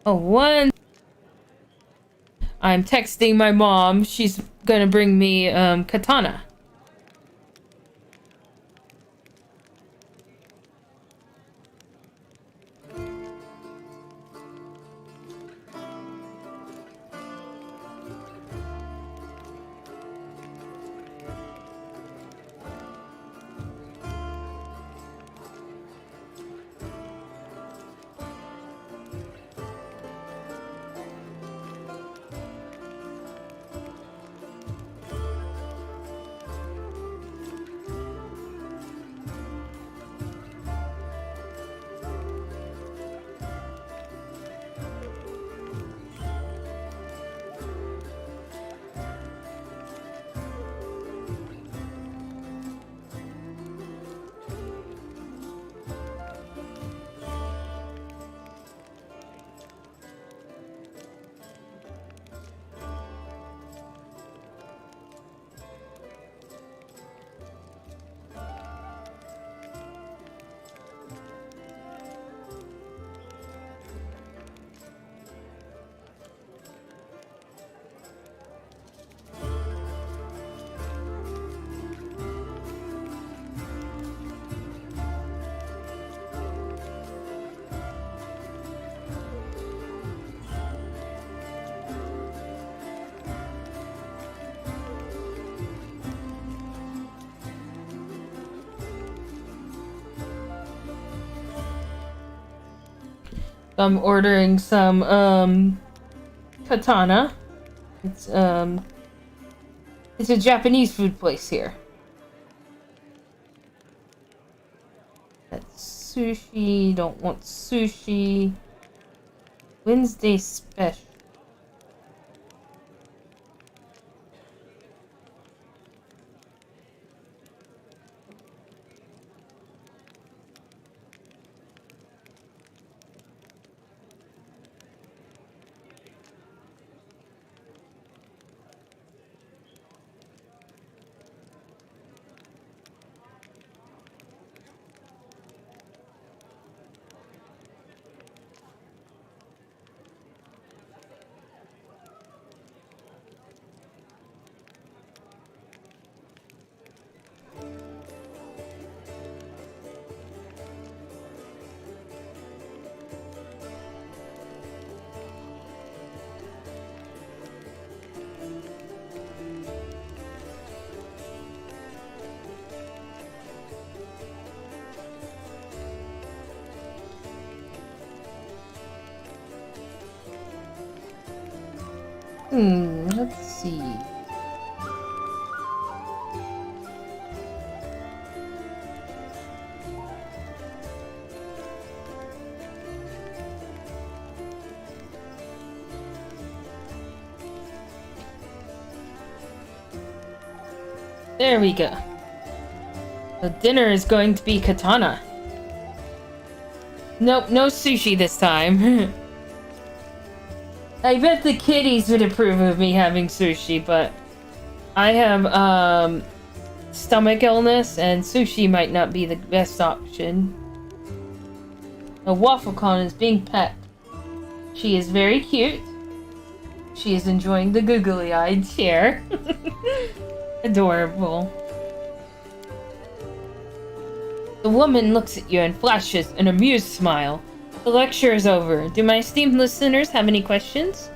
Oh, one. I'm texting my mom. She's gonna bring me katana. I'm ordering some katana. It's a Japanese food place here. That's sushi. Don't want sushi. Wednesday special. Let's see. There we go. The dinner is going to be katana. Nope, no sushi this time. I bet the kitties would approve of me having sushi, but I have, stomach illness, and sushi might not be the best option. A WaffleCon is being pet. She is very cute. She is enjoying the googly-eyed chair. Adorable. The woman looks at you and flashes an amused smile. The lecture is over. Do my esteemed listeners have any questions?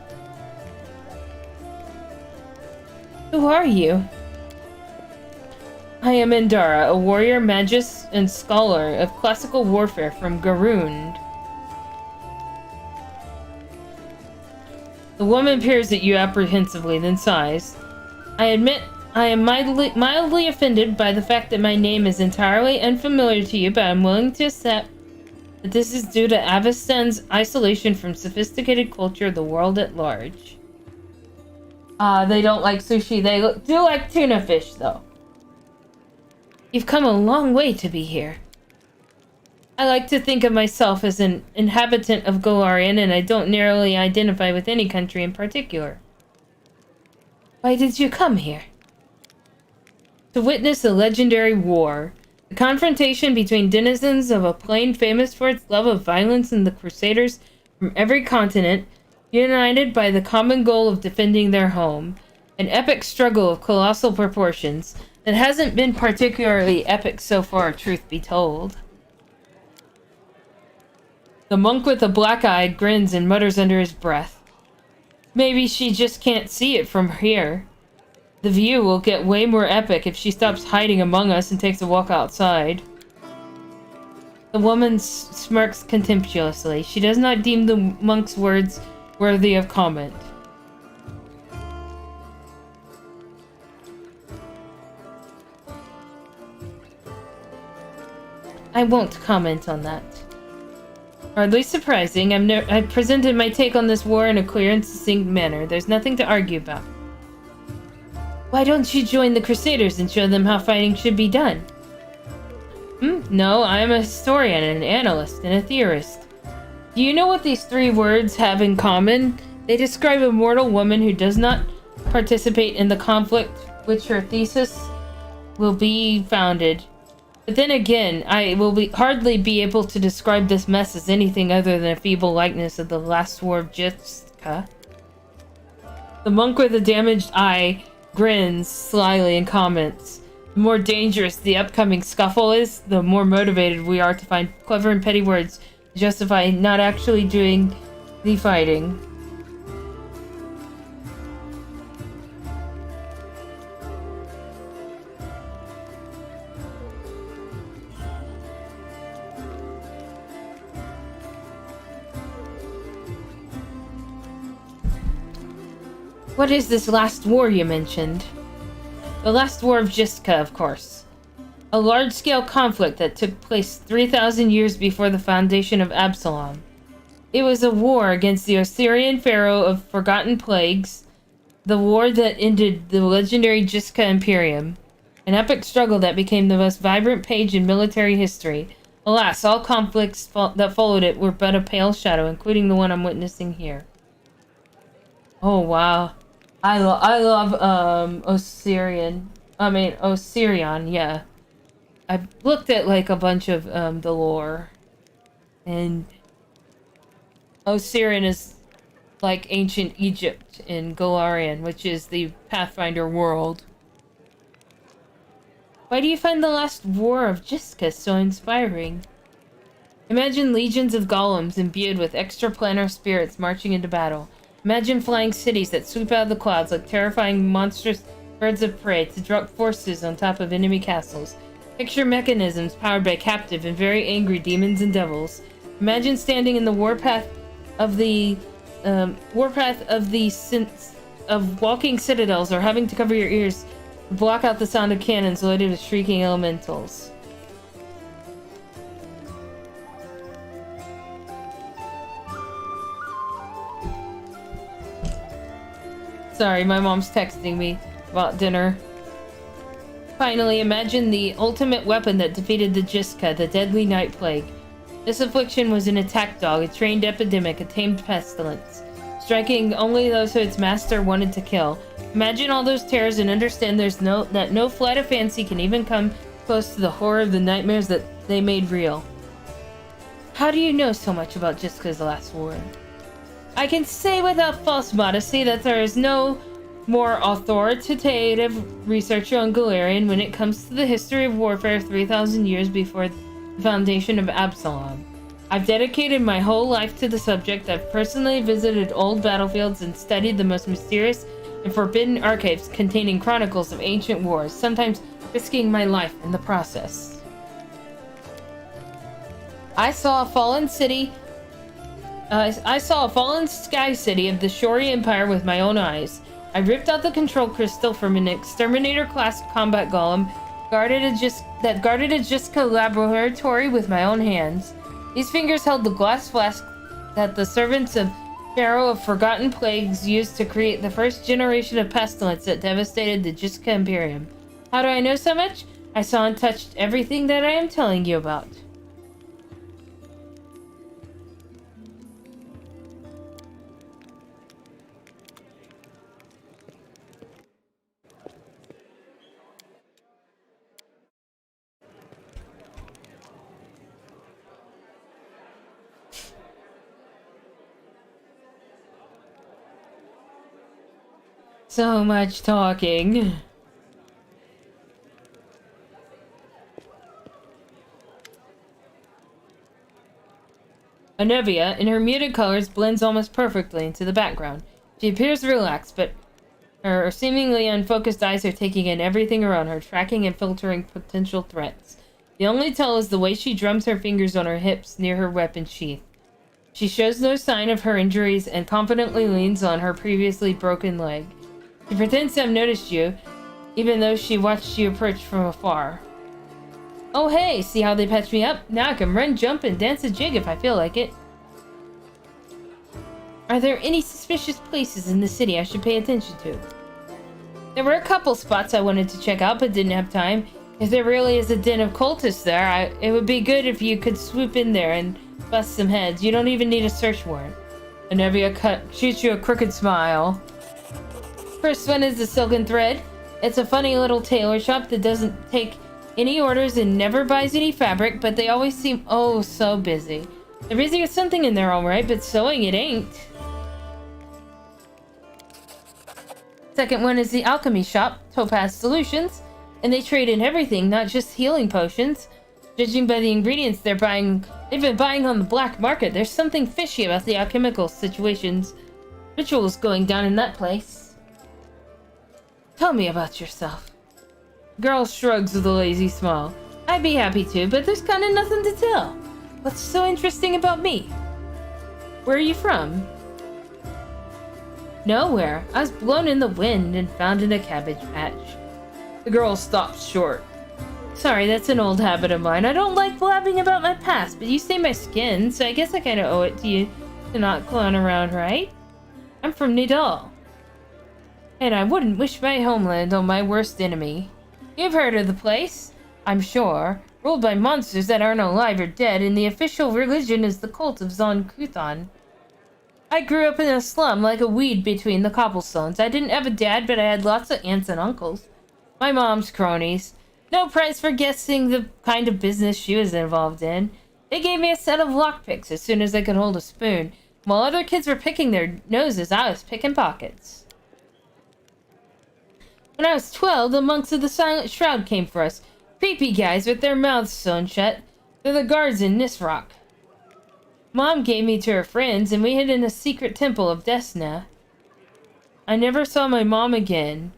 Who are you? I am Endara, a warrior, magus, and scholar of classical warfare from Garund. The woman peers at you apprehensively, then sighs. I admit I am mildly offended by the fact that my name is entirely unfamiliar to you, but I'm willing to accept that this is due to Avistan's isolation from sophisticated culture of the world at large. They don't like sushi. They do like tuna fish, though. You've come a long way to be here. I like to think of myself as an inhabitant of Golarion, and I don't narrowly identify with any country in particular. Why did you come here? To witness a legendary war. The confrontation between denizens of a plain famous for its love of violence and the Crusaders from every continent, united by the common goal of defending their home. An epic struggle of colossal proportions that hasn't been particularly epic so far, truth be told. The monk with the black eye grins and mutters under his breath. Maybe she just can't see it from here. The view will get way more epic if she stops hiding among us and takes a walk outside. The woman smirks contemptuously. She does not deem the monk's words worthy of comment. I won't comment on that. Hardly surprising. I've presented my take on this war in a clear and succinct manner. There's nothing to argue about. Why don't you join the Crusaders and show them how fighting should be done? No, I am a historian, an analyst, and a theorist. Do you know what these three words have in common? They describe a mortal woman who does not participate in the conflict which her thesis will be founded. But then again, I will hardly be able to describe this mess as anything other than a feeble likeness of the last war of Jiska. The monk with a damaged eye grins slyly and comments. The more dangerous the upcoming scuffle is, the more motivated we are to find clever and petty words to justify not actually doing the fighting. What is this last war you mentioned? The last war of Jiska, of course. A large-scale conflict that took place 3,000 years before the foundation of Absalom. It was a war against the Osirian pharaoh of Forgotten Plagues, the war that ended the legendary Jiska Imperium, an epic struggle that became the most vibrant page in military history. Alas, all conflicts that followed it were but a pale shadow, including the one I'm witnessing here. Oh, wow. I love Osirian, yeah. I've looked at like a bunch of the lore, and Osirian is like ancient Egypt in Golarion, which is the Pathfinder world. Why do you find the last war of Jiska so inspiring? Imagine legions of golems imbued with extraplanar spirits marching into battle. Imagine flying cities that swoop out of the clouds like terrifying monstrous birds of prey to drop forces on top of enemy castles. Picture mechanisms powered by captive and very angry demons and devils. Imagine standing in the warpath of the walking citadels, or having to cover your ears to block out the sound of cannons loaded with shrieking elementals. Sorry, my mom's texting me about dinner. Finally, imagine the ultimate weapon that defeated the Jiska, the deadly night plague. This affliction was an attack dog, a trained epidemic, a tamed pestilence, striking only those who its master wanted to kill. Imagine all those terrors and understand that no flight of fancy can even come close to the horror of the nightmares that they made real. How do you know so much about Jessica's last war? I can say without false modesty that there is no more authoritative researcher on Galarian when it comes to the history of warfare 3,000 years before the foundation of Absalom. I've dedicated my whole life to the subject. I've personally visited old battlefields and studied the most mysterious and forbidden archives containing chronicles of ancient wars, sometimes risking my life in the process. I saw a fallen sky city of the Shori Empire with my own eyes. I ripped out the control crystal from an exterminator-class combat golem that guarded a Jessica laboratory with my own hands. These fingers held the glass flask that the servants of Pharaoh of Forgotten Plagues used to create the first generation of pestilence that devastated the Jessica Imperium. How do I know so much? I saw and touched everything that I am telling you about. So much talking. Anevia, in her muted colors, blends almost perfectly into the background. She appears relaxed, but her seemingly unfocused eyes are taking in everything around her, tracking and filtering potential threats. The only tell is the way she drums her fingers on her hips near her weapon sheath. She shows no sign of her injuries and confidently leans on her previously broken leg. She pretends to have noticed you, even though she watched you approach from afar. Oh hey, see how they patched me up? Now I can run, jump, and dance a jig if I feel like it. Are there any suspicious places in the city I should pay attention to? There were a couple spots I wanted to check out but didn't have time. If there really is a den of cultists there, it would be good if you could swoop in there and bust some heads. You don't even need a search warrant. Anevia shoots you a crooked smile. First one is the Silken Thread. It's a funny little tailor shop that doesn't take any orders and never buys any fabric, but they always seem oh so busy. They're busy with something in there, alright, but sewing it ain't. Second one is the alchemy shop, Topaz Solutions, and they trade in everything, not just healing potions. Judging by the ingredients they've been buying on the black market, there's something fishy about the alchemical rituals going down in that place. Tell me about yourself. Girl shrugs with a lazy smile. I'd be happy to, but there's kind of nothing to tell. What's so interesting about me? Where are you from? Nowhere. I was blown in the wind and found in a cabbage patch. The girl stops short. Sorry, that's an old habit of mine. I don't like blabbing about my past, but you saved my skin, so I guess I kind of owe it to you to not clown around, right? I'm from Nidal. And I wouldn't wish my homeland on my worst enemy. You've heard of the place, I'm sure. Ruled by monsters that aren't alive or dead, and the official religion is the cult of Zon Kuthan. I grew up in a slum like a weed between the cobblestones. I didn't have a dad, but I had lots of aunts and uncles. My mom's cronies. No prize for guessing the kind of business she was involved in. They gave me a set of lockpicks as soon as I could hold a spoon. While other kids were picking their noses, I was picking pockets. When I was 12, the monks of the Silent Shroud came for us. Creepy guys with their mouths sewn shut. They're the guards in Nisrock. Mom gave me to her friends, and we hid in a secret temple of Desna. I never saw my mom again.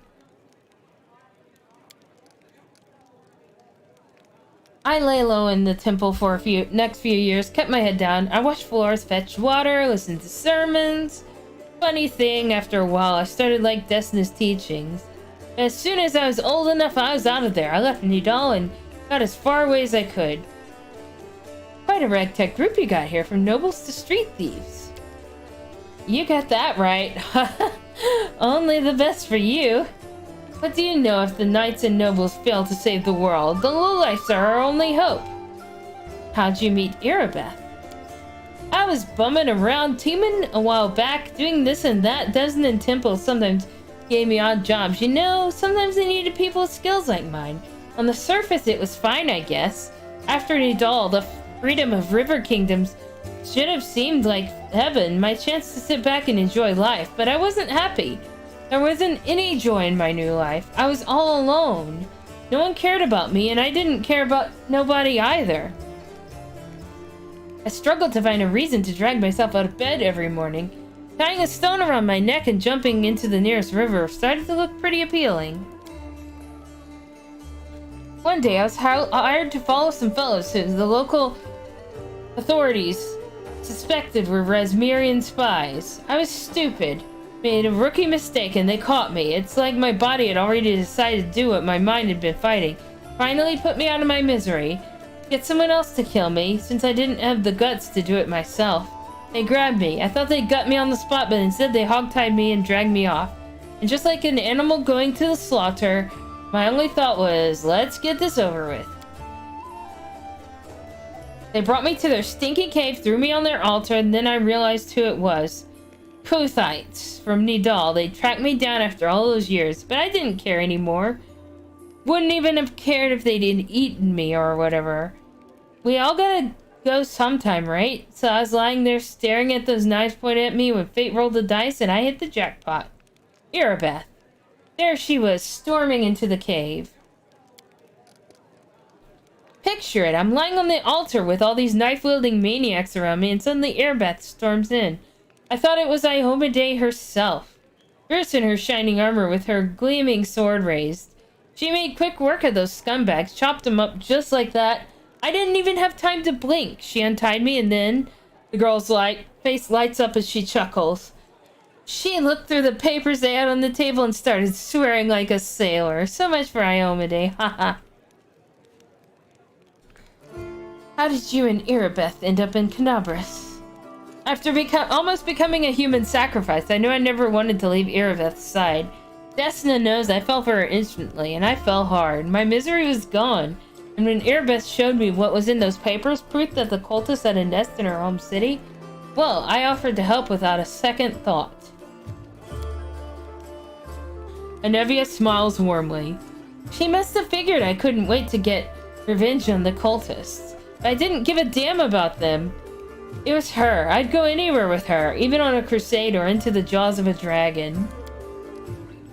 I lay low in the temple for next few years, kept my head down. I washed floors, fetched water, listened to sermons. Funny thing, after a while, I started like Desna's teachings. As soon as I was old enough, I was out of there. I left Nidal and got as far away as I could. Quite a ragtag group you got here, from nobles to street thieves. You got that right. Only the best for you. What do you know if the knights and nobles fail to save the world? The lowlifes are our only hope. How'd you meet Irabeth? I was bumming around, teaming a while back, doing this and that. Desmond and Temple sometimes gave me odd jobs. You know, sometimes they needed people with skills like mine. On the surface, it was fine, I guess. After Nidal, the freedom of River Kingdoms should have seemed like heaven, my chance to sit back and enjoy life, but I wasn't happy. There wasn't any joy in my new life. I was all alone. No one cared about me, and I didn't care about nobody either. I struggled to find a reason to drag myself out of bed every morning. Tying a stone around my neck and jumping into the nearest river started to look pretty appealing. One day, I was hired to follow some fellows who the local authorities suspected were Resmirian spies. I was stupid, made a rookie mistake, and they caught me. It's like my body had already decided to do what my mind had been fighting. Finally put me out of my misery. Get someone else to kill me, since I didn't have the guts to do it myself. They grabbed me. I thought they'd gut me on the spot, but instead they hogtied me and dragged me off. And just like an animal going to the slaughter, my only thought was, let's get this over with. They brought me to their stinky cave, threw me on their altar, and then I realized who it was. Puthites from Nidal. They tracked me down after all those years, but I didn't care anymore. Wouldn't even have cared if they'd eaten me or whatever. We all gotta go sometime, right? So I was lying there staring at those knives pointed at me when fate rolled the dice and I hit the jackpot. Erebeth. There she was, storming into the cave. Picture it, I'm lying on the altar with all these knife-wielding maniacs around me, and suddenly Erebeth storms in. I thought it was Iomade herself. Fierce in her shining armor with her gleaming sword raised. She made quick work of those scumbags, chopped them up just like that. I didn't even have time to blink. She untied me, and then the girl's face lights up as she chuckles. She looked through the papers they had on the table and started swearing like a sailor. So much for Iomade, haha. How did you and Erebeth end up in Canabras? After almost becoming a human sacrifice, I knew I never wanted to leave Erebeth's side. Desna knows I fell for her instantly, and I fell hard. My misery was gone, and when Erebeth showed me what was in those papers, proof that the cultists had a nest in her home city, well, I offered to help without a second thought. Anevia smiles warmly. She must have figured I couldn't wait to get revenge on the cultists. I didn't give a damn about them. It was her. I'd go anywhere with her, even on a crusade or into the jaws of a dragon.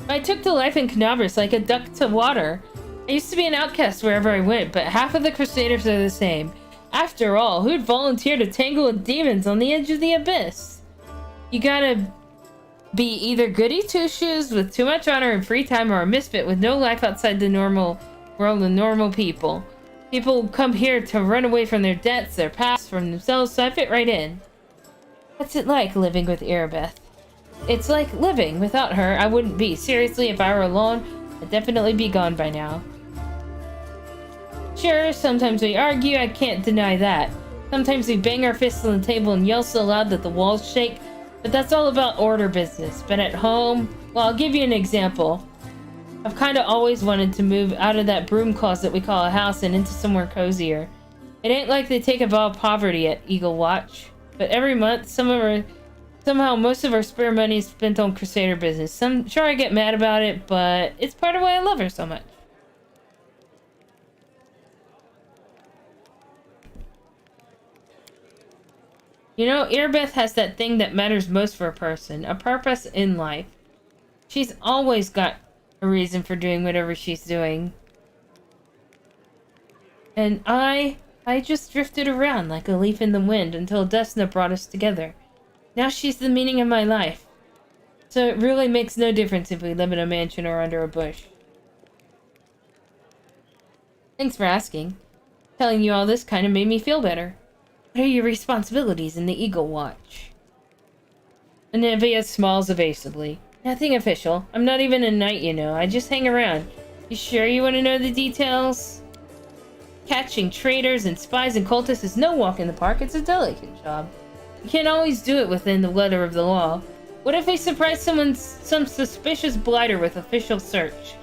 I took to life in Canabras like a duck to water. I used to be an outcast wherever I went, but half of the crusaders are the same. After all, who'd volunteer to tangle with demons on the edge of the abyss? You gotta be either goody two-shoes with too much honor and free time, or a misfit with no life outside the normal world of normal people. People come here to run away from their debts, their past, from themselves, so I fit right in. What's it like living with Erebeth? It's like living. Without her, I wouldn't be. Seriously, if I were alone, I'd definitely be gone by now. Sure, sometimes we argue, I can't deny that. Sometimes we bang our fists on the table and yell so loud that the walls shake, but that's all about order business. But at home, well, I'll give you an example. I've kind of always wanted to move out of that broom closet we call a house and into somewhere cozier. It ain't like they take a vow of poverty at Eagle Watch, but every month, somehow most of our spare money is spent on Crusader business. Sure, I get mad about it, but it's part of why I love her so much. You know, Erebeth has that thing that matters most for a person, a purpose in life. She's always got a reason for doing whatever she's doing. And I just drifted around like a leaf in the wind until Desna brought us together. Now she's the meaning of my life. So it really makes no difference if we live in a mansion or under a bush. Thanks for asking. Telling you all this kind of made me feel better. What are your responsibilities in the Eagle Watch? Anevia smiles evasively. Nothing official. I'm not even a knight, you know. I just hang around. You sure you want to know the details? Catching traitors and spies and cultists is no walk in the park. It's a delicate job. You can't always do it within the letter of the law. What if we surprise some suspicious blighter with official search?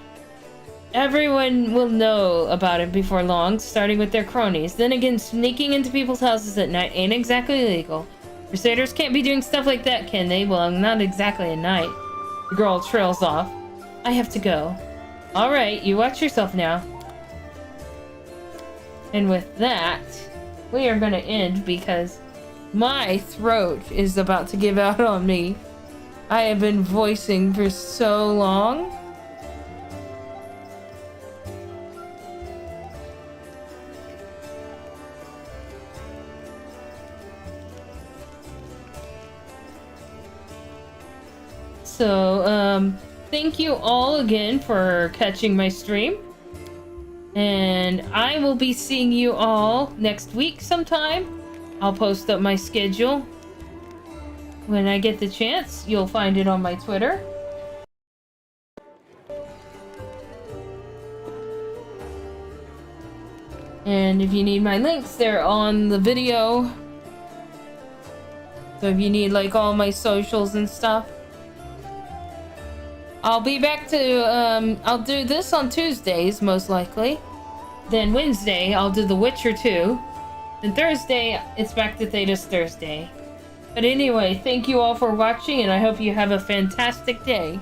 Everyone will know about it before long, starting with their cronies. Then again, sneaking into people's houses at night ain't exactly legal. Crusaders can't be doing stuff like that, can they? Well, not exactly at night. The girl trails off. I have to go. Alright, you watch yourself now. And with that, we are gonna end because my throat is about to give out on me. I have been voicing for so long. So, thank you all again for catching my stream. And I will be seeing you all next week sometime. I'll post up my schedule when I get the chance. You'll find it on my Twitter. And if you need my links, they're on the video. So if you need like all my socials and stuff. I'll be back to, I'll do this on Tuesdays, most likely. Then Wednesday, I'll do The Witcher 2. Then Thursday, it's back to Thetis Thursday. But anyway, thank you all for watching, and I hope you have a fantastic day.